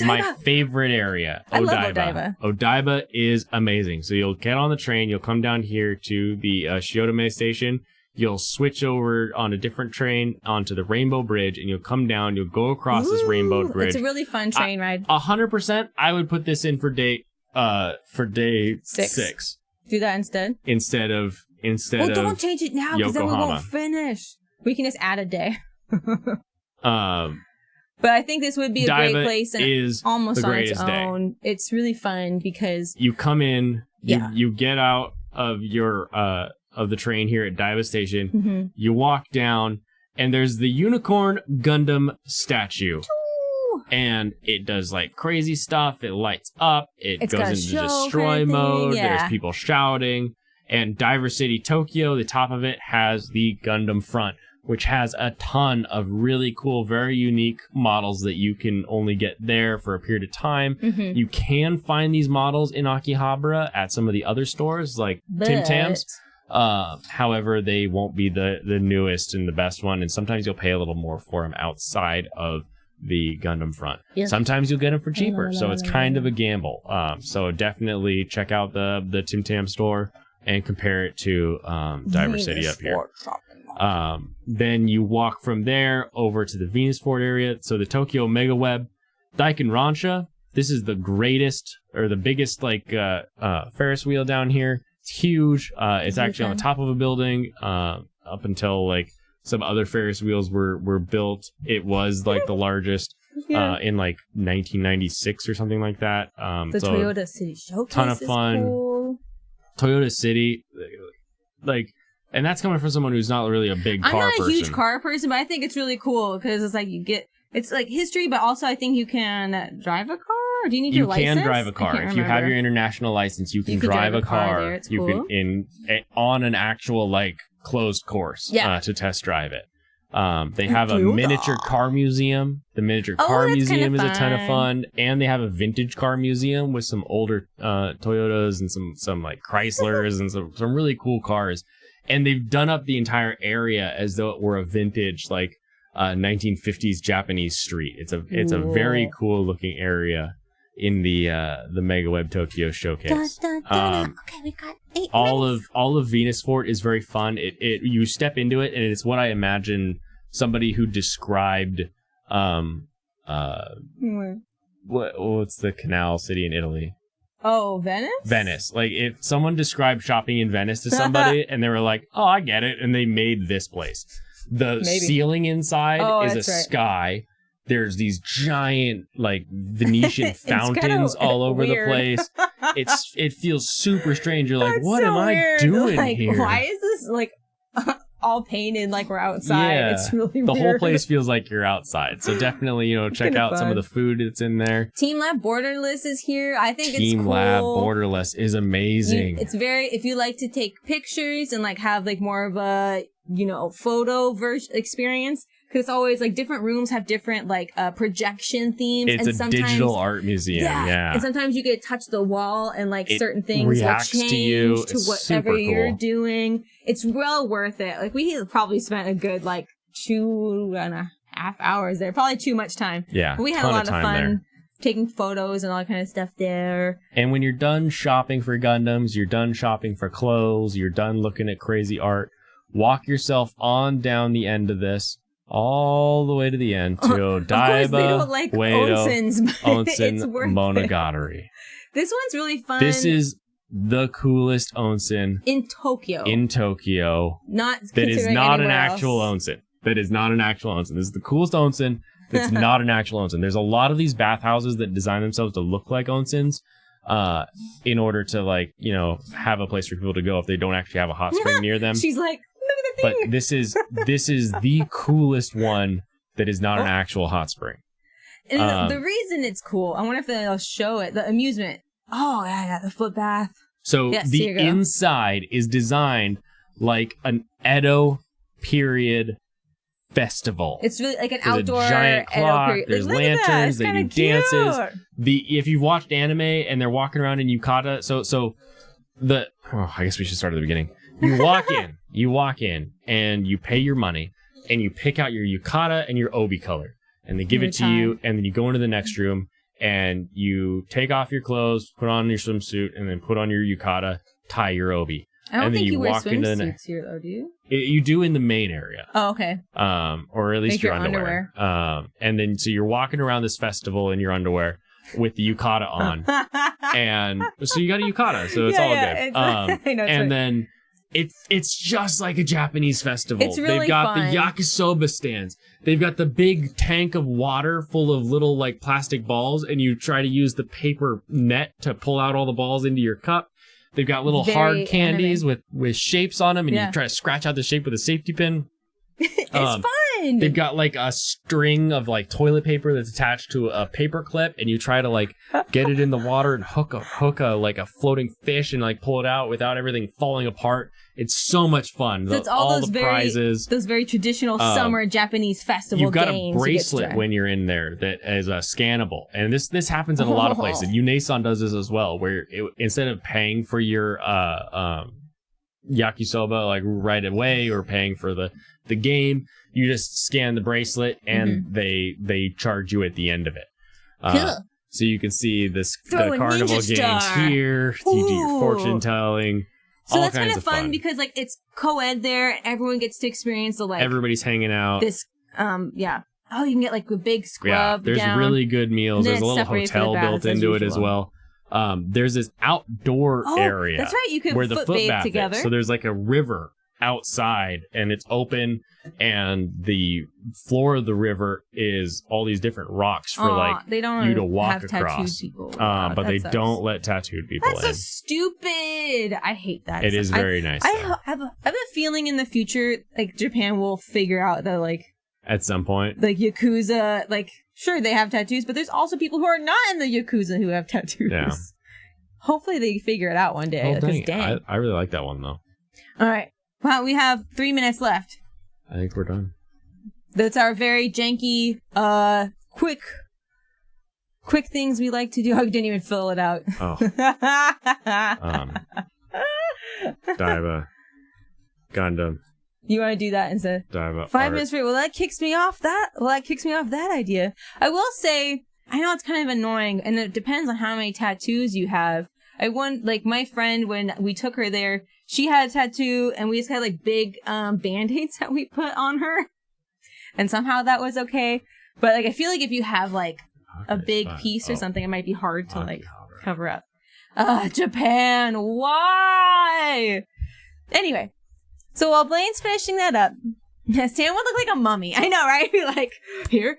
my favorite area. I love Odaiba. Odaiba is amazing. So you'll get on the train, you'll come down here to the Shiodome station, you'll switch over on a different train onto the Rainbow Bridge, and you'll come down, you'll go across this Rainbow Bridge. It's a really fun train ride. 100%, I would put this in for day 6. Do that instead? Instead of don't change it now because then we won't finish. We can just add a day. But I think this would be a great place and is almost the on its greatest own. Day. It's really fun because you come in, you get out of your of the train here at Daiba Station, you walk down, and there's the Unicorn Gundam statue. And it does like crazy stuff. It lights up. It goes into destroy mode. There's people shouting. And Diver City, Tokyo, the top of it has the Gundam front, which has a ton of really cool, very unique models that you can only get there for a period of time. You can find these models in Akihabara at some of the other stores, like Tim Tams. However, they won't be the newest and the best one, and sometimes you'll pay a little more for them outside of the Gundam front. Sometimes you'll get them for cheaper, so it's kind of a gamble. So definitely check out the Tim Tam store and compare it to Diver City up here. Then you walk from there over to the Venus Fort area. So the Tokyo Mega Web, Daikin Rancha. This is the greatest or the biggest Ferris wheel down here. It's huge. It's actually on the top of a building. Up until like some other Ferris wheels were built, it was like the largest in like 1996 or something like that. The Toyota City Showcase ton of fun. Cool. Toyota City, and that's coming from someone who's not really a big car person. I'm not a huge car person, but I think it's really cool because it's like it's like history, but also I think you can drive a car. Do you need your license? You can drive a car. If you have your international license, you can drive a car. It's cool. Can on an actual closed course to test drive it. They have a miniature car museum. The miniature car museum is a ton of fun, and they have a vintage car museum with some older Toyotas and some like Chryslers and some really cool cars. And they've done up the entire area as though it were a vintage 1950s Japanese street. It's a very cool looking area in the Mega Web Tokyo showcase. Okay, we got 8 all of Venus Fort is very fun. It you step into it, and it's what I imagine somebody who described what's the canal city in Italy? Oh, Venice? Venice. Like if someone described shopping in Venice to somebody and they were like, "Oh, I get it," and they made this place. The ceiling inside is a sky. There's these giant Venetian fountains all over the place. It feels super strange. You're like, what am I doing here? Why is this all painted like we're outside? Yeah, it's really the weird. whole place feels like you're outside. So definitely, check out some of the food that's in there. Team Lab Borderless is here. I think it's cool. Team Lab Borderless is amazing. It's if you like to take pictures and have more of a photo experience. Because it's always different rooms have different projection themes. It's a digital art museum. Yeah. And sometimes you get to touch the wall and certain things reacts change to you. To whatever you're doing. It's well worth it. We probably spent a good 2.5 hours there. Probably too much time. Yeah. But we had a lot of fun taking photos and all that kind of stuff there. And when you're done shopping for Gundams, you're done shopping for clothes, you're done looking at crazy art, walk yourself on down the end of this. All the way to the end to Odaiba, Onsen Monogatari. This one's really fun. This is the coolest onsen in Tokyo. That is not an actual onsen. This is the coolest onsen that's not an actual onsen. There's a lot of these bathhouses that design themselves to look like onsens in order to have a place for people to go if they don't actually have a hot spring near them. She's like, but this is the coolest one that is not an actual hot spring. And the reason it's cool, I wonder if they'll show it, the amusement. Oh, yeah, the foot bath. So the inside is designed like an Edo period festival. It's really like an outdoor a giant clock, there's lanterns, they do dances. If you've watched anime and they're walking around in yukata, so I guess we should start at the beginning. You walk in, and you pay your money, and you pick out your yukata and your obi color, and they give it to you, and then you go into the next room, and you take off your clothes, put on your swimsuit, and then put on your yukata, tie your obi. I don't think you wear walk swimsuits here, though, do you? You do in the main area. Oh, okay. Or at least like your underwear. And then so you're walking around this festival in your underwear with the yukata on. And so you got a yukata, so it's all good. I know, and then it's just like a Japanese festival. It's really They've got fun. the yakisoba stands. They've got the big tank of water full of little like plastic balls, and you try to use the paper net to pull out all the balls into your cup. They've got little hard candies with shapes on them, and you try to scratch out the shape with a safety pin. It's fun. They've got like a string of like toilet paper that's attached to a paper clip, and you try to like get it in the water and hook a like a floating fish and like pull it out without everything falling apart. It's so much fun. So it's all those the prizes. Those very traditional summer Japanese festival You've got games. A bracelet when you're in there that is scannable, and this happens in a lot of places. Uneson does this as well, where instead of paying for your yakisoba like right away or paying for the game, you just scan the bracelet and they charge you at the end of it. Cool. So you can see the Throw carnival games here. Ooh. You do your fortune telling. So that's kind of fun because like it's co-ed there, and everyone gets to experience the like everybody's hanging out. This yeah. Oh, you can get like a big scrub. Yeah, there's really good meals. There's a little hotel built into it as well. There's this outdoor area. That's right. You can where the foot bath together. Is. So there's like a river outside, and it's open, and the floor of the river is all these different rocks for they don't you to walk have across. People. But they don't let tattooed people That's in. so stupid. I hate that. It is very nice. I have a feeling in the future, like Japan will figure out that like at some point, like Yakuza, like sure they have tattoos, but there's also people who are not in the Yakuza who have tattoos. Yeah. Hopefully they figure it out one day. Oh, dang. I really like that one though. All right. Well, we have 3 minutes left. I think we're done. That's our very janky, quick things we like to do. Oh, you didn't even fill it out. Oh. Daiba. Gundam. You want to do that instead? Daiba. 5 minutes for that kicks me off that. Well, that kicks me off that idea. I will say, I know it's kind of annoying, and it depends on how many tattoos you have. Like my friend, when we took her there, she had a tattoo, and we just had like big band-aids that we put on her, and somehow that was okay. But like I feel like if you have like a big piece or something, it might be hard to like cover up. Japan, why? Anyway, so while Blaine's finishing that up, Sam would look like a mummy. I know, right? Like here.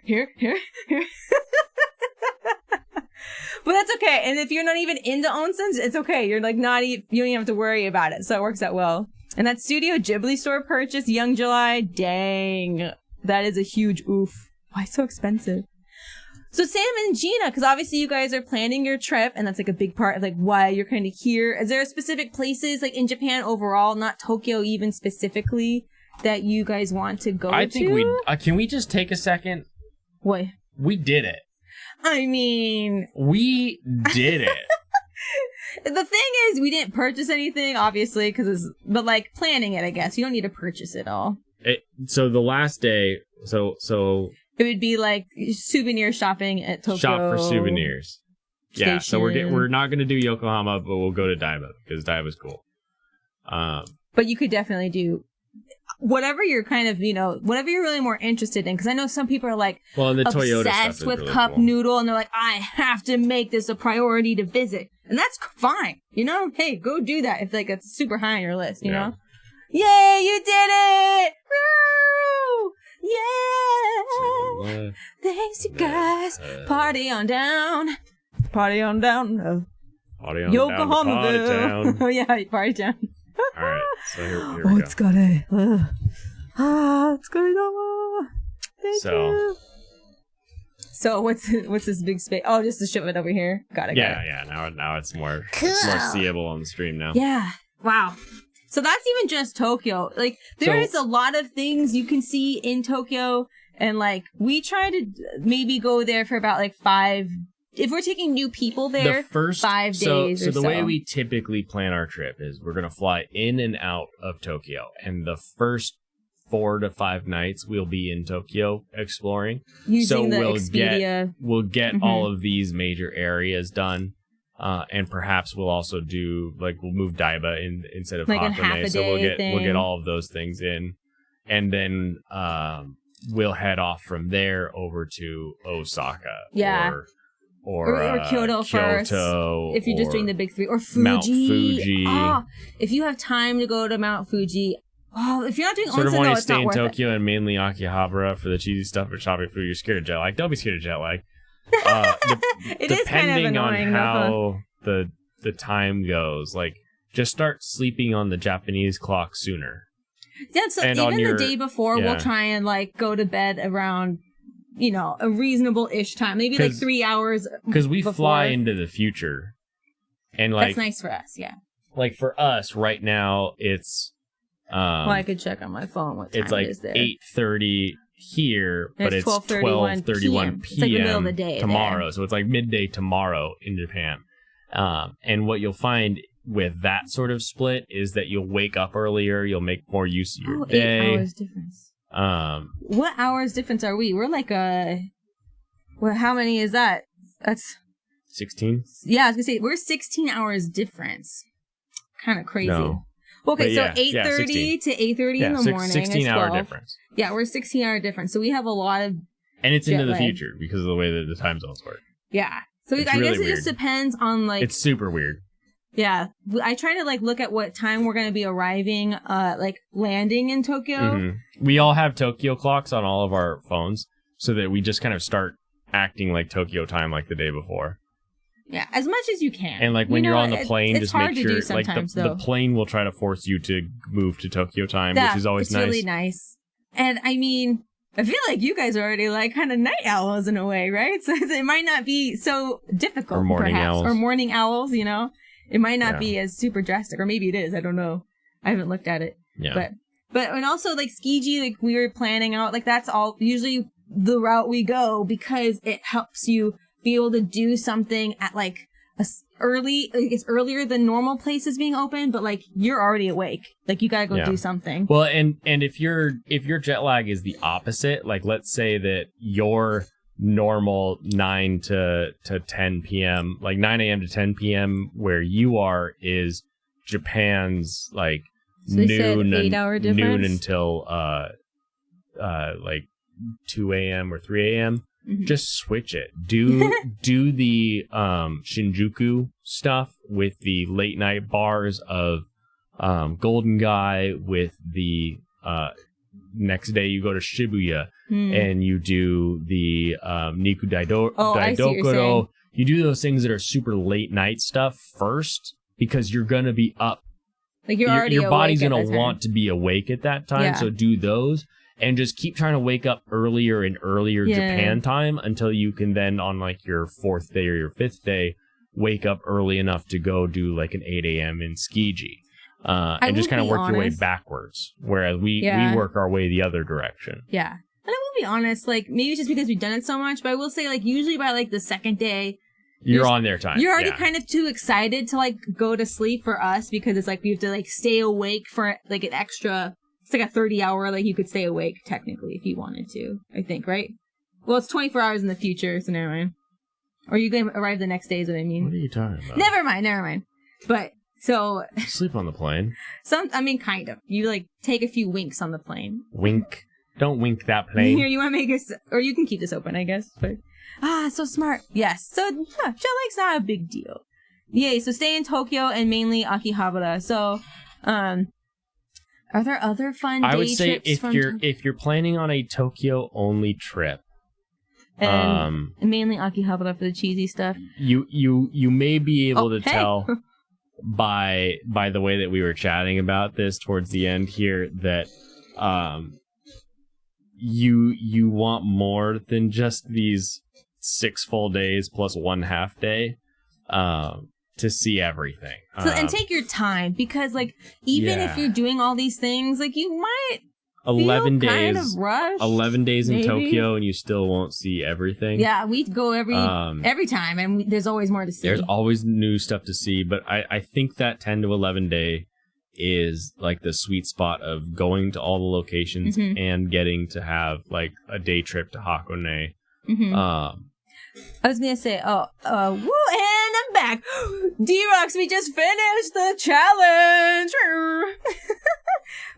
But that's okay. And if you're not even into onsens, it's okay. You're like you don't even have to worry about it. So it works out well. And that Studio Ghibli store purchase, Young July, dang. That is a huge oof. Why so expensive? So Sam and Gina, because obviously you guys are planning your trip, and that's like a big part of like why you're kind of here. Is there specific places like in Japan overall, not Tokyo even specifically, that you guys want to go to? I think can we just take a second? What? We did it. I mean... We did it. The thing is, we didn't purchase anything, obviously, but like planning it, I guess. You don't need to purchase it all. So the last day, so it would be like souvenir shopping at Tokyo. Shop for souvenirs. Station. Yeah, so we're not going to do Yokohama, but we'll go to Daiba because Daiba's cool. But you could definitely do whatever you're kind of, whatever you're really more interested in. Because I know some people are like the Toyota obsessed stuff with really cup cool. noodle, and they're like, I have to make this a priority to visit. And that's fine. Hey, go do that if like it's super high on your list, you know? Yay, you did it! Woo! Yeah! Thanks, you guys. Party on down. Party on down. Party on Yokohama down to Party Town. Oh, yeah, party town. All right, so here we go. It's gonna. It's gonna. Thank you. So what's this big space? Oh, just the shipment over here. Got it. Yeah. Now it's more seeable on the stream now. Yeah. Wow. So that's even just Tokyo. Like there is a lot of things you can see in Tokyo, and like we try to maybe go there for about like 5 if we're taking new people there, 5 days so the way we typically plan our trip is we're going to fly in and out of Tokyo, and the first 4 to 5 nights we'll be in Tokyo exploring. Using the Expedia. We'll get all of these major areas done. And perhaps we'll also do we'll move Daiba in instead of like Hakone, so we'll get all of those things in, and then we'll head off from there over to Osaka, or Kyoto first. If you're just doing the big 3, or Fuji. Mount Fuji. Oh, if you have time to go to Mount Fuji. Oh, if you're not doing sort of onsen, want though, to it's stay not in worth Tokyo and mainly Akihabara for the cheesy stuff and shopping food. You're scared of jet lag. Don't be scared of jet lag. It is kind of annoying, depending on how the time goes, just start sleeping on the Japanese clock sooner. Yeah, so and even the day before, we'll try and go to bed around, a reasonable-ish time, maybe 3 hours. Because we fly into the future, and that's nice for us. Yeah. For us right now, it's I could check on my phone what time it is there. It's 8:30 here, but it's 12:31 p.m. It's like the middle of the day tomorrow. there. So it's midday tomorrow in Japan. And what you'll find with that sort of split is that you'll wake up earlier, you'll make more use of your day. 8 hours difference. What hours difference are we? We're how many is that? That's 16? Yeah, I was gonna say we're 16 hours difference. Kind of crazy. No. Okay, so 8:30 to 8:30 in the morning. 16-hour difference. Yeah, we're 16-hour difference. So we have a lot of and it's into the future because of the way that the time zones work. Yeah. So I guess it just depends on it's super weird. Yeah. I try to look at what time we're going to be arriving, landing in Tokyo. Mm-hmm. We all have Tokyo clocks on all of our phones so that we just kind of start acting like Tokyo time the day before. Yeah, as much as you can. And when you're on the plane, just make sure the plane will try to force you to move to Tokyo time, which is always nice. It's really nice. And I mean, I feel like you guys are already kind of night owls in a way, right? So it might not be so difficult, or morning owls. Or morning owls, It might not be as super drastic, or maybe it is. I don't know. I haven't looked at it. Yeah. But and also Skiji, we were planning out, that's all usually the route we go because it helps you be able to do something at it's earlier than normal places being open, but you're already awake. You gotta go do something. Well, and if your jet lag is the opposite, let's say that your normal 9 to 10 p.m., 9 a.m. to 10 p.m. where you are is Japan's so noon 8-hour difference? Noon until 2 a.m. or 3 a.m. Mm-hmm. Just switch it. Do the Shinjuku stuff with the late night bars of Golden Guy, with the next day you go to Shibuya and you do the Niku Daidokoro. You do those things that are super late night stuff first because you're gonna be up. Your body's gonna want to be awake at that time. Yeah. So do those. And just keep trying to wake up earlier and earlier Japan time until you can then on your 4th day or your 5th day wake up early enough to go do an 8 a.m. in Skiji. And just kind of work your way backwards. Whereas we work our way the other direction. Yeah. And I will be honest, maybe it's just because we've done it so much, but I will say usually by the second day you're on their time. You're already kind of too excited to go to sleep for us because it's we have to stay awake for an extra. It's a 30-hour, you could stay awake, technically, if you wanted to, I think, right? Well, it's 24 hours in the future, so never mind. Or you can arrive the next day is what I mean. What are you talking about? Never mind. But, so... Sleep on the plane? Kind of. You, take a few winks on the plane. Wink. Don't wink that plane. Here, you want to make us... Or you can keep this open, I guess. But so smart. Yes. So, jet lag's not a big deal. Yay, so stay in Tokyo and mainly Akihabara. So, are there other fun day trips? I would say if you're planning on a Tokyo only trip, and mainly Akihabara for the cheesy stuff, you may be able to tell by the way that we were chatting about this towards the end here that you want more than just these 6 full days plus 1 half day. To see everything. And take your time because, even if you're doing all these things, you might 11 days. Kind of rushed, 11 days in maybe. Tokyo, and you still won't see everything. Yeah, we go every time, and there's always more to see. There's always new stuff to see, but I think that 10 to 11 day is like the sweet spot of going to all the locations and getting to have like a day trip to Hakone. I was gonna say, woo, and I'm back. D-Rocks, we just finished the challenge.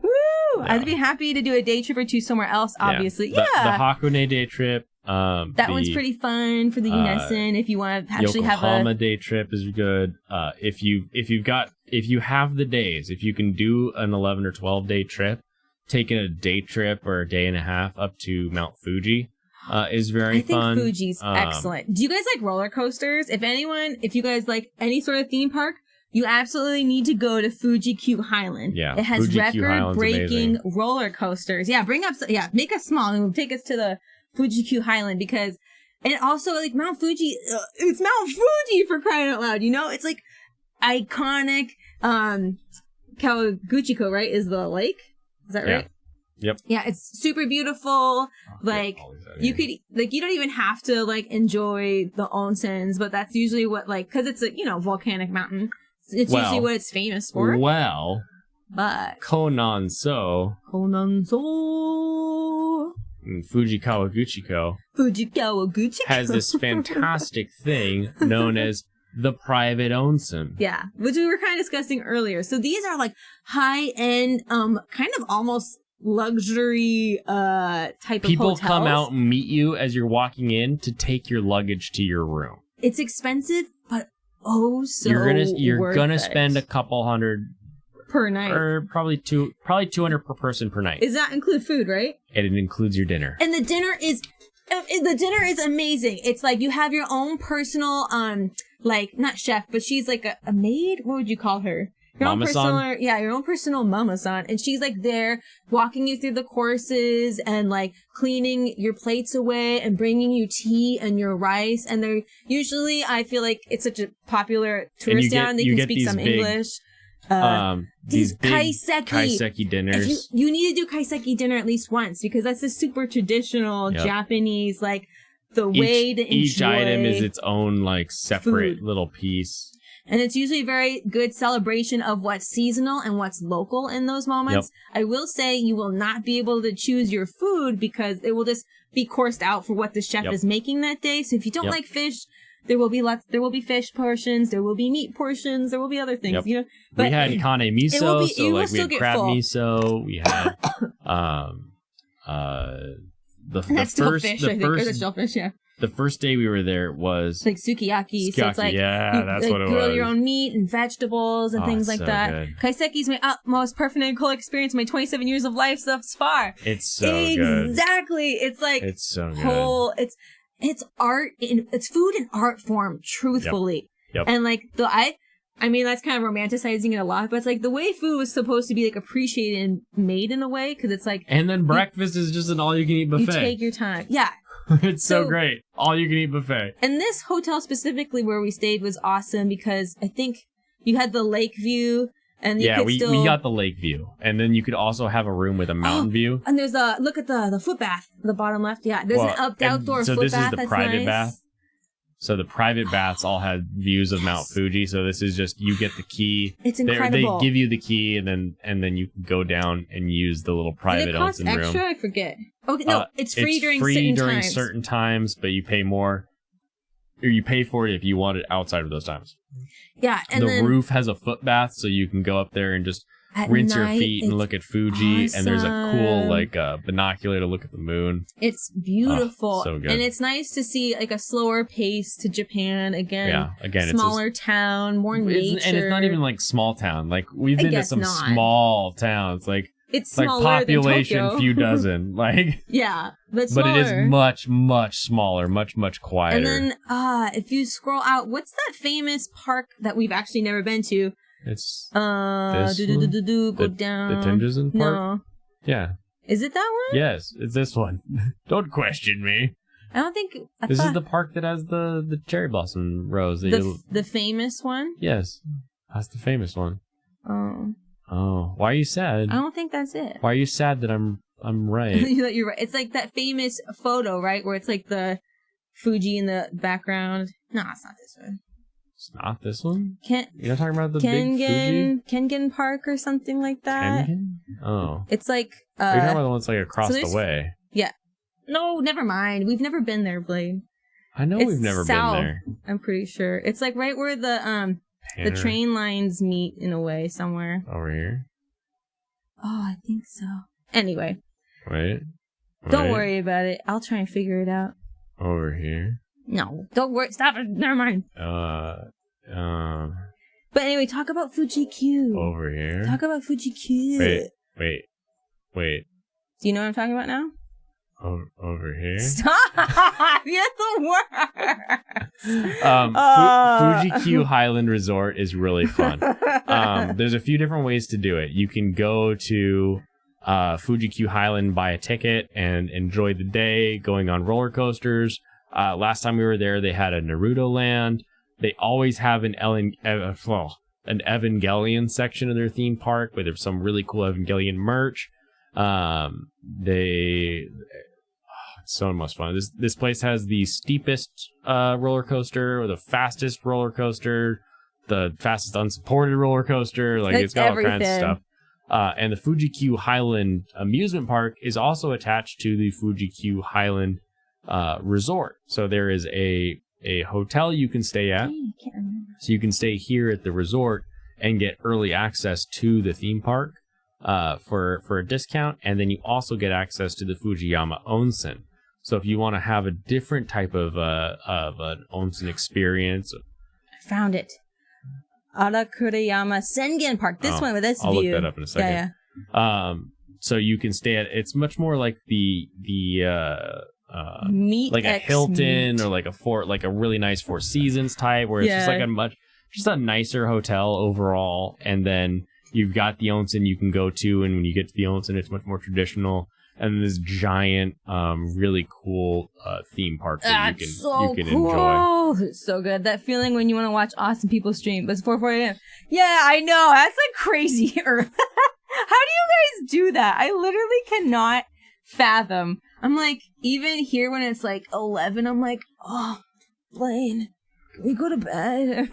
Woo! Yeah. I'd be happy to do a day trip or two somewhere else, obviously. The Hakone day trip. That one's pretty fun for the Unison if you want to actually have a Yokohama day trip is good. If you have the days, if you can do an 11 or 12 day trip, taking a day trip or a day and a half up to Mount Fuji is very fun. I think Fuji's excellent. Do you guys like roller coasters? If you guys like any sort of theme park, you absolutely need to go to Fuji Q Highland. Yeah, it has record-breaking roller coasters. Yeah, make us small and take us to the Fuji Q Highland because, and also like Mount Fuji, it's Mount Fuji for crying out loud, you know? It's like iconic. Kawaguchiko, right, is the lake? Is that right? Yep. Yeah, it's super beautiful. Like you don't even have to like enjoy the onsens, but that's usually what because it's a volcanic mountain. It's usually what it's famous for. Well, but Konanso. Fuji Kawaguchiko has this fantastic thing known as the private onsen. Yeah, which we were kind of discussing earlier. So these are like high-end, kind of almost luxury type of hotels. People come out and meet you as you're walking in to take your luggage to your room. It's expensive, but so you're gonna spend a couple $100 per night, or probably $200 per person per night. Does that include food, right? And it includes your dinner. And the dinner is amazing. It's like you have your own personal not chef, but she's like a maid. What would you call her? Your own personal mama-san. And she's like there walking you through the courses and like cleaning your plates away and bringing you tea and your rice. And they're usually, I feel like it's such a popular tourist town. They can speak some English. These big kaiseki dinners. You need to do kaiseki dinner at least once because that's a super traditional Japanese, like the way to enjoy. Each item is its own like separate little piece. And it's usually a very good celebration of what's seasonal and what's local in those moments. Yep. I will say you will not be able to choose your food because it will just be coursed out for what the chef is making that day. So if you don't like fish, there will be fish portions, there will be meat portions, there will be other things, But we had kane miso, we had crab miso, we had that's still fish, I think. Or that's still fish, yeah. The first day we were there was like sukiyaki. So it's like that's what it was. Grill your own meat and vegetables and things like that. Good. Kaiseki's my most perfect experience in my 27 years of life thus far. It's so good. Exactly. It's like it's so good. It's art it's food in art form, truthfully. Yep. And like I mean that's kind of romanticizing it a lot, but it's like the way food was supposed to be like appreciated and made in a way because it's like. And then breakfast is just an all-you-can-eat buffet. You take your time. Yeah. It's so great. All-you-can-eat buffet. And this hotel specifically where we stayed was awesome because I think you had the lake view and we got the lake view. And then you could also have a room with a mountain view. And there's look at the foot bath, the bottom left. Yeah, there's an outdoor foot bath. So this is the private bath. So the private baths all had views of Mount Fuji. So this is just you get the key. It's incredible. They give you the key, and then you can go down and use the little private onsen room. Did it cost extra? I forget. Okay, no, it's free during certain times, but you pay more, or you pay for it if you want it outside of those times. Yeah, and the roof has a foot bath, so you can go up there and just rinse your feet and look at Fuji. Awesome. And there's a cool binocular to look at the moon. It's beautiful. So good. And it's nice to see like a slower pace to Japan again. Yeah, again, smaller town, more nature. And it's not even like small town. Like we've been to some small towns. Like it's like population than Tokyo. Few dozen. Like yeah, but smaller. But it is much, much smaller, much quieter. And then if you scroll out, what's that famous park that we've actually never been to? It's go down. The Tenjin Park? No. Yeah. Is it that one? Yes, it's this one. Don't question me. I don't think this is the park that has the cherry blossom rose. The famous one? Yes. That's the famous one. Oh. Oh. Why are you sad? I don't think that's it. Why are you sad that I'm I'm right. You're right. It's like that famous photo, right? Where it's like the Fuji in the background. No, it's not this one. It's not this one? You're not talking about the big Fuji? Kengen Park or something like that. Kengen? Oh. It's like... You're talking about the one that's like across the way. Yeah. No, never mind. We've never been there, Blaine. I know we've never been there. I'm pretty sure. It's like right where the train lines meet in a way somewhere. Over here? Oh, I think so. Anyway. Wait. Don't worry about it. I'll try and figure it out. Over here? No, don't worry. Stop it. Never mind. But anyway, talk about Fuji Q. Over here? Talk about Fuji Q. Wait. Do you know what I'm talking about now? Over here? Stop! You're the worst! Fuji Q Highland Resort is really fun. There's a few different ways to do it. You can go to Fuji Q Highland, buy a ticket, and enjoy the day going on roller coasters. Last time we were there, they had a Naruto land. They always have an Evangelion section of their theme park where there's some really cool Evangelion merch. It's so much fun. This place has the steepest roller coaster, or the fastest roller coaster, the fastest unsupported roller coaster. Like it's got everything. All kinds of stuff. And the Fuji Q Highland amusement park is also attached to the Fuji Q Highland resort. So there is a hotel you can stay at. So you can stay here at the resort and get early access to the theme park for a discount. And then you also get access to the Fujiyama Onsen. So if you want to have a different type of an onsen experience. I found it. Arakurayama Sengen Park. This one with this I'll view. Look that up in a second. Yeah. So you can stay at. It's much more like the like a Hilton or like a really nice Four Seasons type, where it's just like a nicer hotel overall. And then you've got the onsen you can go to, and when you get to the onsen, it's much more traditional. And this giant, really cool theme park that you can enjoy. It's so good. That feeling when you want to watch awesome people stream, but it's 4 a.m. Yeah, I know. That's like crazy. How do you guys do that? I literally cannot fathom. I'm like, even here when it's like 11, I'm like, oh, Blaine, can we go to bed?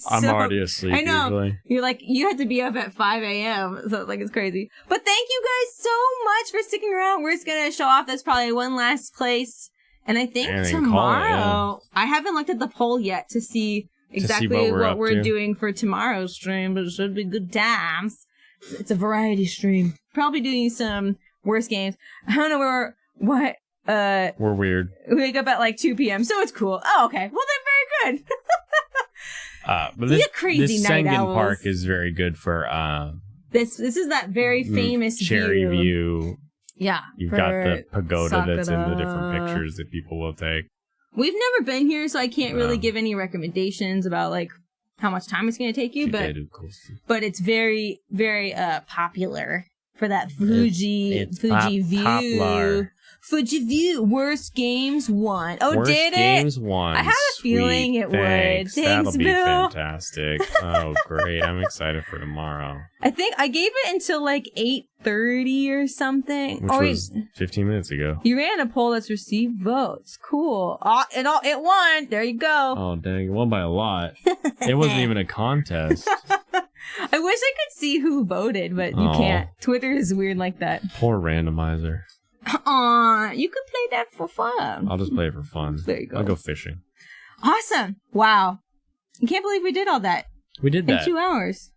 I'm already asleep. I know. Usually. You're like, you had to be up at 5 a.m. So it's like, it's crazy. But thank you guys so much for sticking around. We're just going to show off this probably one last place. And I think tomorrow, I haven't looked at the poll yet to see exactly what we're doing for tomorrow's stream, but it should be good times. It's a variety stream. Probably doing some worse games. I don't know what. We're weird. We wake up at like 2 p.m. So it's cool. Oh, okay. Well, then very good. But this Sengen Park is very good for this is that very famous cherry view. Yeah. You've got the pagoda that's in the different pictures that people will take. We've never been here, so I can't really give any recommendations about like how much time it's going to take you, but it's very, very popular for that Fuji view. Popular. Fuji view. Worst Games won. Oh, Worst did it? Games won. I had a feeling it would. Thanks, that'll be Bill. Fantastic. Oh, great. I'm excited for tomorrow. I think I gave it until like 8:30 or something. Which was 15 minutes ago. You ran a poll that's received votes. Cool. It won. There you go. Oh, dang. It won by a lot. It wasn't even a contest. I wish I could see who voted, but you can't. Twitter is weird like that. Poor randomizer. Aw, you could play that for fun. I'll just play it for fun. There you go. I'll go fishing. Awesome. Wow. I can't believe we did all that. We did that. In 2 hours.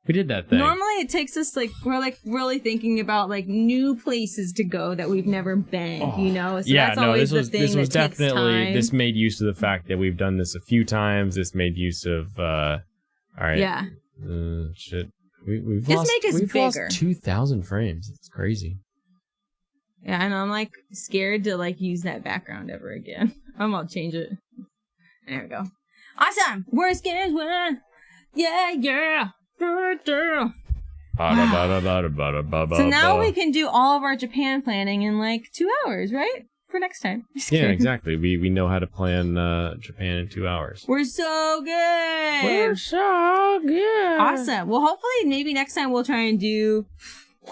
We did that thing. Normally it takes us we're really thinking about like new places to go that we've never been, you know? So that's always the thing that takes time. This made use of the fact that we've done this a few times. This made use of, all right. Yeah. Shit. We've lost 2,000 frames. It's crazy. Yeah, and I'm like scared to like use that background ever again. I'm gonna change it. There we go. Awesome. Worst Games win. Yeah. So now we can do all of our Japan planning in like 2 hours, right? For next time. Yeah, exactly. We know how to plan Japan in 2 hours. We're so good. Awesome. Well, hopefully maybe next time we'll try and do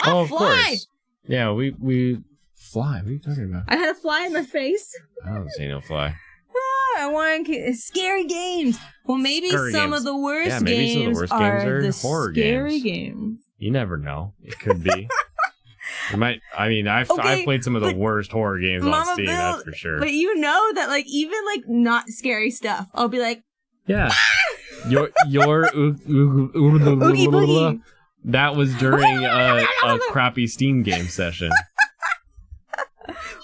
of course. Yeah, we fly. What are you talking about? I had a fly in my face. I don't see no fly. I want scary games. Well, maybe Scary some games. of the worst Yeah, maybe some of the worst games are the horror scary games. You never know. It could be. I've played some of the worst horror games on Steam, that's for sure. But you know that, like, even, like, not scary stuff, I'll be like... Yeah. Your Oogie Boogie. That was during a crappy Steam game session.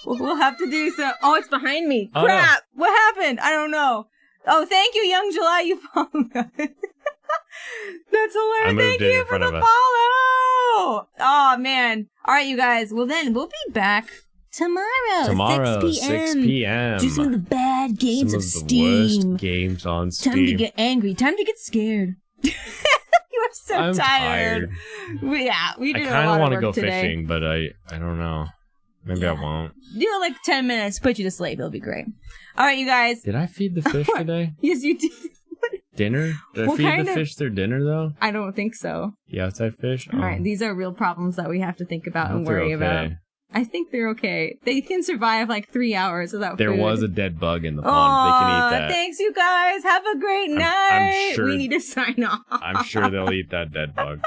Well, we'll have to do some... Oh, it's behind me. Oh, Crap! No. What happened? I don't know. Oh, thank you, Young July. You followed. That's hilarious. Thank you for the follow. Oh, man. All right, you guys. Well, then, we'll be back tomorrow 6 p.m. Do some of the bad games of Steam. Some of the worst games on Steam. Time to get angry. Time to get scared. You are so I'm tired. We do a lot of work today. I kind of want to go fishing, but I don't know. Maybe I won't. Do like 10 minutes, put you to sleep. It'll be great. All right, you guys. Did I feed the fish today? Yes, you did. Dinner? Did I feed the fish their dinner, though? I don't think so. The outside fish? All right, these are real problems that we have to think about and worry about. I think they're okay. They can survive like 3 hours without food. There was a dead bug in the pond. They can eat that. Thanks, you guys. Have a great night. I'm sure, we need to sign off. I'm sure they'll eat that dead bug.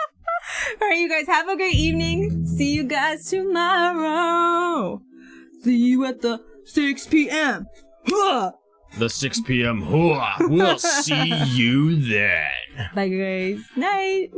All right, you guys, have a great evening. See you guys tomorrow. See you at the 6 p.m. The 6 p.m. We'll see you then. Bye, guys. Night.